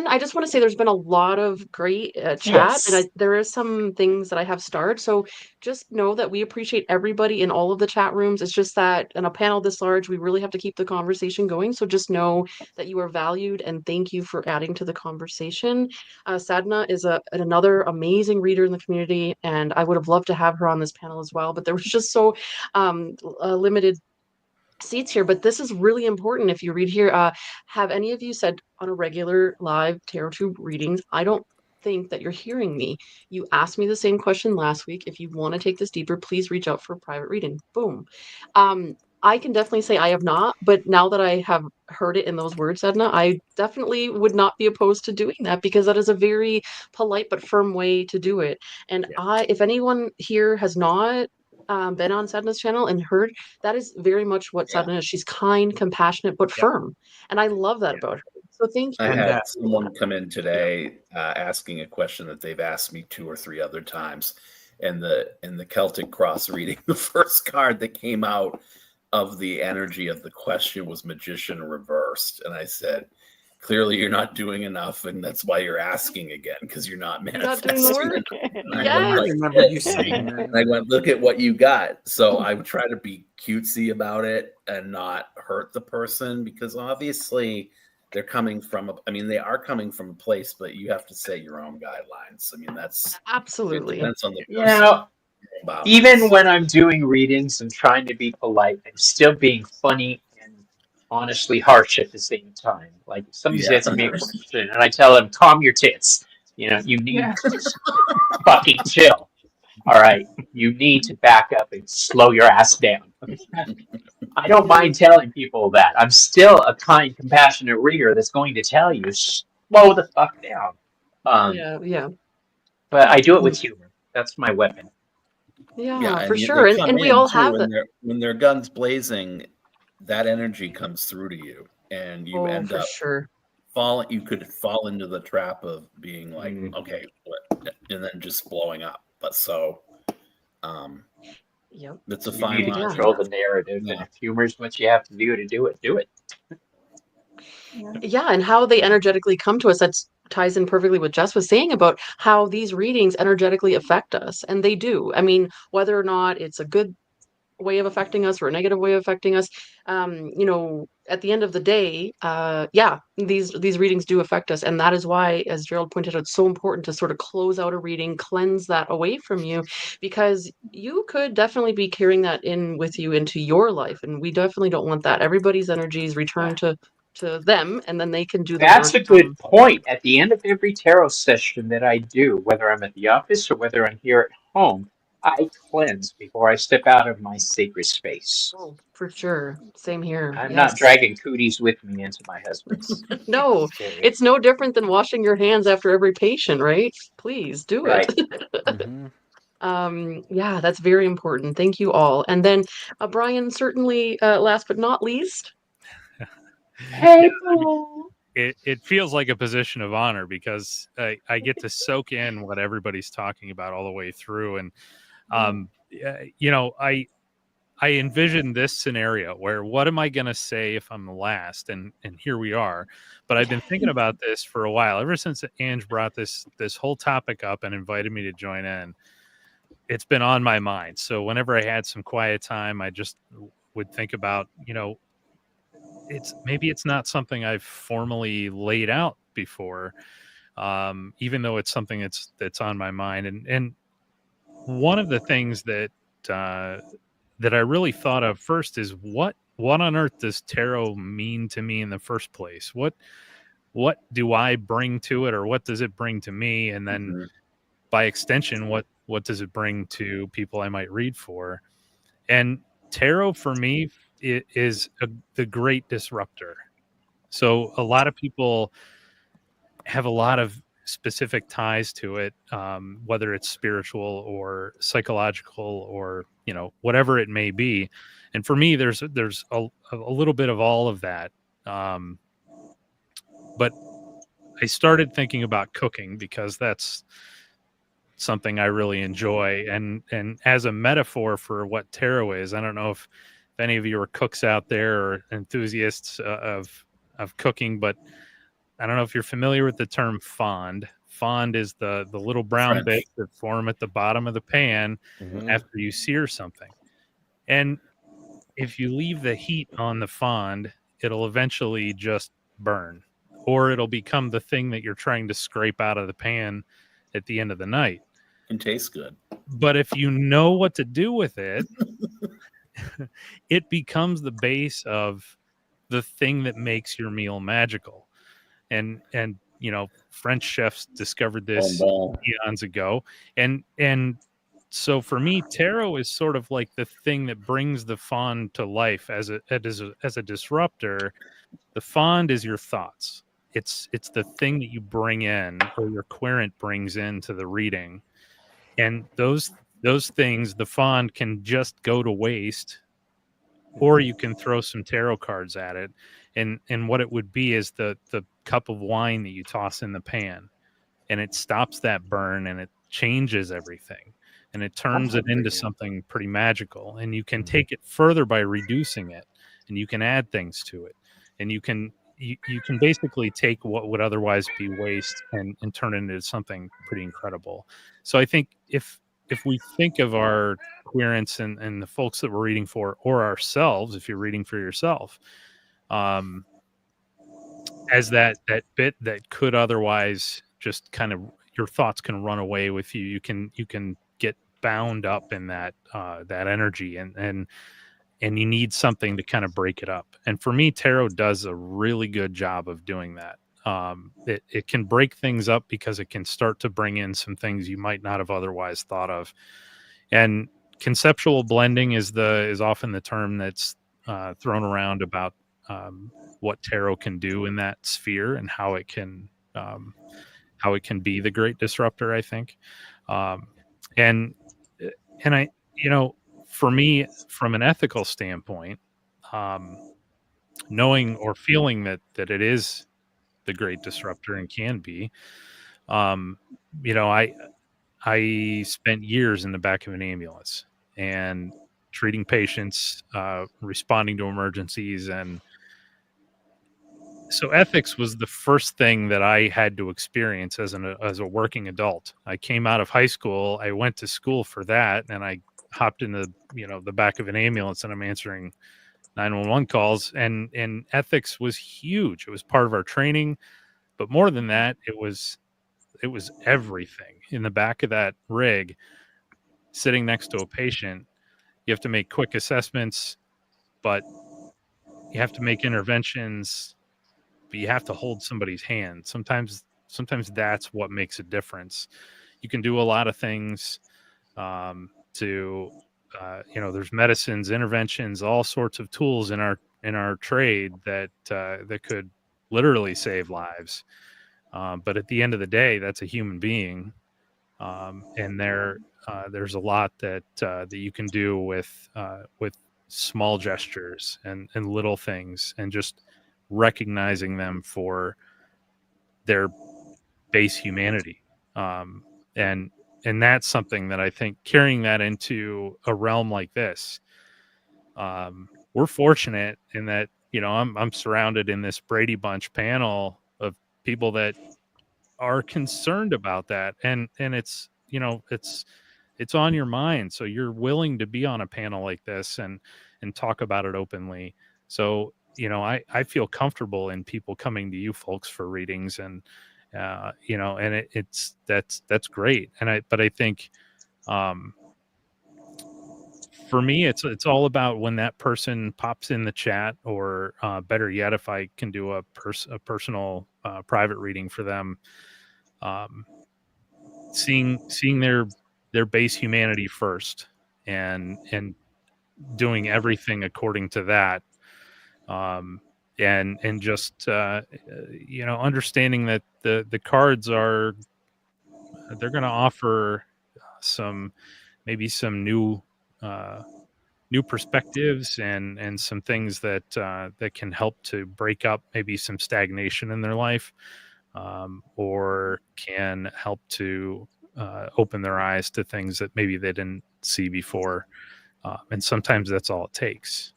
I just want to say there's been a lot of great chat, Yes. and there is some things that I have starred. So just know that we appreciate everybody in all of the chat rooms. It's just that in a panel this large, we really have to keep the conversation going. So just know that you are valued, and thank you for adding to the conversation. Sadhana is another amazing reader in the community, and I would have loved to have her on this panel as well, but there was just so limited seats here. But this is really important. If you read here, have any of you said on a regular live tarot tube readings, I don't think that you're hearing me. You asked me the same question last week. If you want to take this deeper, please reach out for a private reading. Boom. I can definitely say I have not, but now that I have heard it in those words, Edna, I definitely would not be opposed to doing that, because that is a very polite but firm way to do it. And if anyone here has not been on Sadhana's channel and heard, that is very much what Sadhana is. She's kind, compassionate, but firm. And I love that about her. So thank you. I had someone come in today asking a question that they've asked me 2 or 3 other times. And in the Celtic Cross reading, the first card that came out of the energy of the question was Magician reversed. And I said, clearly you're not doing enough, and that's why you're asking again, because you're not manifesting. Yes. I remember you saying that. And I went, look at what you got. So I would try to be cutesy about it and not hurt the person, because obviously they're coming from they are coming from a place, but you have to set your own guidelines. I mean, that's absolutely, it depends on the person. You know, even when I'm doing readings and trying to be polite, I'm still being funny and honestly harsh at the same time. Like, if somebody's asking me a question and I tell them, calm your tits. You know, you need to fucking chill. All right, you need to back up and slow your ass down. I don't mind telling people that. I'm still a kind, compassionate reader that's going to tell you, slow the fuck down. Yeah. But I do it with humor. That's my weapon. Yeah, for sure. And we all have it. When their guns blazing, that energy comes through to you, and you end up falling. You could fall into the trap of being like, okay, what? And then just blowing up. But so, it's a fine line. Control the narrative, and if humor is what you have to do it, do it. Yeah, and how they energetically come to us, that ties in perfectly what Jess was saying about how these readings energetically affect us, and they do. I mean, whether or not it's a good way of affecting us or a negative way of affecting us. You know, at the end of the day, yeah, these readings do affect us, and that is why, as Gerald pointed out, it's so important to sort of close out a reading, cleanse that away from you, because you could definitely be carrying that in with you into your life, and we definitely don't want that. Everybody's energies return to them, and then they can do the That's work. a good point. At the end of every tarot session that I do, whether I'm at the office or whether I'm here at home, I cleanse before I step out of my sacred space. Oh, for sure. Same here. I'm not Yes. dragging cooties with me into my husband's No, area. it's no different than washing your hands after every patient, right? Please do it. Right. Mhm. Yeah, that's very important. Thank you all. And then, Brian, certainly, last but not least. Hey, It feels like a position of honor because I get to soak in what everybody's talking about all the way through. And, you know, I envision this scenario where what am I going to say if I'm the last? And here we are. But I've been thinking about this for a while, ever since Ange brought this whole topic up and invited me to join in. It's been on my mind. So whenever I had some quiet time, I just would think about, you know, it's not something I've formally laid out before, even though it's something that's on my mind. And one of the things that I really thought of first is what on earth does tarot mean to me in the first place? What do I bring to it, or what does it bring to me? And then by extension, what does it bring to people I might read for? And tarot for me is the great disruptor. So a lot of people have a lot of specific ties to it, whether it's spiritual or psychological or, you know, whatever it may be. And for me, there's a little bit of all of that. But I started thinking about cooking because that's something I really enjoy. And as a metaphor for what tarot is, I don't know if any of you are cooks out there or enthusiasts of cooking, but I don't know if you're familiar with the term fond. Fond is the little brown French. bits that form at the bottom of the pan after you sear something. And if you leave the heat on the fond, it'll eventually just burn, or it'll become the thing that you're trying to scrape out of the pan at the end of the night. Can taste good. But if you know what to do with it, it becomes the base of the thing that makes your meal magical. And you know, French chefs discovered this eons ago. And so for me, tarot is sort of like the thing that brings the fond to life as a disruptor. The fond is your thoughts. It's the thing that you bring in, or your querent brings into the reading. And those things, the fond can just go to waste, or you can throw some tarot cards at it. And what it would be is the cup of wine that you toss in the pan, and it stops that burn, and it changes everything, and it turns it into something pretty magical. And you can take it further by reducing it, and you can add things to it, and you can basically take what would otherwise be waste and turn it into something pretty incredible. So I think if we think of our querents and the folks that we're reading for, or ourselves, if you're reading for yourself, as that bit that could otherwise just kind of, your thoughts can run away with you. You can get bound up in that energy, and you need something to kind of break it up. And for me, tarot does a really good job of doing that. It can break things up because it can start to bring in some things you might not have otherwise thought of. And conceptual blending is often the term that's thrown around about what tarot can do in that sphere, and how it can be the great disruptor, I think. And I, you know, for me, from an ethical standpoint, knowing or feeling that it is the great disruptor and can be, you know, I spent years in the back of an ambulance and treating patients, responding to emergencies. And so ethics was the first thing that I had to experience as a working adult. I came out of high school. I went to school for that, and I hopped in the the back of an ambulance and I'm answering 911 calls, and ethics was huge. It was part of our training, but more than that, it was everything in the back of that rig. Sitting next to a patient, you have to make quick assessments, but you have to make interventions, but you have to hold somebody's hand. Sometimes that's what makes a difference. You can do a lot of things to there's medicines, interventions, all sorts of tools in our trade that could literally save lives. But at the end of the day, that's a human being, and there's a lot that you can do with small gestures and little things, and just recognizing them for their base humanity. And that's something that I think, carrying that into a realm like this, we're fortunate in that, I'm surrounded in this Brady Bunch panel of people that are concerned about that. And it's, it's on your mind. So you're willing to be on a panel like this and talk about it openly. So, I feel comfortable in people coming to you folks for readings, and and that's great. But I think, for me, it's all about when that person pops in the chat, or better yet, if I can do a personal private reading for them, seeing their base humanity first, and doing everything according to that, and just understanding that the cards they're going to offer maybe some new perspectives, and some things that can help to break up maybe some stagnation in their life, or can help to open their eyes to things that maybe they didn't see before. And sometimes that's all it takes.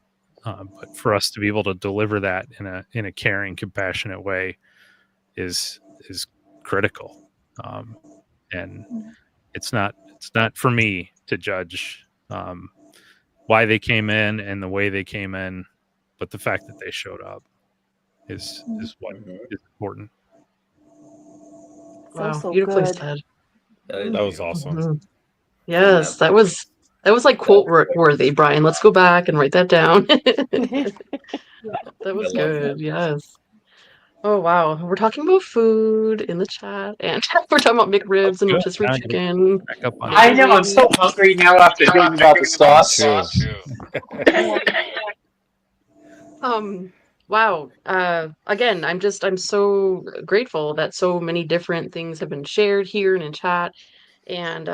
But for us to be able to deliver that in a caring, compassionate way is critical. And it's not for me to judge why they came in and the way they came in, but the fact that they showed up is what is important. Wow, So beautifully good. said. That was awesome. Mhm. Yes, that was like quote worthy, Brian. Let's go back and write that down. That was good. Yes. Oh wow, we're talking about food in the chat, and we're talking about McRibs and rotisserie chicken. I know, I'm so hungry now after hearing about the sauce. Wow. Again, I'm so grateful that so many different things have been shared here and in chat. And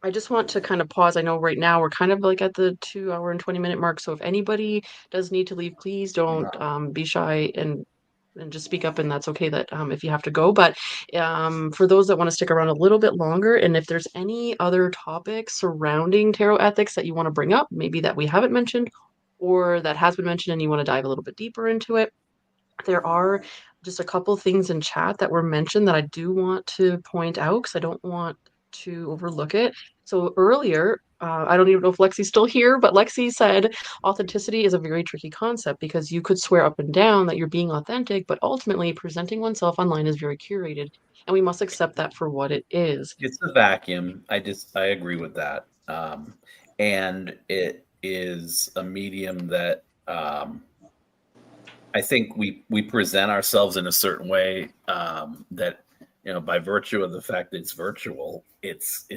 I just want to kind of pause. I know right now we're kind of like at the 2 hour and 20-minute mark. So if anybody does need to leave, please don't be shy and just speak up, and that's okay that if you have to go. But for those that want to stick around a little bit longer, and if there's any other topics surrounding tarot ethics that you want to bring up, maybe that we haven't mentioned or that has been mentioned and you want to dive a little bit deeper into it, there are just a couple things in chat that were mentioned that I do want to point out because I don't want to overlook it. So earlier, I don't even know if Lexi's still here, but Lexi said authenticity is a very tricky concept because you could swear up and down that you're being authentic, but ultimately presenting oneself online is very curated, and we must accept that for what it is. It's a vacuum. I agree with that. And it is a medium that I think we present ourselves in a certain way that, by virtue of the fact that it's virtual, it's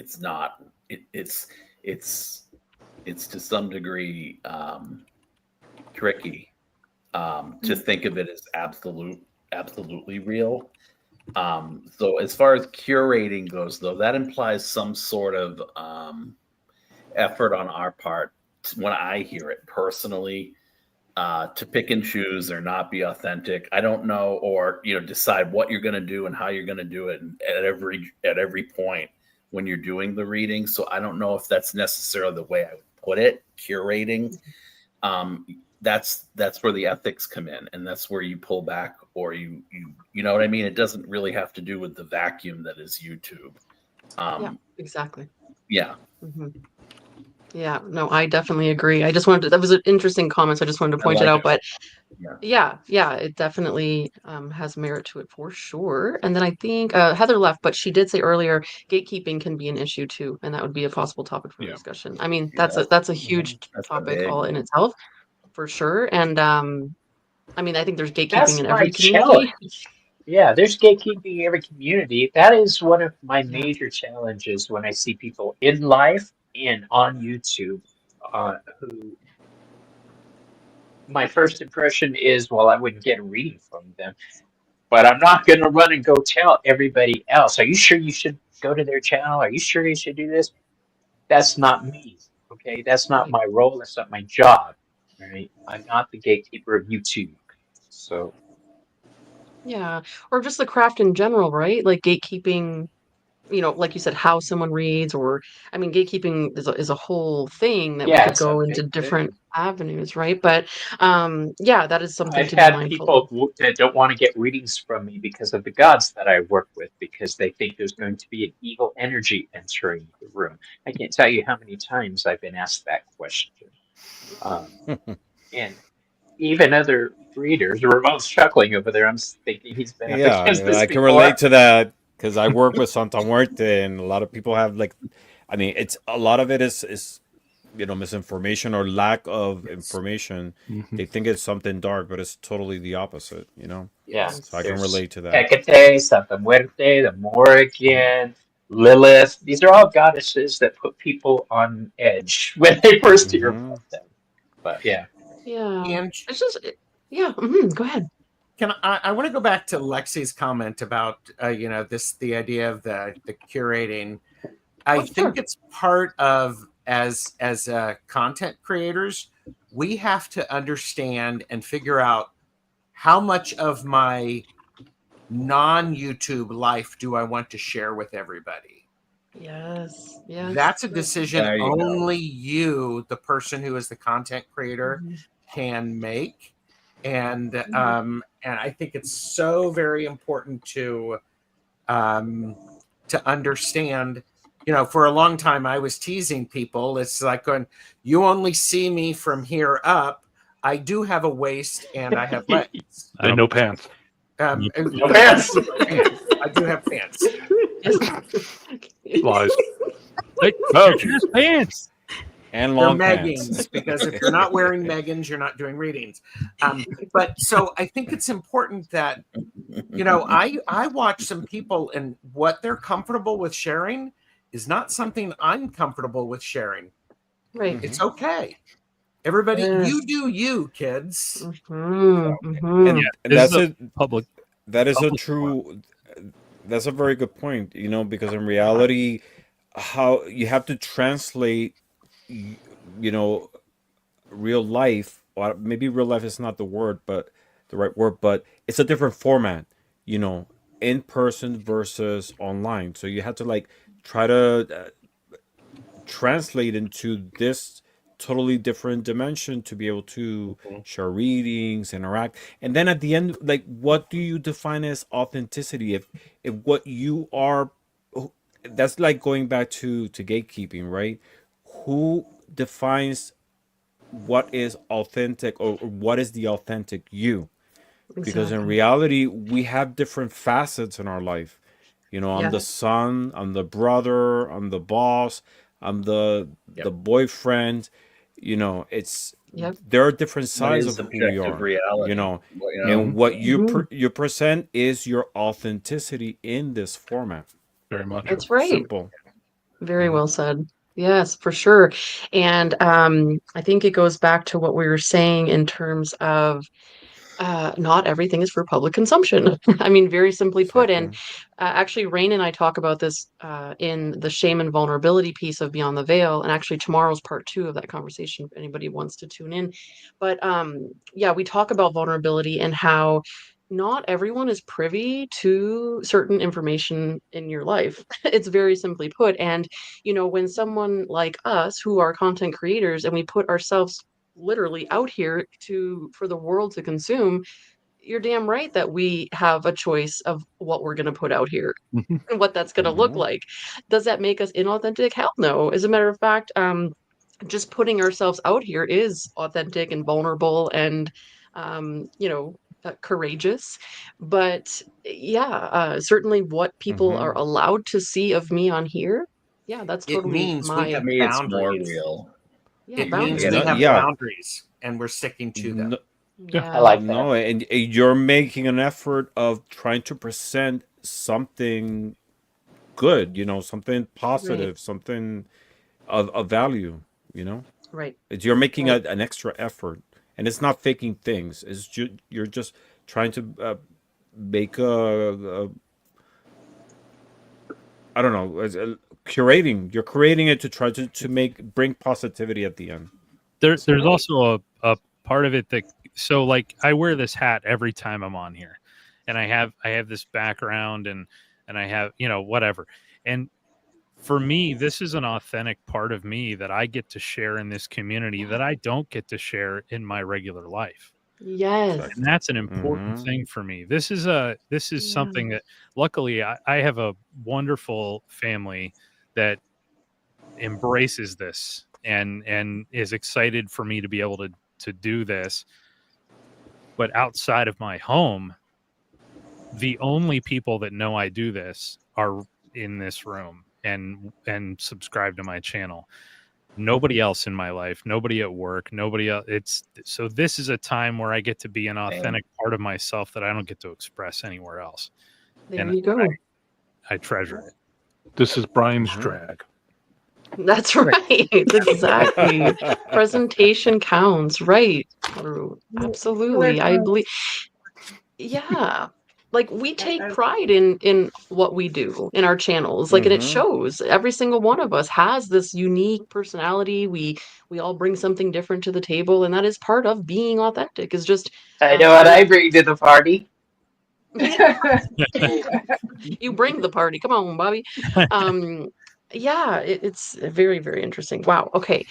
to some degree tricky to think of it as absolutely real. So as far as curating goes, though, that implies some sort of effort on our part, when I hear it personally, to pick and choose or not be authentic. I don't know, or decide what you're going to do and how you're going to do it at every point when you're doing the reading. So I don't know if that's necessarily the way I would put it. Curating, that's where the ethics come in, and that's where you pull back, or you know what I mean. It doesn't really have to do with the vacuum that is YouTube. Yeah, exactly. Yeah. Mm-hmm. Yeah, no, I definitely agree. I just wanted to, that was an interesting comment, so I just wanted to I point it like out. it. But Yeah. yeah, it definitely has merit to it for sure. And then I think Heather left, but she did say earlier gatekeeping can be an issue too, and that would be a possible topic for Yeah. discussion. I mean, Yeah. that's a huge That's a topic big all in one. itself for sure. And I mean, I think there's gatekeeping That's in my every community. challenge. Yeah, there's gatekeeping in every community. That is one of my Yeah. major challenges when I see people in life and on YouTube, who my first impression is, well, I wouldn't get a reading from them, but I'm not going to run and go tell everybody else. Are you sure you should go to their channel? Are you sure you should do this? That's not me. Okay, that's not Right. my role. That's not my job. Right? I'm not the gatekeeper of YouTube. So Yeah. Or just the craft in general, right? Like gatekeeping, like you said, how someone reads, or I mean, gatekeeping is a whole thing that we yeah, could it's a go into big different thing. avenues, right? But yeah, that is something I've to be had mindful of. people that don't want to get readings from me because of the gods that I work with, because they think there's going to be an evil energy entering the room. I can't tell you how many times I've been asked that question. Um, and even other readers, Ramon's chuckling over there. I'm thinking he's been up against Yeah, this I can relate before. to that because I work with Santa Muerte, and a lot of people have like, I mean, it's a lot of it is misinformation or lack of Yes. information. Mhm. They think it's something dark, but it's totally the opposite. Yeah, So I Yes. can there's relate to that. Hecate, Santa Muerte, the Morrigan, Lilith. These are all goddesses that put people on edge when they first hear Hmm. about them. But yeah. Yeah. And It's just, yeah. Go ahead. I want to go back to Lexi's comment about the idea of the curating. I Oh, think sure. it's part of as content creators, we have to understand and figure out how much of my non-YouTube life do I want to share with everybody. Yes. Yes. That's a decision There you go. only you, the person who is the content creator, Mhm. can make. And I think it's so very important to understand. For a long time I was teasing people. It's like going, you only see me from here up. I do have a waist and I have legs. And no pants. No pants. I do have pants. Lies. Hey, No. just pants. And They're long pants. meggings, because if you're not wearing meggings, you're not doing readings. But so I think it's important that, I watch some people, and what they're comfortable with sharing is not something I'm comfortable with sharing. Right. It's okay. Everybody, Yes. you do you, kids. And Yeah, and this is that's a it. public. That is a public true. That's a very good point. Because in reality, how you have to translate, y- you know, real life, or maybe real life is not the right word, but it's a different format, you know, in person versus online. So you have to like try to translate into this totally different dimension to be able to share readings, interact. And then at the end, like, what do you define as authenticity? If what you are, that's like going back to gatekeeping, right? Who defines what is authentic, or what is the authentic you? Because in Exactly. reality, we have different facets in our life. I'm the Yes. son, I'm the brother, I'm the boss, I'm the boyfriend. It's Yep. there are different What sides is of who we objective are. reality? And what Mhm. you present is your authenticity in this format. Very much. That's right. Simple. Very well said. Yes, for sure. And I think it goes back to what we were saying in terms of not everything is for public consumption. I mean, very simply put. And Exactly. actually, Rain and I talk about this in the shame and vulnerability piece of Beyond the Veil. And actually, tomorrow's part 2 of that conversation, if anybody wants to tune in. But yeah, we talk about vulnerability and how not everyone is privy to certain information in your life. It's very simply put. And, when someone like us who are content creators and we put ourselves literally out here for the world to consume, you're damn right that we have a choice of what we're going to put out here Mhm. and what that's going to look Hmm. like. Does that make us inauthentic? Hell no. As a matter of fact, just putting ourselves out here is authentic and vulnerable and, courageous. But yeah, certainly what people are Mm-hmm. allowed to see of me on here, yeah, that's It totally means we my, To have me, it's more boundaries. real. yeah, It means we boundaries. No, have yeah. boundaries and we're sticking to them. No, I Yeah, like that. no, and you're making an effort of trying to present something good, something right, positive, something of value, you know. right, You're making right. an extra effort, and it's not faking things. You're just trying to make I don't know, curating. You're creating it to try to bring positivity at the end. That's There's right. also a part of it that, so like I wear this hat every time I'm on here, and I have this background, and I have, whatever. And for me, this is an authentic part of me that I get to share in this community that I don't get to share in my regular life. Yes. And Exactly. that's an important Mm-hmm. thing for me. This is Yeah. something that, luckily, I have a wonderful family that embraces this and is excited for me to be able to do this. But outside of my home, the only people that know I do this are in this room and subscribe to my channel. Nobody else in my life, nobody at work, nobody else. So this is a time where I get to be an authentic part of myself that I don't get to express anywhere else. There And you go. I treasure it. This is Brian's Uh-huh. drag. That's right. Exactly. Presentation counts, right? Absolutely. I believe, yeah. Like we take pride in what we do in our channels. Like, and it Mm-hmm. shows. Every single one of us has this unique personality. We all bring something different to the table, and that is part of being authentic, is just I know what I bring to the party. you bring the party. Come on, Bobby. Yeah, it's very, very interesting. Wow. Okay.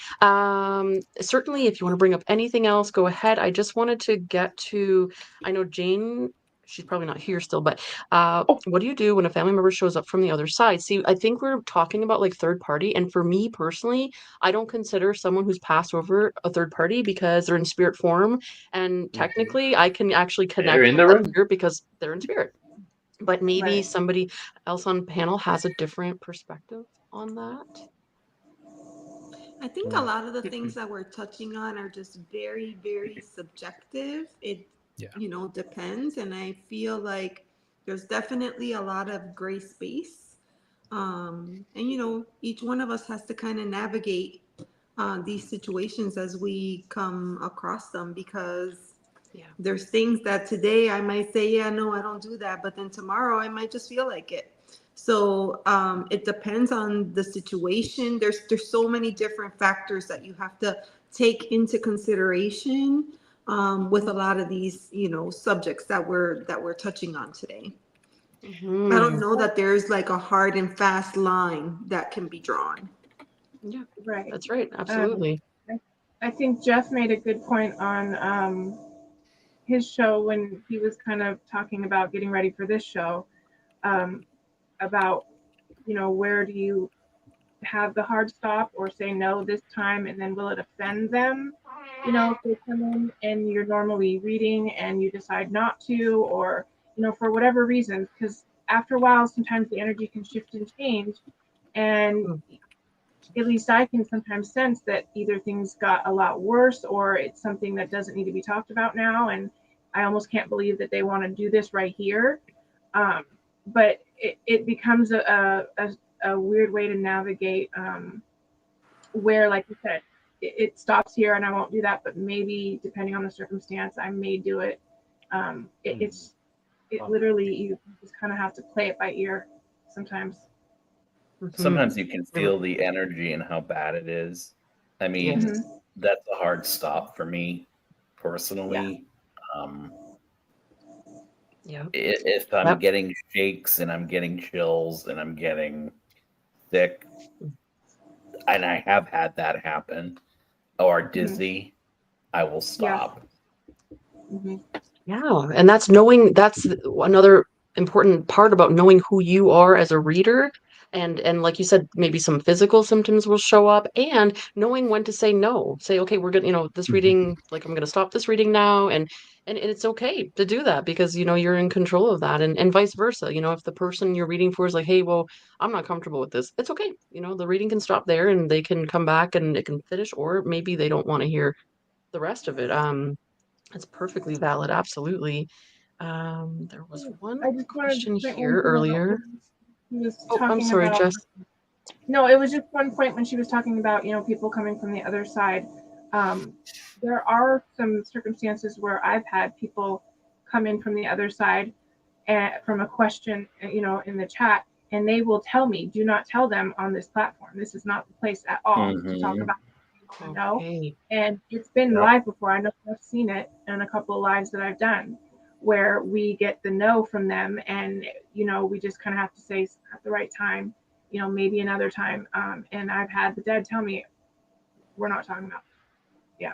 Certainly, if you want to bring up anything else, go ahead. I just wanted to get to, I know Jane, she's probably not here still, but what do you do when a family member shows up from the other side? See, I think we're talking about like third party, and for me personally, I don't consider someone who's passed over a third party because they're in spirit form, and technically, I can actually They're connect in with the them room. here because they're in spirit. But maybe Right. somebody else on panel has a different perspective on that. I think a lot of the things that we're touching on are just very, very subjective. It, Yeah. Depends. And I feel like there's definitely a lot of gray space. And, each one of us has to kind of navigate these situations as we come across them, because Yeah. there's things that today I might say, yeah, no, I don't do that. But then tomorrow I might just feel like it. So it depends on the situation. There's so many different factors that you have to take into consideration with a lot of these, subjects that we're touching on today. I don't know that there's like a hard and fast line that can be drawn. Yeah, Right. that's right. Absolutely. I think Jeff made a good point on his show when he was kind of talking about getting ready for this show, about, where do you have the hard stop or say no this time, and then will it offend them? If they come in and you're normally reading and you decide not to, or, for whatever reason, because after a while, sometimes the energy can shift and change. And at least I can sometimes sense that either things got a lot worse or it's something that doesn't need to be talked about now. And I almost can't believe that they want to do this right here. But it becomes a weird way to navigate, where, like you said, it stops here and I won't do that, but maybe depending on the circumstance, I may do it. It's literally, you just kind of have to play it by ear sometimes. Sometimes you can feel the energy and how bad it is. I mean, Yes. that's a hard stop for me personally. Yeah. If I'm getting shakes and I'm getting chills and I'm getting sick, and I have had that happen, or dizzy, I will stop. Yeah, and that's another important part about knowing who you are as a reader. And like you said, maybe some physical symptoms will show up, and knowing when to say no. Say, okay, we're gonna, this reading, like I'm gonna stop this reading now, and it's okay to do that because you're in control of that, and vice versa. If the person you're reading for is like, hey, well, I'm not comfortable with this, it's okay. The reading can stop there and they can come back and it can finish, or maybe they don't want to hear the rest of it. It's perfectly valid, absolutely. There was one I just wanted question to point here one thing out earlier. when she was Oh, I'm talking sorry, about. Jess. No, it was just one point when she was talking about, people coming from the other side. There are some circumstances where I've had people come in from the other side and from a question, in the chat, and they will tell me, do not tell them on this platform. This is not the place at all to talk about what you know. Okay. And it's been Yep. live before. I know I've seen it in a couple of lives that I've done where we get the no from them, and we just kind of have to say at the right time, maybe another time. And I've had the dead tell me, we're not talking about it. Yeah.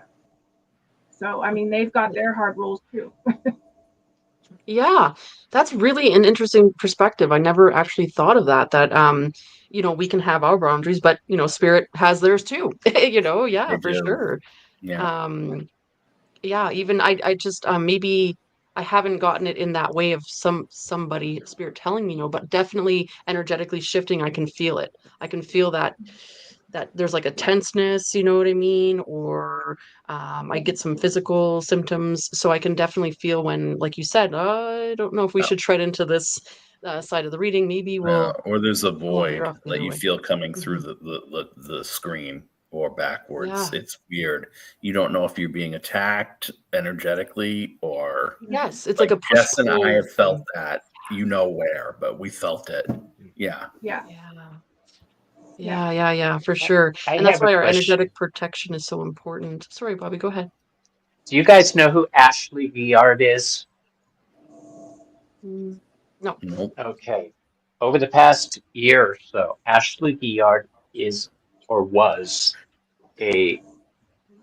So I mean, they've got their hard rules too. Yeah, that's really an interesting perspective. I never actually thought of that, we can have our boundaries, but spirit has theirs too. Yeah, They for do. sure. Yeah. Yeah, even I just maybe I haven't gotten it in that way of somebody spirit telling me no, but definitely energetically shifting, I can feel it. I can feel that there's like a tenseness, you know what I mean? Or I get some physical symptoms. So I can definitely feel when, like you said, I don't know if we Yeah. should tread into this side of the reading. Maybe we'll Or there's a veer void off the that other you way. feel coming through Mhm. the screen or backwards. Yeah. It's weird. You don't know if you're being attacked energetically or Yes, it's like a Jess and I push-pull have felt thing. that. Where, but we felt it. Yeah. Yeah. Yeah, for sure. I And that's have a why our question. energetic protection is so important. Sorry, Bobby, go ahead. Do you guys know who Ashley Viard is? No. Nope. Okay. Over the past year or so, Ashley Viard is or was a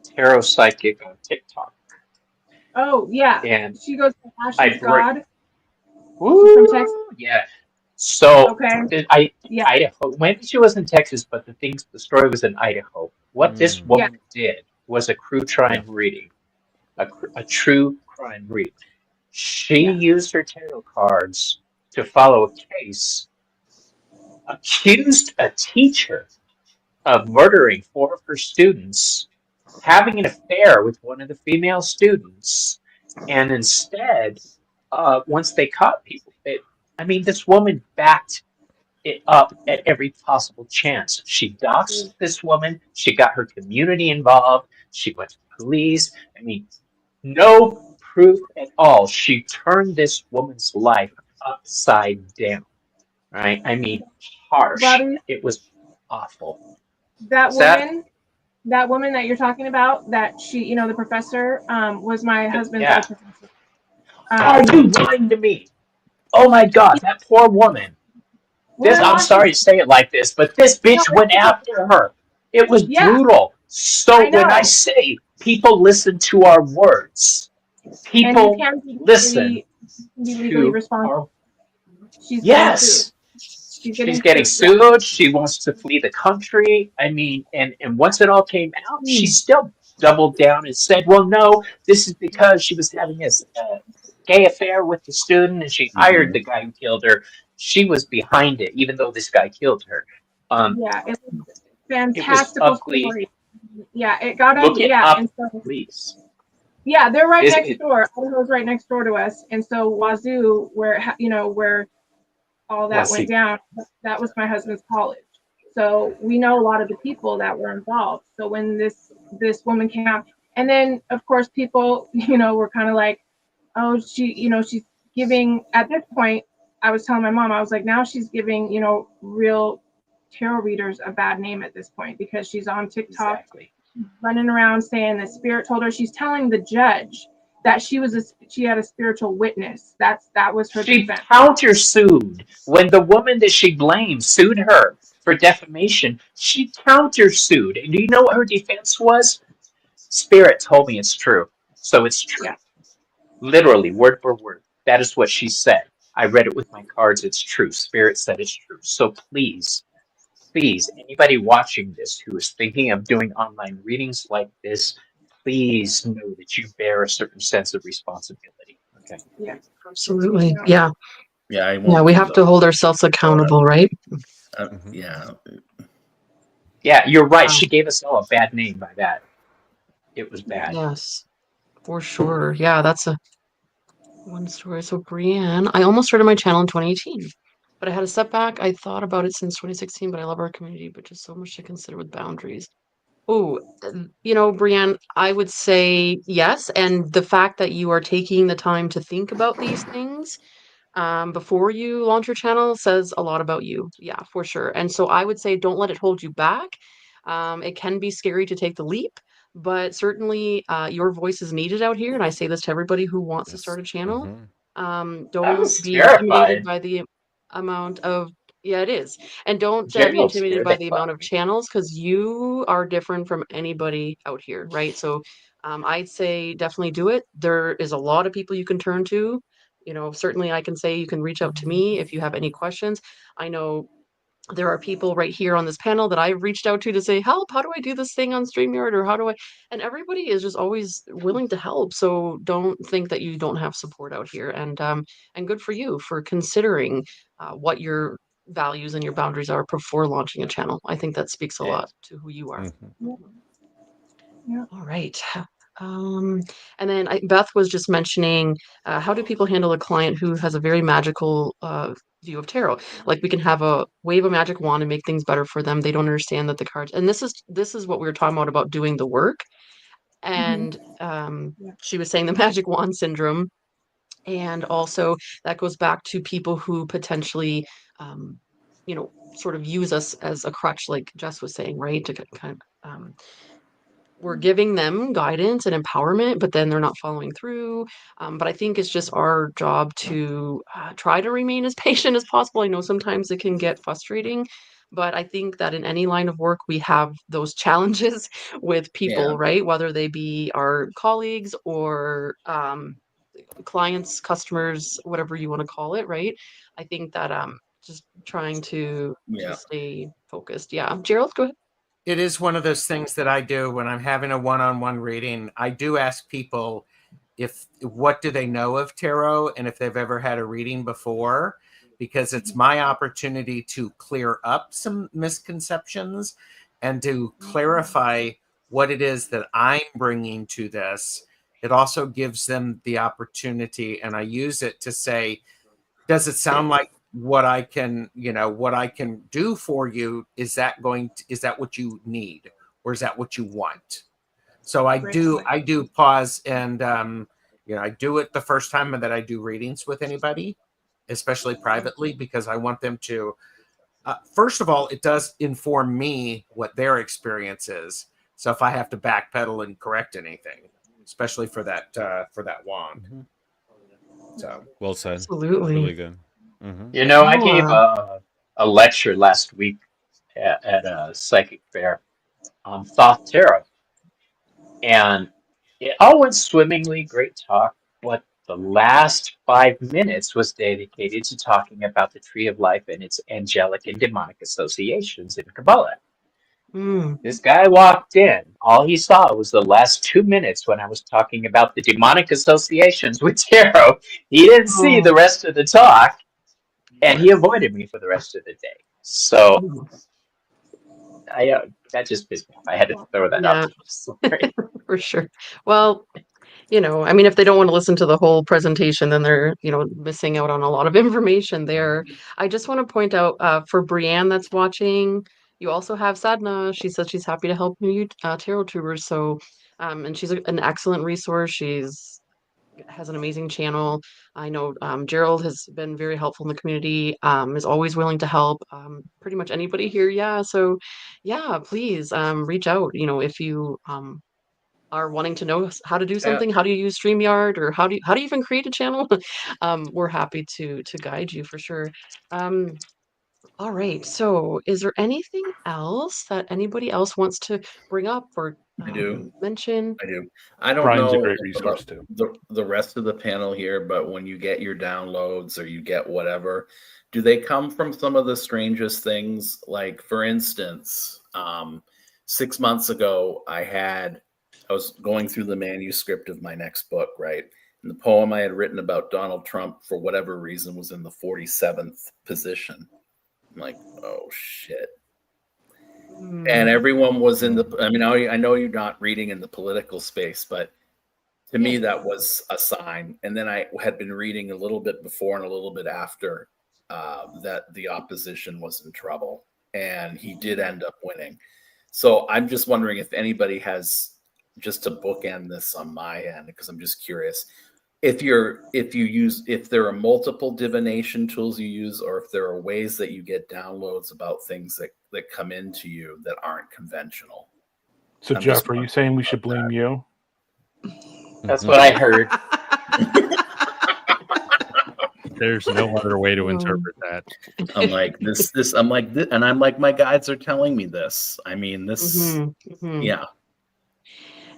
tarot psychic on TikTok. Oh yeah, And she goes to I Ashley's break. God. She's from Texas. Woo! Yeah. So Okay. Yeah. Idaho. Maybe she was in Texas, but the story was in Idaho. What this Yeah. woman did was a true crime reading, a true crime reading. She Yeah. used her tarot cards to follow a case, accused a teacher of murdering 4 of her students, having an affair with one of the female students, and instead, once they caught people, this woman backed it up at every possible chance. She doxed this woman. She got her community involved. She went to the police. No proof at all. She turned this woman's life upside down. Right? Harsh. Bobby, It was awful. that What's that? woman, that woman that you're talking about, that she, the professor, was my husband's Yeah. old professor. Are you lying to me? Oh my God, that poor woman. I'm sorry to say it like this, but this bitch went after her. It was brutal. So when I say people listen to our words, people listen be legally to responsible. She's yes. getting She's getting sued. sued. She wants to flee the country. And once it all came out, she still doubled down and said, well, no, this is because she was having a gay affair with the student and she hired the guy who killed her. She was behind it, even though this guy killed her. It was fantastical it was ugly. story. Yeah, it got Look ugly. it Yeah, up, and so please. yeah, they're right next door. Idaho's right next door to us, and so Wazoo, where all that went down, that was my husband's college. So we know a lot of the people that were involved. So when this woman came out, and then of course people, were kind of like, oh, she's giving, at this point, I was telling my mom, I was like, now she's giving, real tarot readers a bad name at this point because she's on TikTok running around saying the spirit told her. She's telling the judge that she had a spiritual witness. That was her defense. She countersued when the woman that she blamed sued her for defamation. She countersued, and do you know what her defense was? Spirit told me it's true, so it's true. Yeah. Literally, word for word. That is what she said. I read it with my cards. It's true. Spirit said it's true. So please, please, anybody watching this who is thinking of doing online readings like this, please know that you bear a certain sense of responsibility. Okay. Yeah. Absolutely. Yeah. Yeah, I Yeah. won't We do have to hold ourselves accountable, right? Yeah. Yeah, you're right. Wow. She gave us all a bad name by that. It was bad. Yes, for sure. Yeah, that's a one story. So Brienne, I almost started my channel in 2018, but I had a setback. I thought about it since 2016, but I love our community, but just so much to consider with boundaries. Oh, Brienne, I would say yes. And the fact that you are taking the time to think about these things before you launch your channel says a lot about you. Yeah, for sure. And so I would say don't let it hold you back. It can be scary to take the leap, but certainly your voice is needed out here. And I say this to everybody who wants to start a channel. I Don't was be intimidated terrified. by the amount of, yeah, it is. And don't be Gerald intimidated scared by the the fuck amount of me. channels because you are different from anybody out here, right? So I'd say definitely do it. There is a lot of people you can turn to. Certainly I can say you can reach out to me if you have any questions. I know there are people right here on this panel that I've reached out to say, help, how do I do this thing on StreamYard or how do I, and everybody is just always willing to help. So don't think that you don't have support out here. And good for you for considering what your values and your boundaries are before launching a channel. I think that speaks a lot to who you are. Yeah. All right. And then Beth was just mentioning, how do people handle a client who has a very magical view of tarot? Like we can have a wave a magic wand and make things better for them. They don't understand that the cards, and this is what we were talking about doing the work. And Yeah. she was saying the magic wand syndrome, and also that goes back to people who potentially, sort of use us as a crutch, like Jess was saying, right? To kind of we're giving them guidance and empowerment, but then they're not following through. But I think it's just our job to try to remain as patient as possible. I know sometimes it can get frustrating, but I think that in any line of work, we have those challenges with Yeah. people, right? Whether they be our colleagues or clients, customers, whatever you want to call it, right? I think that just trying to Yeah. stay focused. Yeah. Gerald, go ahead. It is one of those things that I do when I'm having a one-on-one reading. I do ask people what do they know of tarot and if they've ever had a reading before, because it's my opportunity to clear up some misconceptions and to clarify what it is that I'm bringing to this. It also gives them the opportunity, and I use it to say, does it sound like what I can do for you? Is that what you need, or is that what you want? So I do pause, and I do it the first time that I do readings with anybody, especially privately, because I want them to first of all, it does inform me what their experience is. So if I have to backpedal and correct anything, especially for that wand. So Well said. Absolutely. Really good. I gave a lecture last week at a psychic fair on Thoth Tarot, and it all went swimmingly, great talk, but the last 5 minutes was dedicated to talking about the Tree of Life and its angelic and demonic associations in Kabbalah. This guy walked in. All he saw was the last 2 minutes when I was talking about the demonic associations with tarot. He didn't see the rest of the talk, and he avoided me for the rest of the day. So that just pissed me off. I had to throw that out Yeah, there. Sorry. for sure. Well, I mean, if they don't want to listen to the whole presentation, then they're, missing out on a lot of information there. I just want to point out for Brienne that's watching, you also have Sadna. She says she's happy to help new tarot tubers. So, and she's an excellent resource. She's has an amazing channel. I know Gerald has been very helpful in the community, is always willing to help pretty much anybody here. Yeah. So, yeah, please reach out, if you are wanting to know how to do something, how do you use StreamYard, or how do you even create a channel? We're happy to guide you for sure. All right. So, is there anything else that anybody else wants to bring up or I do. mention? I do. I don't Brian's a know great resource about too. the rest of the panel here, but when you get your downloads or you get whatever, do they come from some of the strangest things? Like, for instance, 6 months ago, I was going through the manuscript of my next book, right? And the poem I had written about Donald Trump, for whatever reason, was in the 47th position. I'm like, oh shit. And everyone was in the, I mean, I know you're not reading in the political space, but to me, that was a sign. And then I had been reading a little bit before and a little bit after that the opposition was in trouble. And he did end up winning. So I'm just wondering if anybody has, just to bookend this on my end, because I'm just curious, if there are multiple divination tools you use, or if there are ways that you get downloads about things that come into you that aren't conventional. So, I'm Jeff, just are you saying we should blame you? That's what I heard. There's no other way to interpret that. I'm like I'm like this, and I'm like, my guides are telling me this. I mean, this, yeah.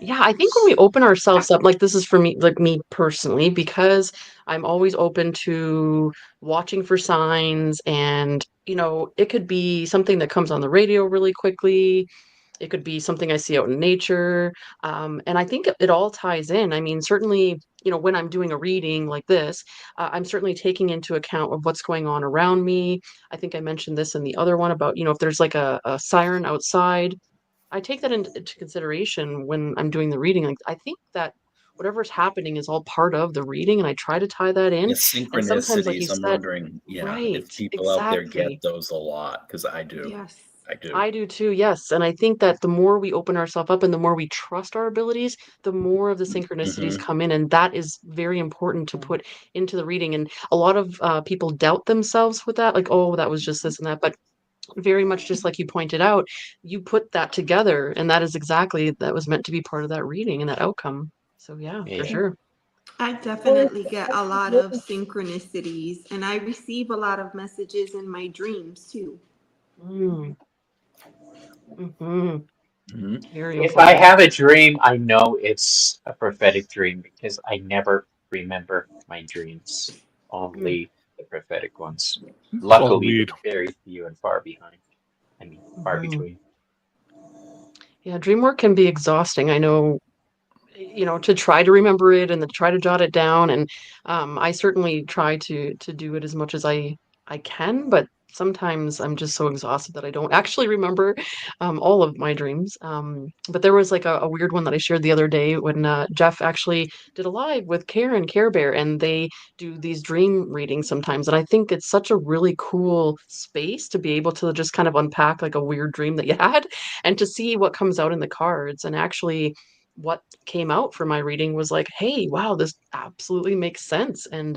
Yeah, I think when we open ourselves up, like this is for me, like me personally, because I'm always open to watching for signs and, it could be something that comes on the radio really quickly. It could be something I see out in nature. And I think it all ties in. I mean, certainly, when I'm doing a reading like this, I'm certainly taking into account of what's going on around me. I think I mentioned this in the other one about, if there's like a siren outside, I take that into consideration when I'm doing the reading. Like, I think that whatever's happening is all part of the reading, and I try to tie that in. Yeah, And sometimes, like you synchronicities. I'm said, wondering, yeah, right, if people out there exactly. get those a lot, because I do. Yes. I do. I do too, yes. And I think that the more we open ourselves up and the more we trust our abilities, the more of the synchronicities come in. And that is very important to put into the reading. And a lot of people doubt themselves with that, like, oh, that was just this and that. But very much just like you pointed out, you put that together, and that is exactly that was meant to be part of that reading and that outcome. So yeah, for sure. I definitely get a lot of synchronicities, and I receive a lot of messages in my dreams too. If I have a dream, I know it's a prophetic dream because I never remember my dreams, only the prophetic ones. Luckily, they're very few and far behind. I mean, far between. Yeah, dream work can be exhausting. I know, to try to remember it and to try to jot it down. And I certainly try to do it as much as I can, but sometimes I'm just so exhausted that I don't actually remember all of my dreams. But there was like a weird one that I shared the other day when Jeff actually did a live with Karen Care Bear, and they do these dream readings sometimes. And I think it's such a really cool space to be able to just kind of unpack like a weird dream that you had and to see what comes out in the cards. And actually, what came out for my reading was like, hey, wow, this absolutely makes sense. And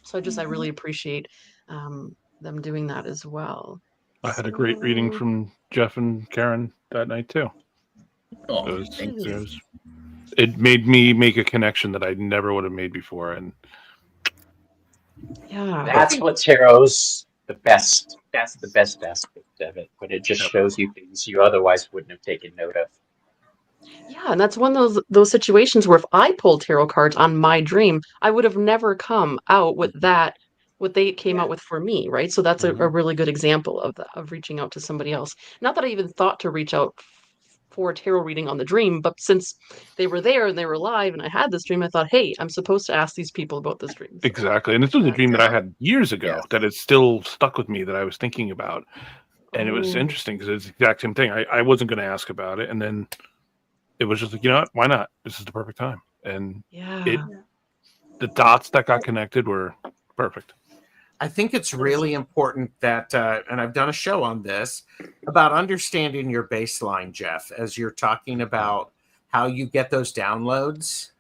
so I really appreciate them doing that as well. I had a great reading from Jeff and Karen that night too. Oh, it made me make a connection that I never would have made before. And yeah, that's what tarot's the best. That's the best aspect of it, but it just shows you things you otherwise wouldn't have taken note of. Yeah, and that's one of those situations where if I pulled tarot cards on my dream, I would have never come out with that, what they came out with for me, right? So that's a really good example of reaching out to somebody else. Not that I even thought to reach out for a tarot reading on the dream, but since they were there and they were live and I had this dream, I thought, hey, I'm supposed to ask these people about this dream. So. Exactly. And this was a dream that I had years ago that is still stuck with me that I was thinking about. And it was interesting because it's the exact same thing. I wasn't going to ask about it. And then it was just like, you know what? Why not? This is the perfect time. And the dots that got connected were perfect. I think it's really important that, and I've done a show on this, about understanding your baseline, Jeff, as you're talking about how you get those downloads.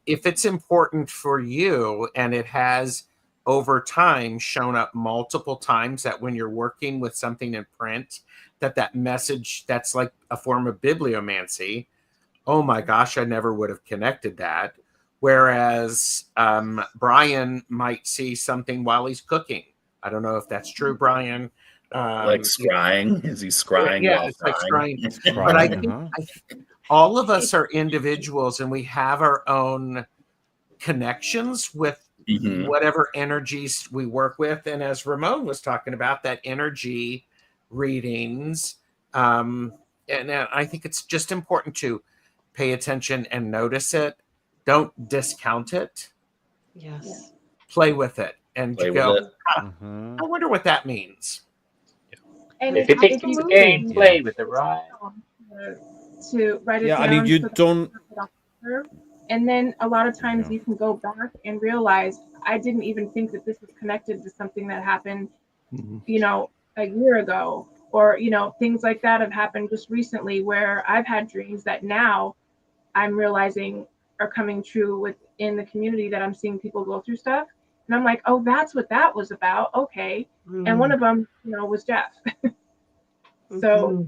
If it's important for you and it has over time shown up multiple times that when you're working with something in print, that message, that's like a form of bibliomancy. Oh my gosh, I never would have connected that. Whereas Brian might see something while he's cooking I don't know if that's true, Brian. Like scrying? Is he scrying Yeah, while it's like frying? scrying. But I think all of us are individuals, and we have our own connections with whatever energies we work with. And as Ramon was talking about, that energy readings, and I think it's just important to pay attention and notice it. Don't discount it. Yes. Play with it and Play go, with it. I wonder what that means. And If it takes you absolutely, game, play with it, right? To write it Yeah, down. I mean, you so that don't. it's not observed. And then a lot of times you can go back and realize I didn't even think that this was connected to something that happened, you know, a year ago, or you know, things like that have happened just recently where I've had dreams that now I'm realizing are coming true within the community, that I'm seeing people go through stuff. And I'm like, oh, that's what that was about. Okay. And one of them, you know, was Jeff. So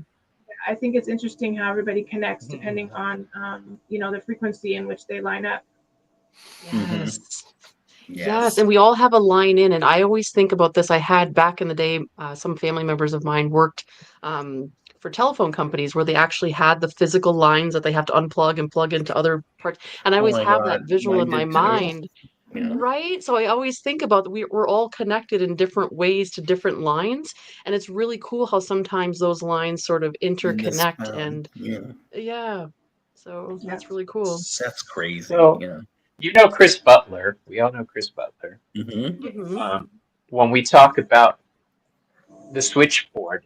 I think it's interesting how everybody connects depending on, you know, the frequency in which they line up. Yes. Yes, and we all have a line in, and I always think about this. I had back in the day, some family members of mine worked for telephone companies where they actually had the physical lines that they have to unplug and plug into other parts. And I always have that visual in my mind, right? So I always think about that we're all connected in different ways to different lines, and it's really cool how sometimes those lines sort of interconnect and so that's really cool. That's crazy. So, you know Chris Butler. We all know Chris Butler. When we talk about the switchboard,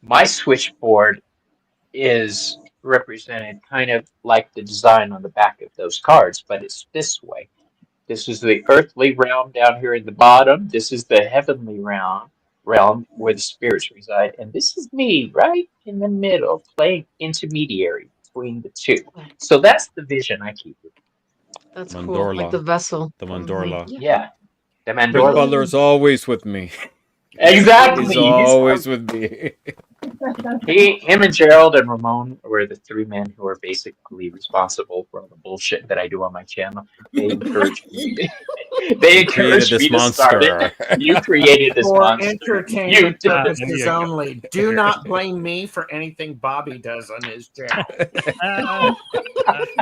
my switchboard is represented kind of like the design on the back of those cards, but it's this way. This is the earthly realm down here at the bottom. This is the heavenly realm where the spirits reside. And this is me right in the middle, playing intermediary between the two. So that's the vision I keep. That's cool, like the vessel. The Mandorla. Yeah, the Chris Mandorla. Butler's always with me. Exactly. He's always with me. Him and Gerald and Ramon were the three men who are basically responsible for all the bullshit that I do on my channel. They encourage me. They encourage me to start it. You created this For monster. entertainment purposes only. Do not blame me for anything Bobby does on his channel.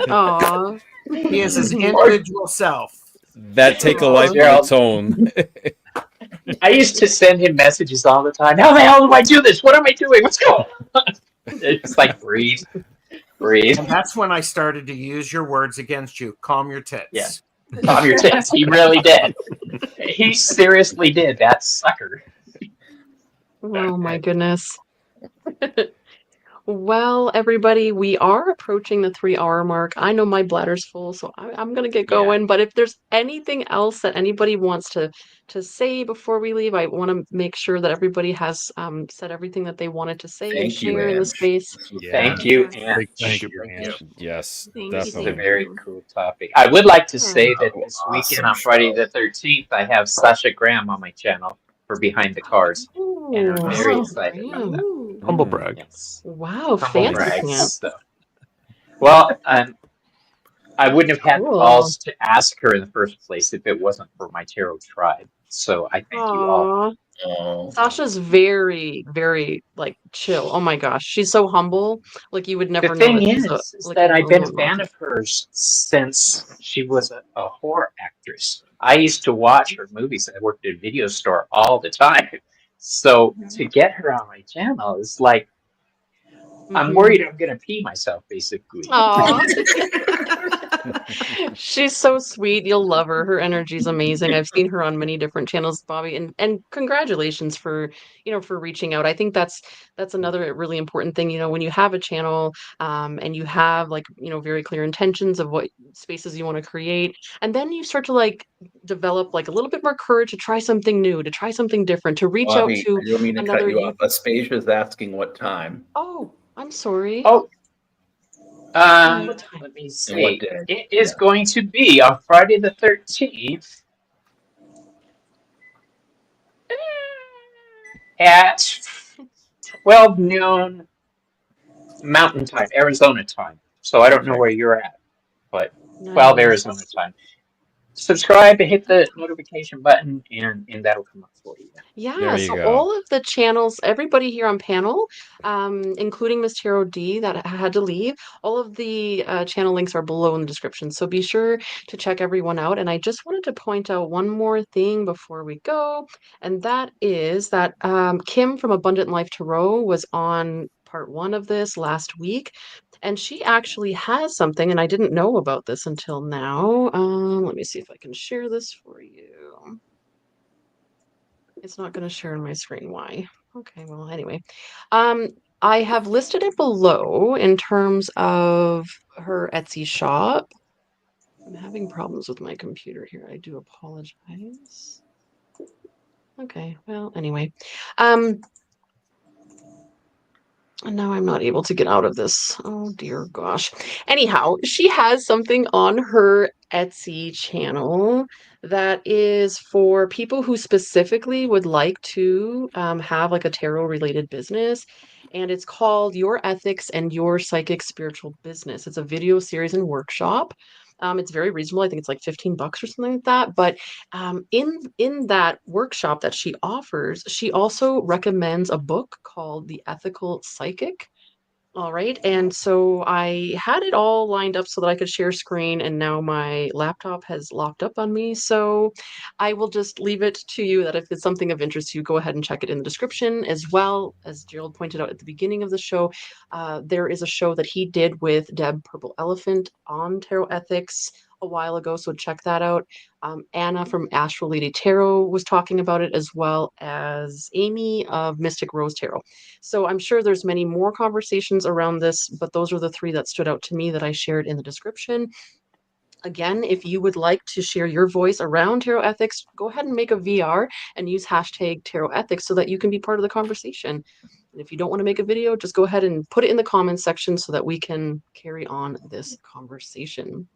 Aww. He is his individual self. That take a life of its own. I used to send him messages all the time. How the hell do I do this? What am I doing? What's going on? It's like breathe. And that's when I started to use your words against you. Calm your tits. Yeah. Calm your tits. He really did. He seriously did. That sucker. Oh my goodness. Well, everybody, we are approaching the 3-hour mark. I know my bladder's full, so I'm gonna get going. But if there's anything else that anybody wants to say before we leave, I want to make sure that everybody has said everything that they wanted to say and share in the space. Thank you, Ange. Thank you, Yes, This is a very cool topic. I would like to say that this weekend on Friday the 13th, I have Sasha Graham on my channel for Behind the Cards. And I'm very excited about that. Humble brag. Yes. Wow, Humble brag fancy. stuff. Well, I wouldn't have had the balls to ask her in the first place if it wasn't for my tarot tribe. So I thank you all. Sasha's very, very like chill. Oh my gosh, she's so humble. Like you would never The know thing that she's is like that a I've been a real fan of hers since she was a horror actress. I used to watch her movies. I worked at a video store all the time. So to get her on my channel is like, I'm worried I'm going to pee myself, basically. Aw. She's so sweet. You'll love her. Her energy's amazing. I've seen her on many different channels, Bobby, and congratulations for, for reaching out. I think that's another really important thing, when you have a channel, and you have like, very clear intentions of what spaces you want to create, and then you start to like develop like a little bit more courage to try something new, to try something different, to reach Bobby, out to I don't mean to another cut you off. Aspasia's asking what time. Oh, I'm sorry. Oh, let me see. It is going to be on Friday the 13th at 12 noon Mountain Time, Arizona time. So I don't know where you're at, but 12 Arizona time. subscribe and hit the notification button, and that'll come up for you. Yeah, There you so go. all of the channels, everybody here on panel, including Miss Taro D that had to leave, all of the channel links are below in the description. So be sure to check everyone out. And I just wanted to point out one more thing before we go, and that is that Kim from Abundant Life Tarot was on part 1 of this last week, and she actually has something, and I didn't know about this until now. Let me see if I can share this for you. It's not going to share on my screen. Why? Okay, well, anyway. I have listed it below in terms of her Etsy shop. I'm having problems with my computer here. I do apologize. Okay, well, anyway. And now I'm not able to get out of this. Oh dear gosh. Anyhow, she has something on her Etsy channel that is for people who specifically would like to have like a tarot related business. And it's called Your Ethics and Your Psychic Spiritual Business. It's a video series and workshop. It's very reasonable. I think it's like $15 or something like that. But in that workshop that she offers, she also recommends a book called The Ethical Psychic. All right. And so I had it all lined up so that I could share screen, and now my laptop has locked up on me. So I will just leave it to you that if it's something of interest to you, go ahead and check it in the description. As well, as Gerald pointed out at the beginning of the show, there is a show that he did with Deb Purple Elephant on tarot ethics a while ago. So check that out. Anna from Astral Lady Tarot was talking about it, as well as Amy of Mystic Rose Tarot. So I'm sure there's many more conversations around this, but those are the 3 that stood out to me that I shared in the description. Again, if you would like to share your voice around tarot ethics, go ahead and make a VR and use hashtag tarot ethics so that you can be part of the conversation. And if you don't want to make a video, just go ahead and put it in the comments section so that we can carry on this conversation.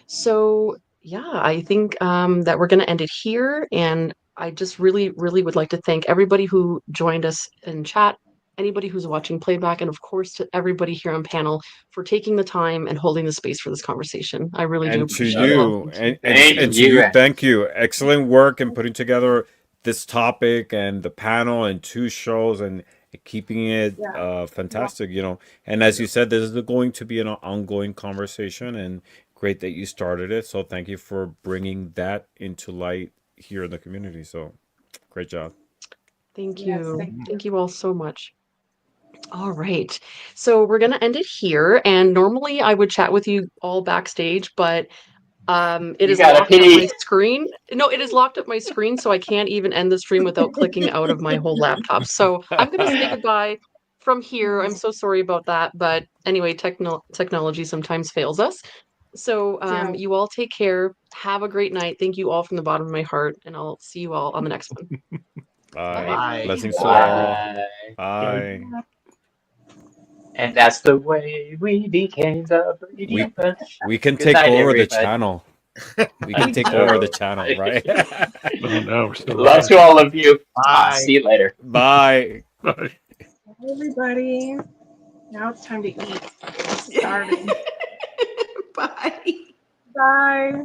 So yeah, I think that we're going to end it here. And I just really, really would like to thank everybody who joined us in chat, anybody who's watching playback, and of course to everybody here on panel for taking the time and holding the space for this conversation. I really do And to appreciate it all. you, Thank and to you. you, thank you. Excellent work in putting together this topic and the panel and 2 shows and keeping it fantastic, you know. And as you said, this is going to be an ongoing conversation, and great that you started it. So thank you for bringing that into light here in the community. So great job. Thank Yes, you. thank you. Thank you all so much. All right. So we're going to end it here. And normally I would chat with you all backstage, but it You is got a locked up my pity. screen. No, it is locked up my screen, so I can't even end the stream without clicking out of my whole laptop. So I'm going to say goodbye from here. I'm so sorry about that. But anyway, technology sometimes fails us. So Yeah. you all take care. Have a great night. Thank you all from the bottom of my heart. And I'll see you all on the next one. Bye. Bye. Blessings to all. Bye. Bye. And that's the way we became the Brady Bunch. We can Good take night, over the everybody. channel. We can take over the channel, right? Oh no, we're still Love to all of you. Bye. See you later. Bye. Bye. Hi, everybody. Now it's time to eat. I'm starving. Bye. Bye.